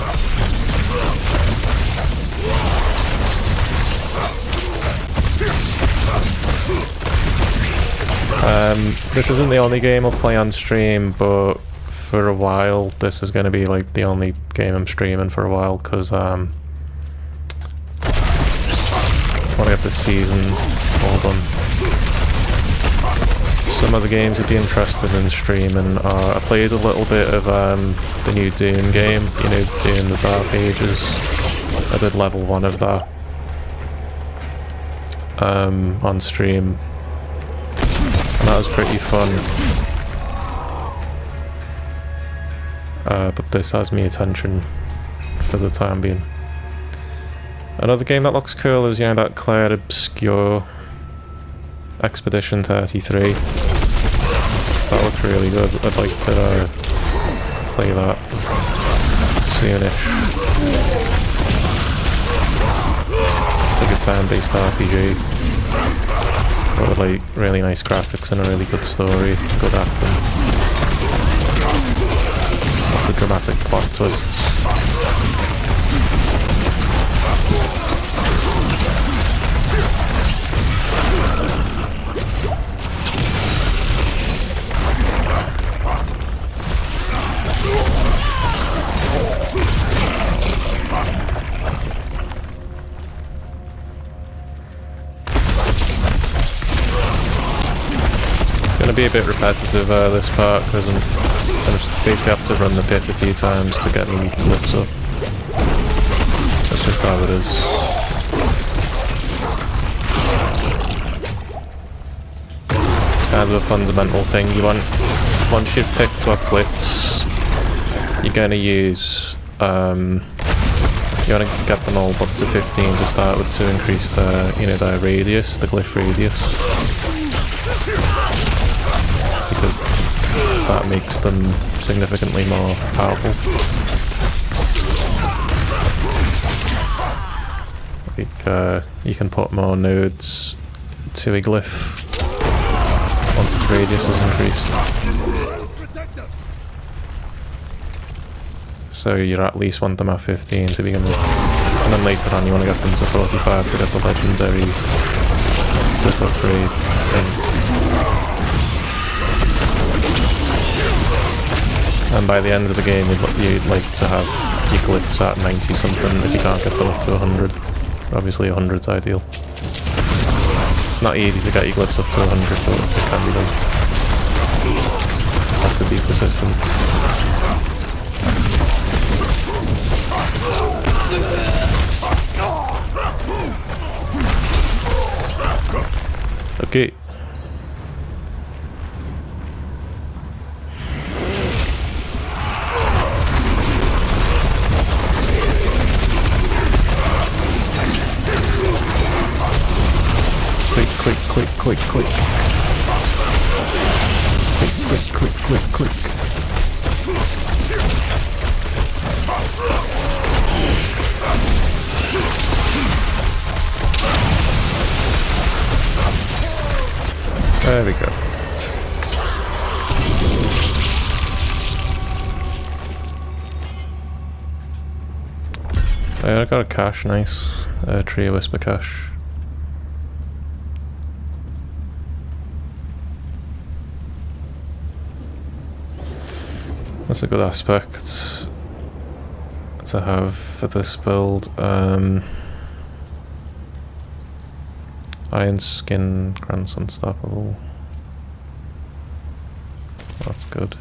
This isn't the only game I'll play on stream, but for a while this is going to be like the only game I'm streaming for a while because I want to get this season all done. Some other games I'd be interested in streaming are, I played a little bit of the new Doom game, you know, Doom the Dark Ages. I did level 1 of that on stream. And that was pretty fun. But this has me attention for the time being. Another game that looks cool is, you know, that Claire Obscure Expedition 33. That looks really good. I'd like to play that soonish. It's like a turn-based RPG. But with like really nice graphics and a really good story, good acting. Lots of dramatic plot twists. It's going to be a bit repetitive this part because I just basically have to run the pit a few times to get me clips up. That's just how it is. Kind of a fundamental thing. You want, once you've picked up glyphs, you're going to use, you want to get them all up to 15 to start with to increase their, you know, their radius, the glyph radius. Because that makes them significantly more powerful. Like, you can put more nodes to a glyph once its radius is increased. So you at least want them at 15 to begin with. And then later on you want to get them to 45 to get the legendary glyph upgrade thing. And by the end of the game, you'd like to have your glyphs at 90 something if you can't get them up to 100. Obviously 100's ideal. It's not easy to get your glyphs up to 100, but it can be done. Just have to be persistent. Okay. Quick. Quick. There we go. I got a cache, nice. Tree Whisper cache. That's a good aspect to have for this build. Iron Skin grants unstoppable. That's good.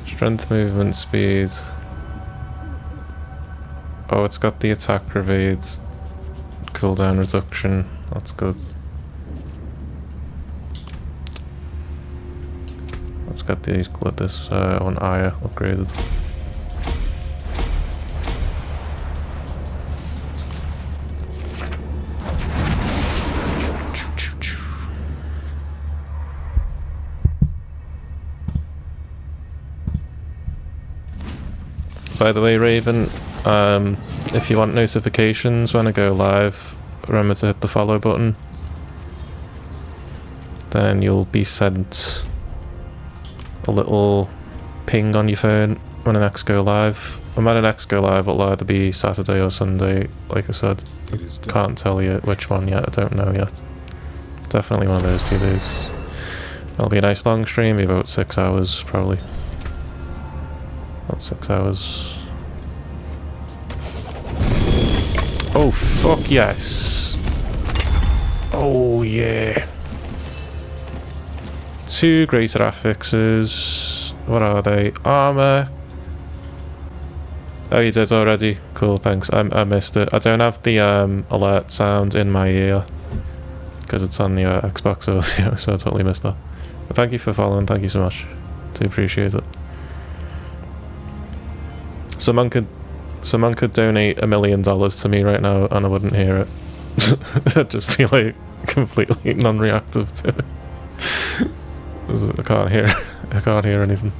Strength, movement, speed. Oh, it's got the attack evade cooldown reduction. That's good. Let's get this on Aya upgraded. By the way, Raven, if you want notifications when I go live, remember to hit the follow button. Then you'll be sent a little ping on your phone when I next go live. When I next go live, it'll either be Saturday or Sunday. Like I said, I can't tell you which one yet. I don't know yet. Definitely one of those 2 days. It'll be a nice long stream, be about 6 hours probably. About 6 hours. Oh fuck yes! Oh yeah! 2 greater affixes. What are they? Armor. Oh, you did already. Cool, thanks. I missed it. I don't have the alert sound in my ear because it's on the Xbox audio, so I totally missed that. But thank you for following. Thank you so much. Do appreciate it. Someone could donate $1 million to me right now, and I wouldn't hear it. I'd just be like completely non-reactive to it. I can't hear anything.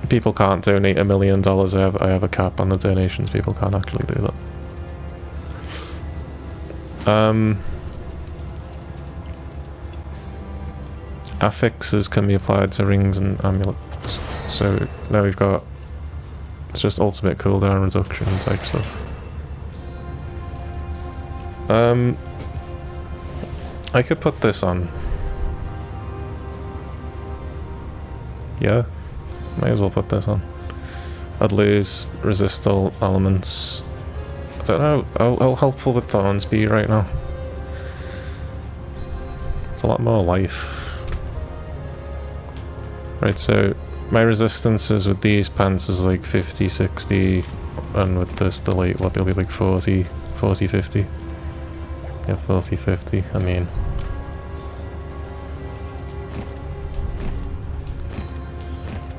People can't donate $1 million. I have a cap on the donations. People can't actually do that. Affixes can be applied to rings and amulets. So now we've got, it's just ultimate cooldown reduction type stuff. I could put this on. Yeah, might as well put this on. I'd lose resist all elements. I don't know how helpful would thorns be right now. It's a lot more life. Right, so my resistances with these pants is like 50, 60, and with this delete, what, they'll be like 40, 50. Yeah, 40, 50, I mean.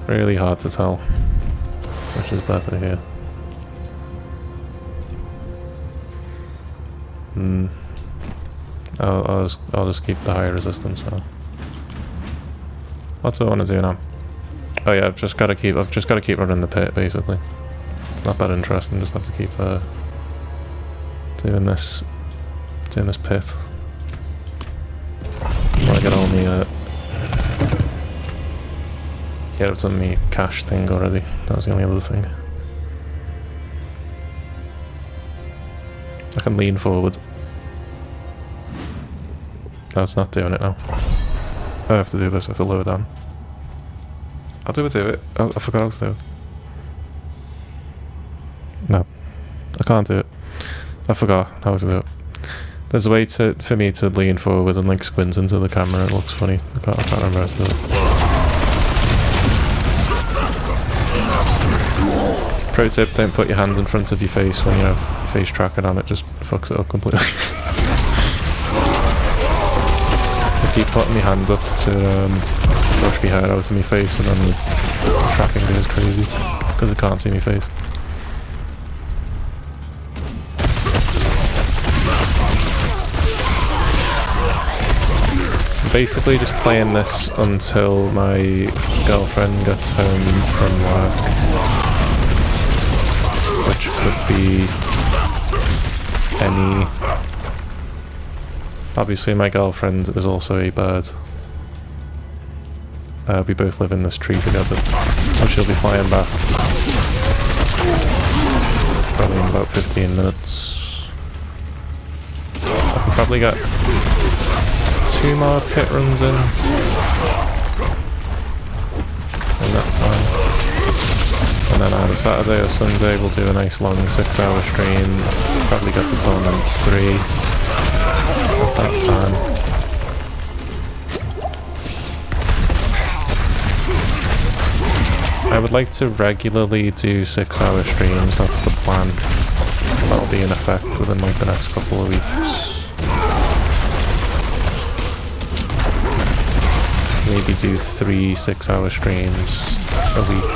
Really hard to tell which is better here. I'll just keep the higher resistance for now. What do I want to do now? Oh yeah, I've just got to keep running the pit basically. It's not that interesting, just have to keep doing this pit. I get all the yeah, I've done the cache thing already. That was the only other thing. I can lean forward. No, it's not doing it now. I have to do this, I have to lower down. How do I do it? Oh, I forgot how to do it. No. I can't do it. I forgot how to do it. There's a way for me to lean forward and like squint into the camera. It looks funny. I can't remember how to do it. Pro tip, don't put your hand in front of your face when you have face tracking on. It just fucks it up completely. I keep putting my hand up to brush my hair out of my face and then the tracking goes crazy because I can't see my face. Basically just playing this until my girlfriend gets home from work, which could be any... Obviously my girlfriend is also a bird. We both live in this tree together, and she'll be flying back probably in about 15 minutes. I can probably get 2 more pit runs in that time, and then either Saturday or Sunday we'll do a nice long 6-hour stream. Probably get to tournament 3 at that time. I would like to regularly do 6-hour streams, that's the plan. That'll be in effect within like the next couple of weeks. Maybe do 3 6-hour streams a week.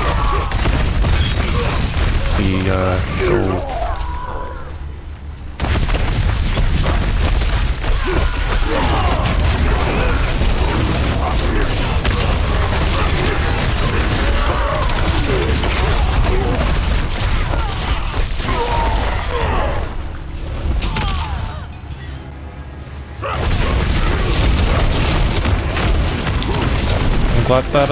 It's the goal. Glad that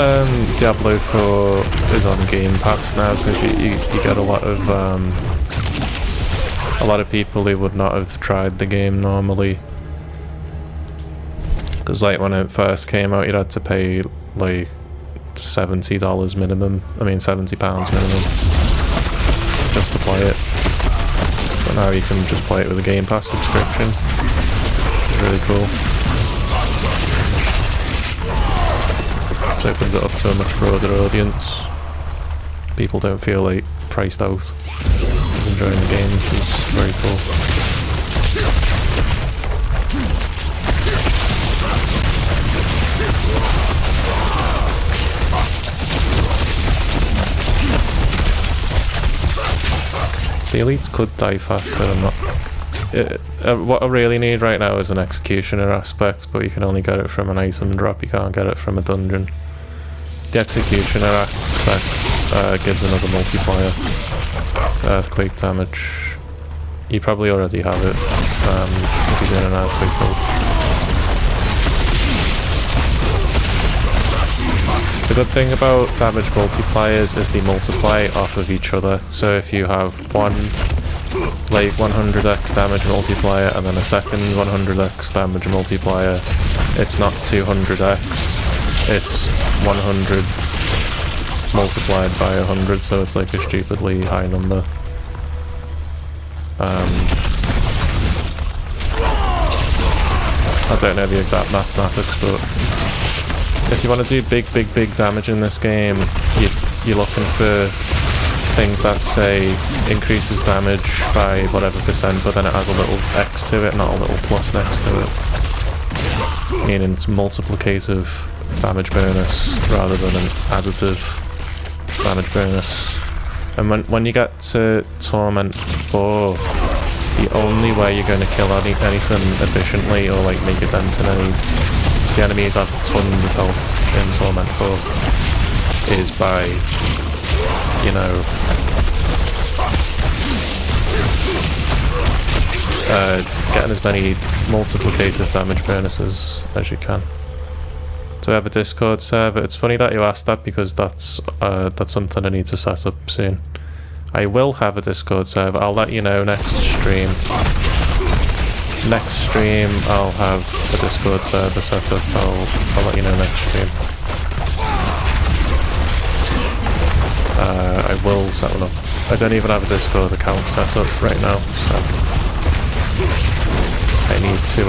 Diablo 4 is on Game Pass now, because you get a lot of people who would not have tried the game normally. Because like when it first came out, you'd had to pay like $70 minimum. I mean £70 minimum just to play it. But now you can just play it with a Game Pass subscription. It's really cool. Opens it up to a much broader audience. People don't feel like priced out, enjoying the game, which is very cool. The elites could die faster. I'm not. What I really need right now is an executioner aspect, but you can only get it from an item drop. You can't get it from a dungeon. The executioner aspect gives another multiplier to earthquake damage. You probably already have it if you're doing an earthquake build. The good thing about damage multipliers is they multiply off of each other. So if you have one like 100x damage multiplier and then a second 100x damage multiplier, it's not 200x. It's 100 multiplied by 100, so it's like a stupidly high number. I don't know the exact mathematics, but if you want to do big damage in this game, you're looking for things that say increases damage by whatever %, but then it has a little X to it, not a little plus next to it. Meaning it's multiplicative damage bonus rather than an additive damage bonus. And when you get to Torment 4, the only way you're going to kill anything efficiently or like make a dent in any, because the enemies have tons of health in Torment 4, is by, you know, getting as many multiplicative damage bonuses as you can. Do I have a Discord server? It's funny that you asked that, because that's something I need to set up soon. I will have a Discord server. I'll let you know next stream. Next stream I'll have a Discord server set up. I'll let you know next stream. I will set one up. I don't even have a Discord account set up right now, so I need to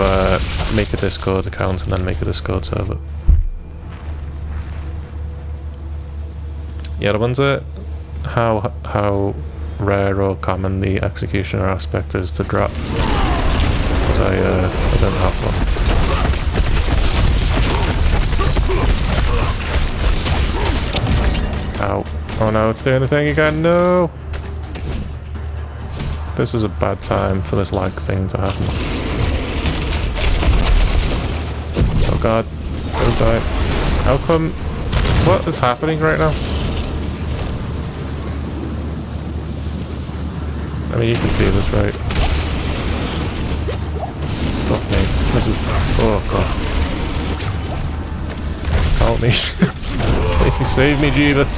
make a Discord account and then make a Discord server. Yeah, I wonder how rare or common the executioner aspect is to drop, because I don't have one. Ow. Oh no, it's doing the thing again, no! This is a bad time for this lag thing to happen. Oh god, don't die. How come? What is happening right now? I mean, you can see this, right? Fuck me. This is... Oh god. Help me. Please save me, Jeebus.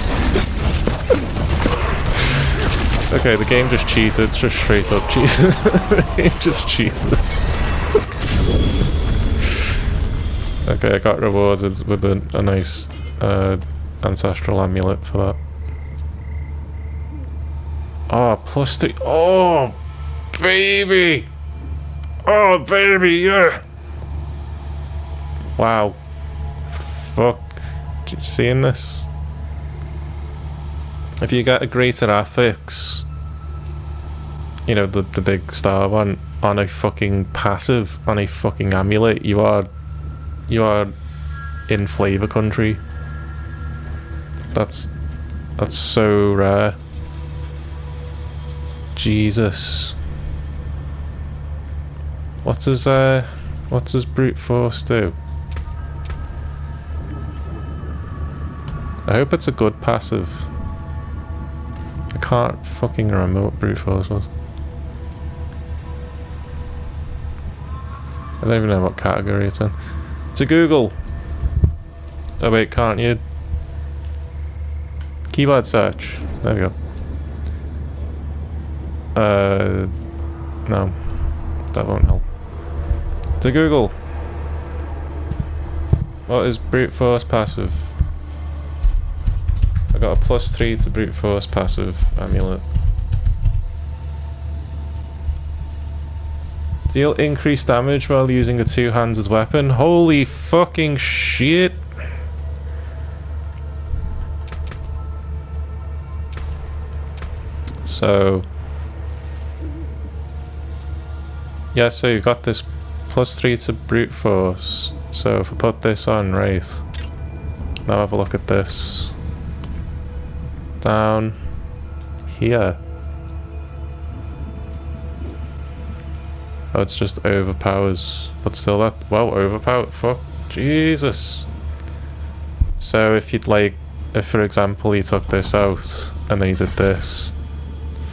Okay, the game just cheated. Just straight up cheated. The game just cheated. Okay, I got rewarded with a nice ancestral amulet for that. Oh, +3. Oh, baby. Oh, baby, yeah. Wow. Fuck. You seeing this? If you get a greater affix, you know, the big star one, on a fucking passive, on a fucking amulet, you are in flavor country. That's so rare. Jesus. What does brute force do? I hope it's a good passive. I can't fucking remember what brute force was. I don't even know what category it's in. To Google. Oh wait, can't you? Keyboard search. There we go. No. That won't help. To Google. What is brute force passive? I got a +3 to brute force passive amulet. Deal increased damage while using a two-handed weapon. Holy fucking shit! So... yeah, so you've got this +3 to brute force. So if I put this on, right. Now have a look at this. Down here. Oh, it's just overpowers. But still that, well, overpowered. Fuck. Jesus. So if you'd like, if for example you took this out and then you did this.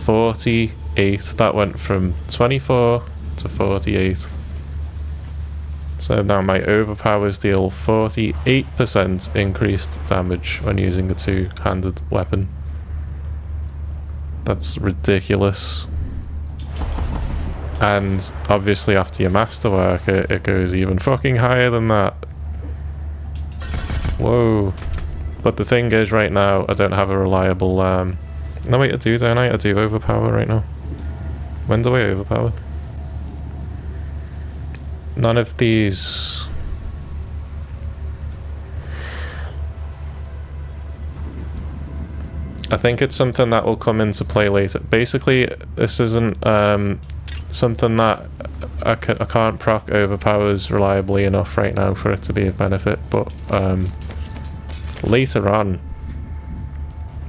48. That went from 24 to 48. So now my overpowers deal 48% increased damage when using a two-handed weapon. That's ridiculous. And obviously after your masterwork it goes even fucking higher than that. Whoa. But the thing is right now I don't have a reliable no wait, I do, don't I? I do overpower right now. When do I overpower? None of these... I think it's something that will come into play later. Basically, this isn't something that I can't proc overpowers reliably enough right now for it to be of benefit, but later on.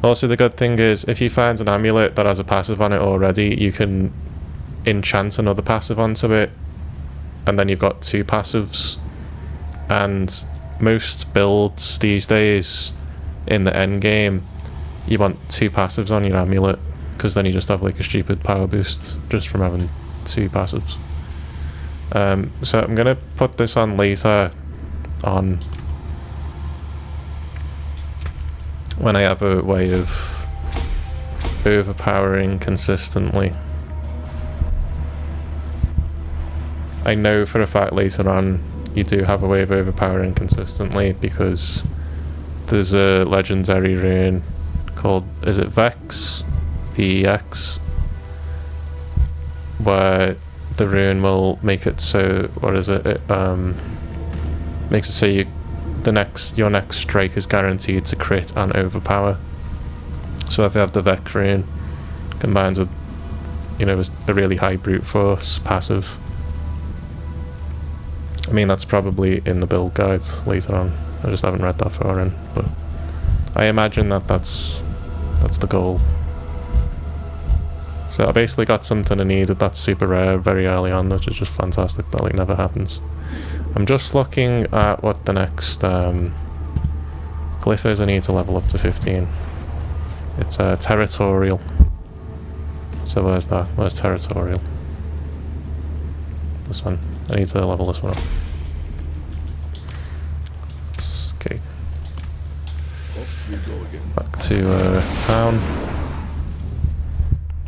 Also, the good thing is, if you find an amulet that has a passive on it already, you can enchant another passive onto it, and then you've got two passives. And most builds these days in the end game, you want two passives on your amulet, because then you just have like a stupid power boost just from having two passives. So I'm gonna put this on later on when I have a way of overpowering consistently. I know for a fact later on you do have a way of overpowering consistently, because there's a legendary rune called, is it Vex? VEX? Where the rune will make it so, what is it? It makes it so your next strike is guaranteed to crit and overpower. So if you have the Vex rune combined with, you know, a really high brute force passive, I mean, that's probably in the build guide later on. I just haven't read that far in, but I imagine that's the goal. So I basically got something I needed that's super rare very early on, which is just fantastic. That like never happens. I'm just looking at what the next glyph is. I need to level up to 15. It's territorial. So where's that? Where's territorial? This one. I need to level this one up. Okay. Off we go again. Back to town.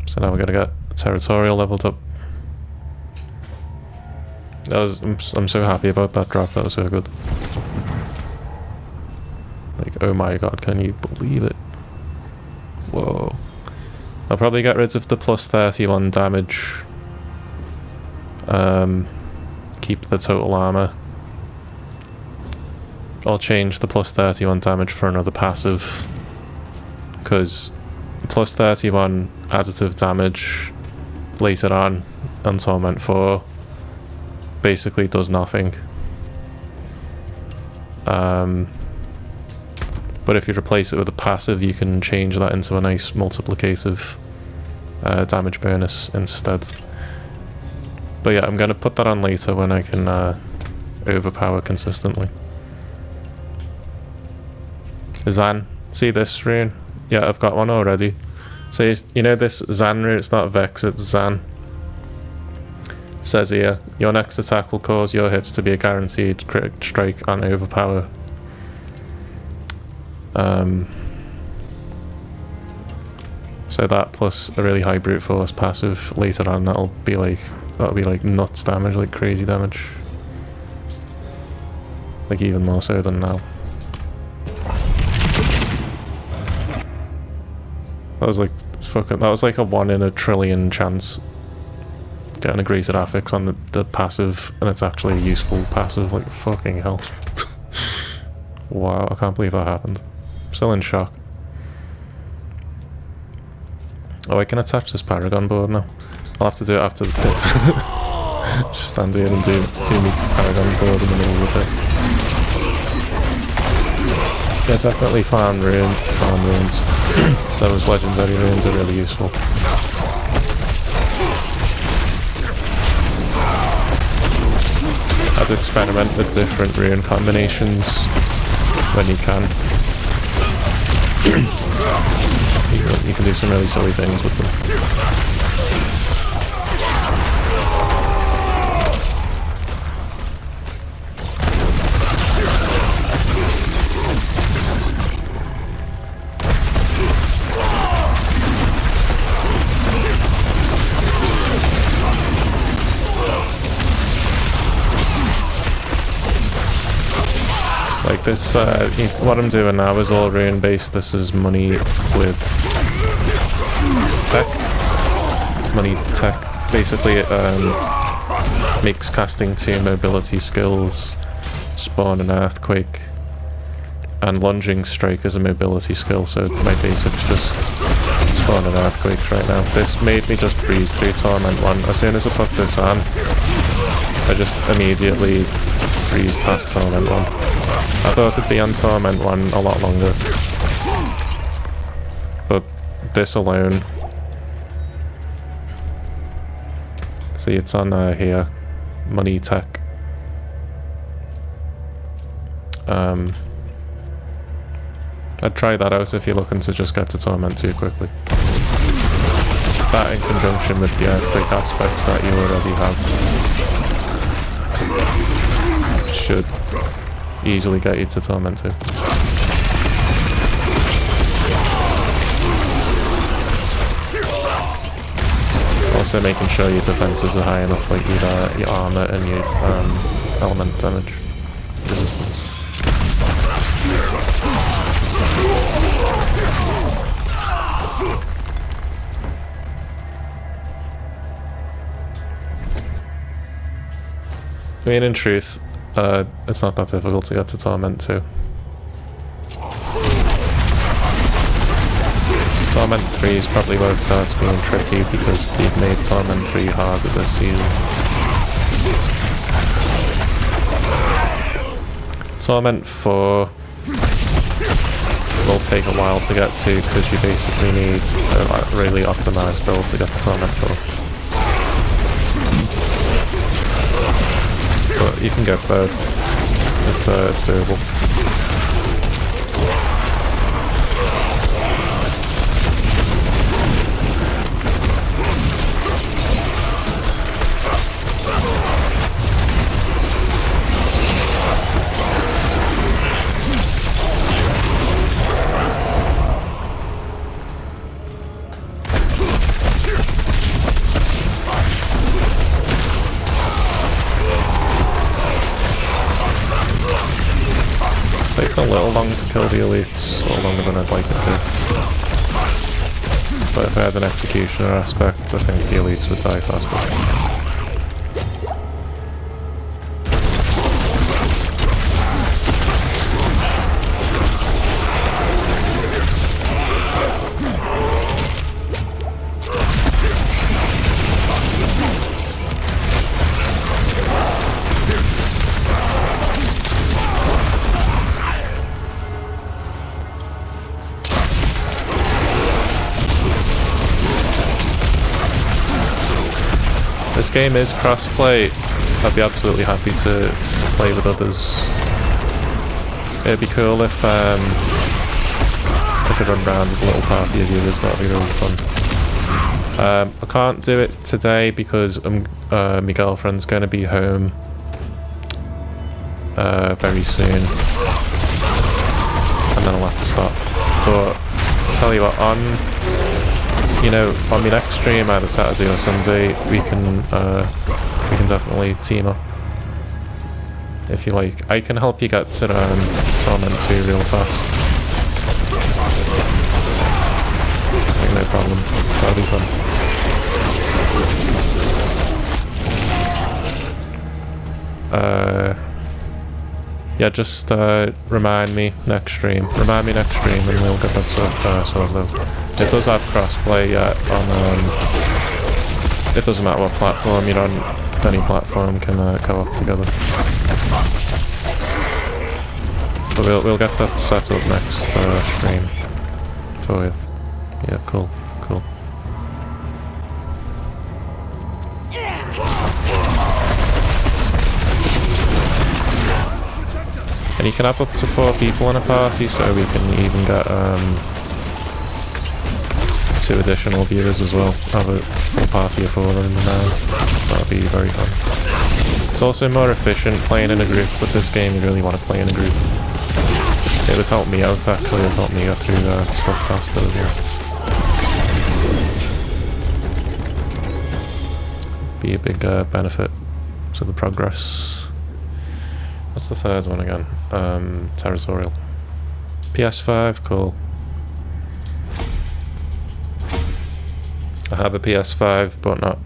So now we're gonna get territorial leveled up. I'm so happy about that drop. That was so good. Like, oh my god, can you believe it? Whoa. I'll probably get rid of the plus 31 damage. Keep the total armor. I'll change the plus 31 damage for another passive, because plus 31 additive damage later on Torment 4 basically does nothing. But if you replace it with a passive, you can change that into a nice multiplicative damage bonus instead. But yeah, I'm going to put that on later when I can overpower consistently. Zan, see this rune? Yeah, I've got one already. So you know this Zan rune? It's not Vex, it's Zan. It says here, your next attack will cause your hits to be a guaranteed crit strike and overpower. So that plus a really high brute force passive later on, that'll be like nuts damage, like crazy damage. Like even more so than now. That was like fucking, that was like a 1 in a trillion chance getting a greater affix on the passive, and it's actually a useful passive, like fucking hell. Wow, I can't believe that happened. I'm still in shock. Oh, I can attach this Paragon board now. I'll have to do it after the pit. Just stand here and do me Paragon board in the middle of the pit. Yeah, definitely farm runes. Those legendary runes are really useful. I'd experiment with different rune combinations when you can. You can do some really silly things with them. Like this, what I'm doing now is all rune based. This is money with tech. Money tech. Basically, it makes casting 2 mobility skills, spawn an earthquake, and lunging strike as a mobility skill. So my basic's just spawn an earthquake right now. This made me just breeze through Torment 1. As soon as I put this on, I just immediately breezed past Torment 1. I thought it'd be on Torment 1 a lot longer, but this alone, see it's on here, money tech. I'd try that out if you're looking to just get to Torment 2 quickly. That in conjunction with the earthquake aspects that you already have should easily get you to Torment 2. also making sure your defenses are high enough, like your armor and your element damage resistance. I mean, in truth, it's not that difficult to get to Torment 2. Torment 3 is probably where it starts being tricky because they've made Torment 3 harder this season. Torment 4 will take a while to get to because you basically need a really optimized build to get to Torment 4. But you can get both. It's doable. It's taken a little long to kill the elites, or longer than I'd like it to. But if I had an executioner aspect, I think the elites would die faster. This game is cross-play. I'd be absolutely happy to play with others. It'd be cool if I could run around with a little party of viewers. That'd be really fun. I can't do it today because my girlfriend's going to be home very soon, and then I'll have to stop. But I'll tell you what, on my next stream, either Saturday or Sunday, we can definitely team up if you like. I can help you get to Torment 2 real fast. Like, no problem. That'll be fun. Yeah, just remind me next stream. And we'll get that sorted out. It does have crossplay on. It doesn't matter what platform you're on. Any platform can co-op together. But we'll get that set up next stream for you. Yeah, cool. And you can have up to 4 people in a party, so we can even get 2 additional viewers as well. Have a full party of 4 in the night. That'll be very fun. It's also more efficient playing in a group, but this game you really want to play in a group. It would help me out actually, it would help me get through stuff faster as well. Be a big benefit to the progress. What's the third one again? Territorial. PS5, cool. I have a PS5, but not,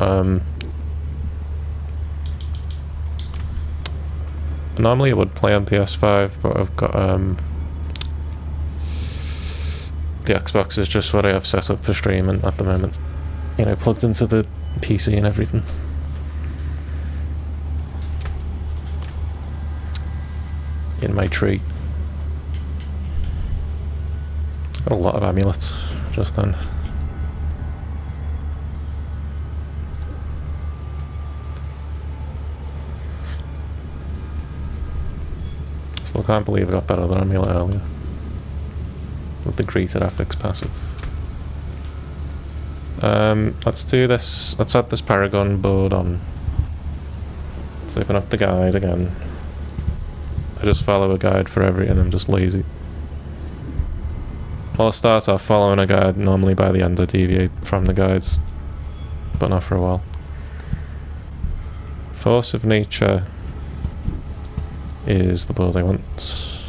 normally I would play on PS5, but I've got, the Xbox is just what I have set up for streaming at the moment. You know, plugged into the PC and everything. In my tree. Got a lot of amulets just then. Still can't believe I got that other amulet earlier. With the greeted affix passive. Let's do this. Let's add this Paragon board on. Let's open up the guide again. I just follow a guide for everything, I'm just lazy. Well, I'll start off following a guide, normally by the end I deviate from the guides. but not for a while. Force of nature is the build I want.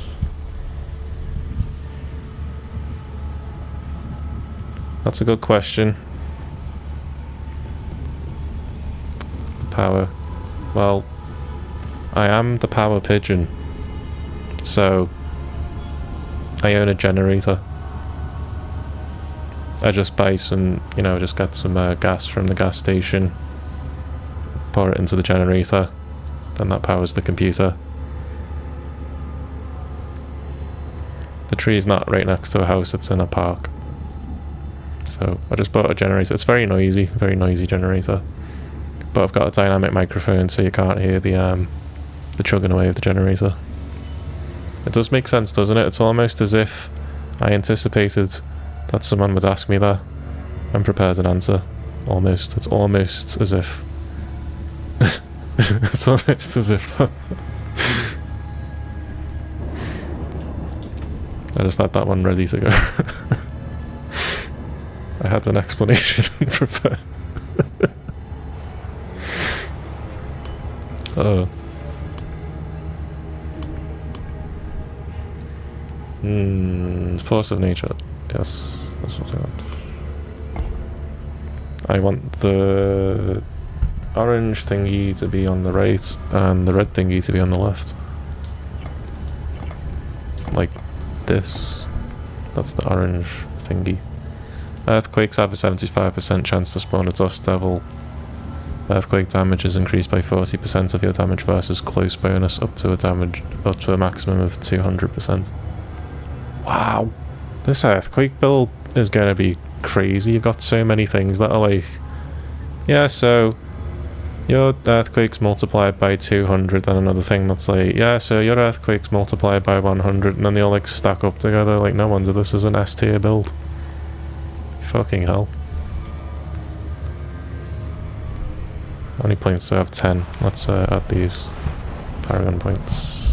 That's a good question. The power. Well, I am the power pigeon, so I own a generator. I just buy some, you know, just get some gas from the gas station, pour it into the generator, then that powers the computer. The tree is not right next to a house, it's in a park. So I just bought a generator. It's very noisy generator. But I've got a dynamic microphone so you can't hear the chugging away of the generator. It does make sense, doesn't it? It's almost as if I anticipated that someone would ask me that and prepared an answer. Almost. It's almost as if... it's almost as if... I just had that one ready to go. I had an explanation prepared. Oh. Force of nature. Yes, that's what I want. I want the orange thingy to be on the right and the red thingy to be on the left. Like this. That's the orange thingy. Earthquakes have a 75% chance to spawn a dust devil. Earthquake damage is increased by 40% of your damage versus close bonus up to a maximum of 200%. Wow. This earthquake build is gonna be crazy. You've got so many things that are like, yeah, so your earthquakes multiplied by 200, then another thing that's like, yeah, so your earthquakes multiplied by 100, and then they all like stack up together. Like, no wonder this is an S tier build. Fucking hell. How many points do I have? 10. Let's add these Paragon points.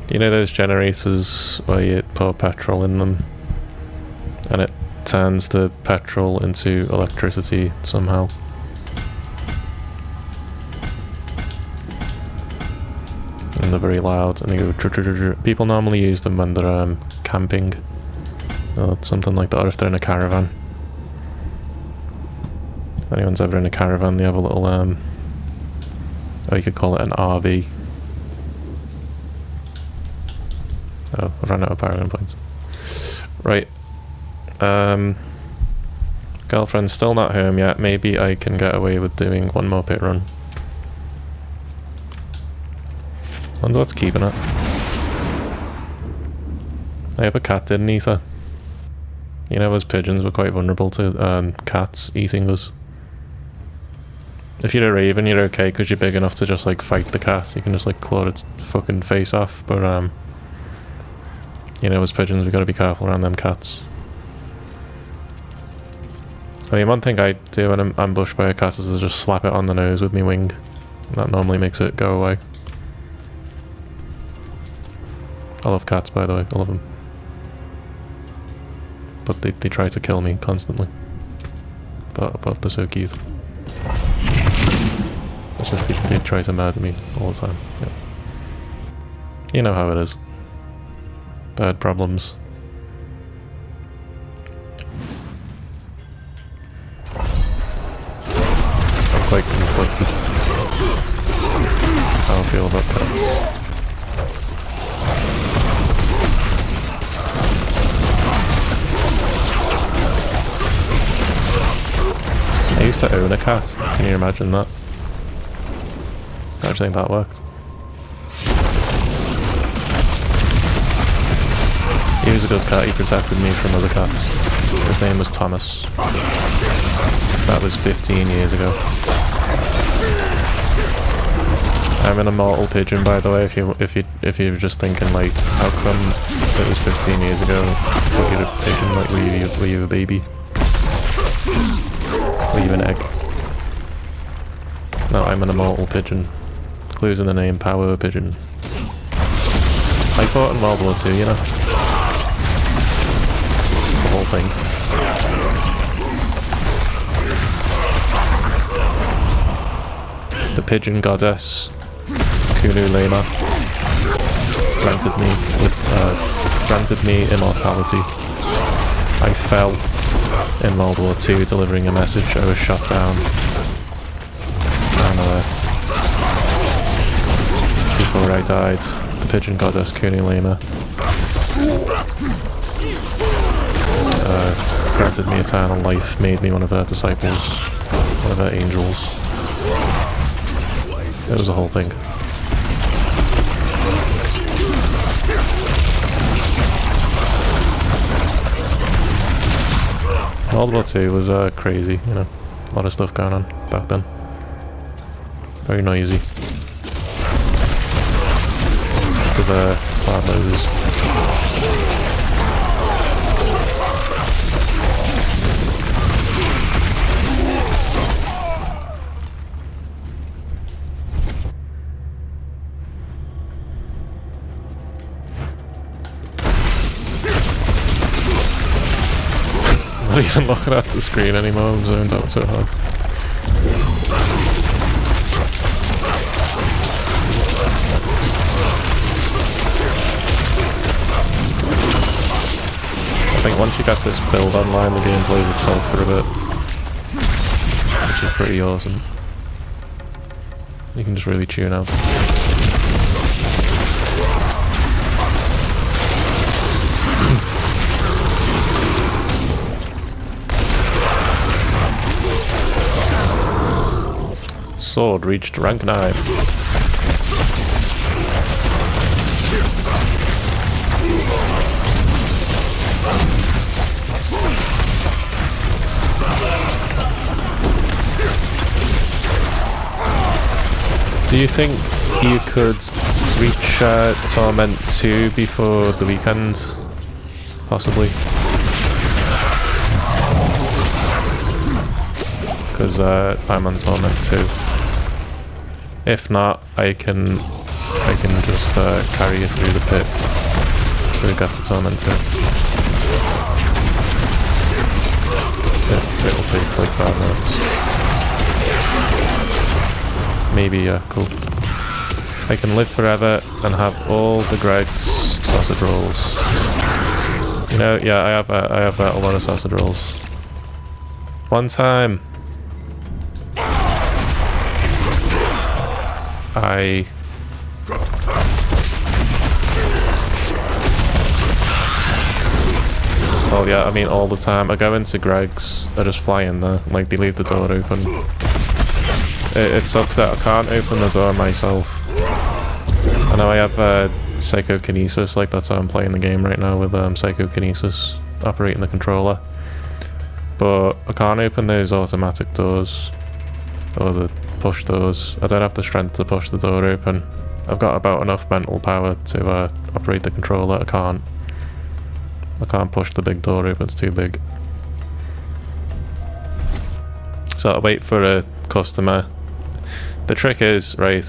You know those generators where you pour petrol in them and it turns the petrol into electricity somehow? And they're very loud and they go tr-tr-tr-tr. People normally use them when they're camping or something like that, or if they're in a caravan. If anyone's ever in a caravan, they have a little or you could call it an RV. Oh, I ran out of Paragon points. Right. Girlfriend's still not home yet. Maybe I can get away with doing one more pit run. Wonder what's keeping it. I have a cat didn't eat her. You know, as pigeons, we're quite vulnerable to cats eating us. If you're a raven, you're okay because you're big enough to just like fight the cat. You can just like claw its fucking face off. But you know, as pigeons, we gotta be careful around them cats. I mean, one thing I do when I'm ambushed by a cat is to just slap it on the nose with my wing. That normally makes it go away. I love cats, by the way. I love them. But they try to kill me constantly. But they're so cute. It's just they try to murder me all the time. Yeah. You know how it is. Bird problems. I'm quite conflicted how I feel about cats. I used to own a cat. Can you imagine that? I don't think that worked. He was a good cat. He protected me from other cats. His name was Thomas. That was 15 years ago. I'm an immortal pigeon, by the way. If you're just thinking like, how come it was 15 years ago? I thought you were a pigeon. Like, were you a baby? Were you an egg? No, I'm an immortal pigeon. Clues in the name, power pigeon. I fought in World War II, you know. thing. The Pigeon Goddess, Kunu Lema, granted me immortality. I fell in World War II delivering a message. I was shot down. And before I died, the Pigeon Goddess Kunu Lema granted me eternal life, made me one of her disciples, one of her angels. It was a whole thing. World War II was crazy, you know, a lot of stuff going on back then. Very noisy. Lots of bad noises. Not even looking at the screen anymore, I'm zoned out so hard. I think once you get this build online, the game plays itself for a bit, which is pretty awesome. You can just really tune out. Sword reached rank 9. Do you think you could reach Torment 2 before the weekend? Possibly. Because I'm on Torment 2. If not, I can just carry you through the pit so we get to Torment 2. It'll take like 5 minutes. Maybe, yeah, cool. I can live forever and have all the Greg's sausage rolls. You know, yeah, I have a lot of sausage rolls. One time, oh yeah, I mean all the time. I go into Greg's, I just fly in there, like they leave the door open. It sucks that I can't open the door myself. I know I have psychokinesis, like that's how I'm playing the game right now with psychokinesis operating the controller. But I can't open those automatic doors, or the push doors. I don't have the strength to push the door open. I've got about enough mental power to operate the controller. I can't push the big door open, it's too big. So I wait for a customer. The trick is, right,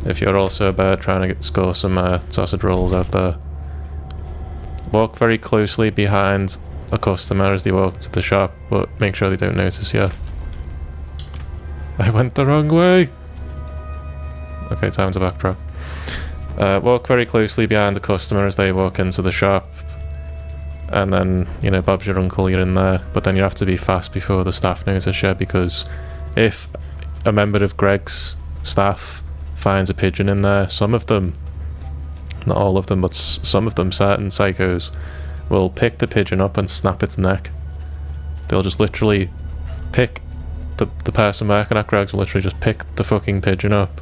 if you're also about trying to score some sausage rolls out there, walk very closely behind a customer as they walk to the shop, but make sure they don't notice you. I went the wrong way! Okay, time to backtrack. Walk very closely behind the customer as they walk into the shop, and then, you know, Bob's your uncle, you're in there, but then you have to be fast before the staff notice you, because if a member of Greg's staff finds a pigeon in there, some of them, not all of them, but some of them, certain psychos, will pick the pigeon up and snap its neck. They'll just literally pick the person working at Greg's will literally just pick the fucking pigeon up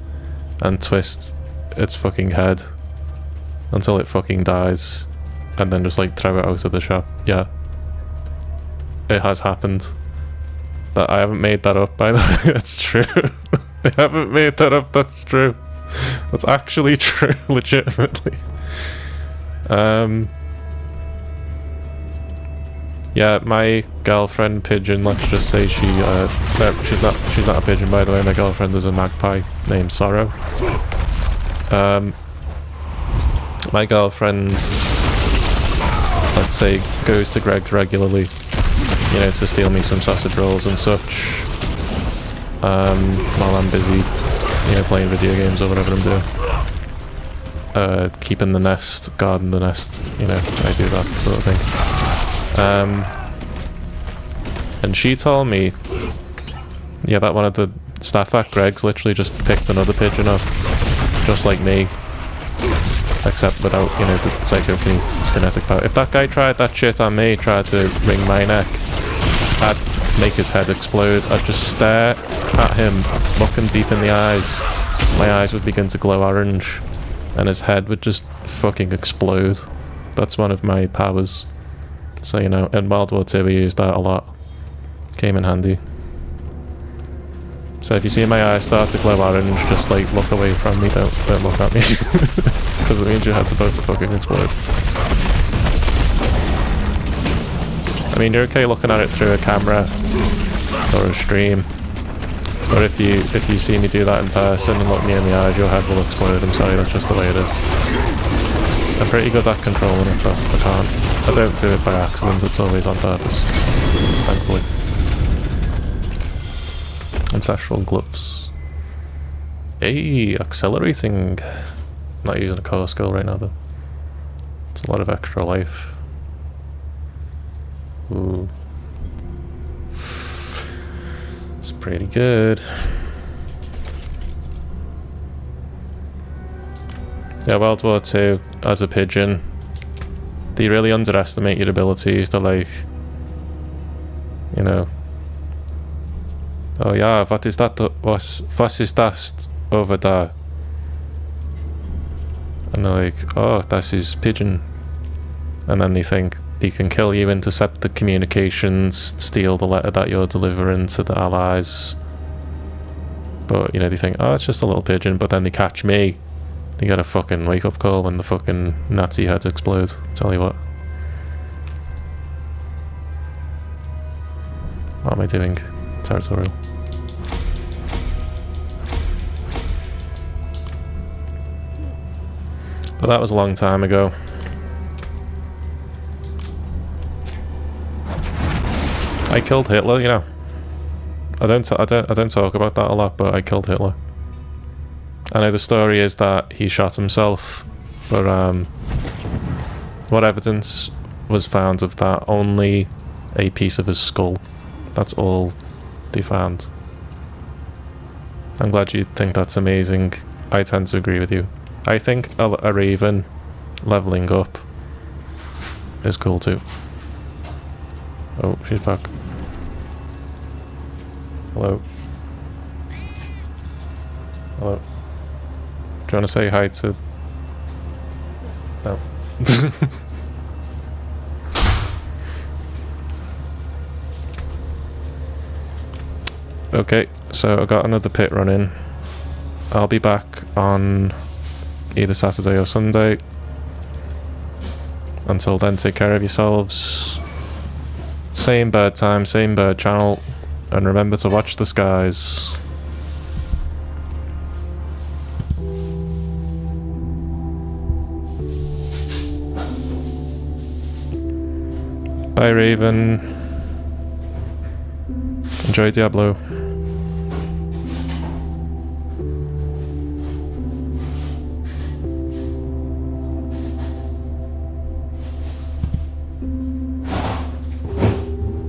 and twist its fucking head until it fucking dies, and then just like throw it out of the shop. Yeah, it has happened. That I haven't made that up, by the way. It's true. I haven't made that up. That's true. That's actually true, legitimately. Yeah, my girlfriend Pigeon, let's just say she's not a pigeon, by the way. My girlfriend is a magpie named Sorrow. My girlfriend let's say, goes to Greg's regularly, you know, to steal me some sausage rolls and such, while I'm busy, you know, playing video games or whatever I'm doing. Keeping the nest, guarding the nest, you know, I do that sort of thing. And she told me, yeah, that one of the staff at Greg's literally just picked another pigeon up, just like me, except without, you know, the psychokinetic power. If that guy tried that shit on me, tried to wring my neck, I'd make his head explode. I'd just stare at him, looking deep in the eyes. My eyes would begin to glow orange, and his head would just fucking explode. That's one of my powers. So, you know, in World War II we used that a lot. Came in handy. So if you see my eyes start to glow orange, just like look away from me, don't look at me. Because it means your head's about to fucking explode. I mean, you're okay looking at it through a camera or a stream. But if you see me do that in person and look me in the eyes, your head will explode. I'm sorry, that's just the way it is. I'm pretty good at controlling it, but I can't. I don't do it by accident, it's always on purpose. Thankfully. Ancestral gloves. Hey, accelerating. Not using a core skill right now though. It's a lot of extra life. Ooh. It's pretty good. Yeah, World War II, as a pigeon, they really underestimate your abilities to, like, you know, oh yeah, what is that over there? And they're like, oh, that is pigeon. And then they think they can kill you, intercept the communications, steal the letter that you're delivering to the Allies. But, you know, they think, oh, it's just a little pigeon, but then they catch me. They get a fucking wake-up call when the fucking Nazi heads explode. Tell you what. What am I doing? Territorial. But that was a long time ago. I killed Hitler, you know. I don't talk about that a lot, but I killed Hitler. I know the story is that he shot himself, but what evidence was found of that? Only a piece of his skull. That's all they found. I'm glad you think that's amazing. I tend to agree with you. I think a raven leveling up is cool too. Oh, she's back. Hello. Hello. Do you want to say hi to... No. Okay, so I got another pit running. I'll be back on either Saturday or Sunday. Until then, take care of yourselves. Same bird time, same bird channel. And remember to watch the skies. Bye, Raven. Enjoy Diablo.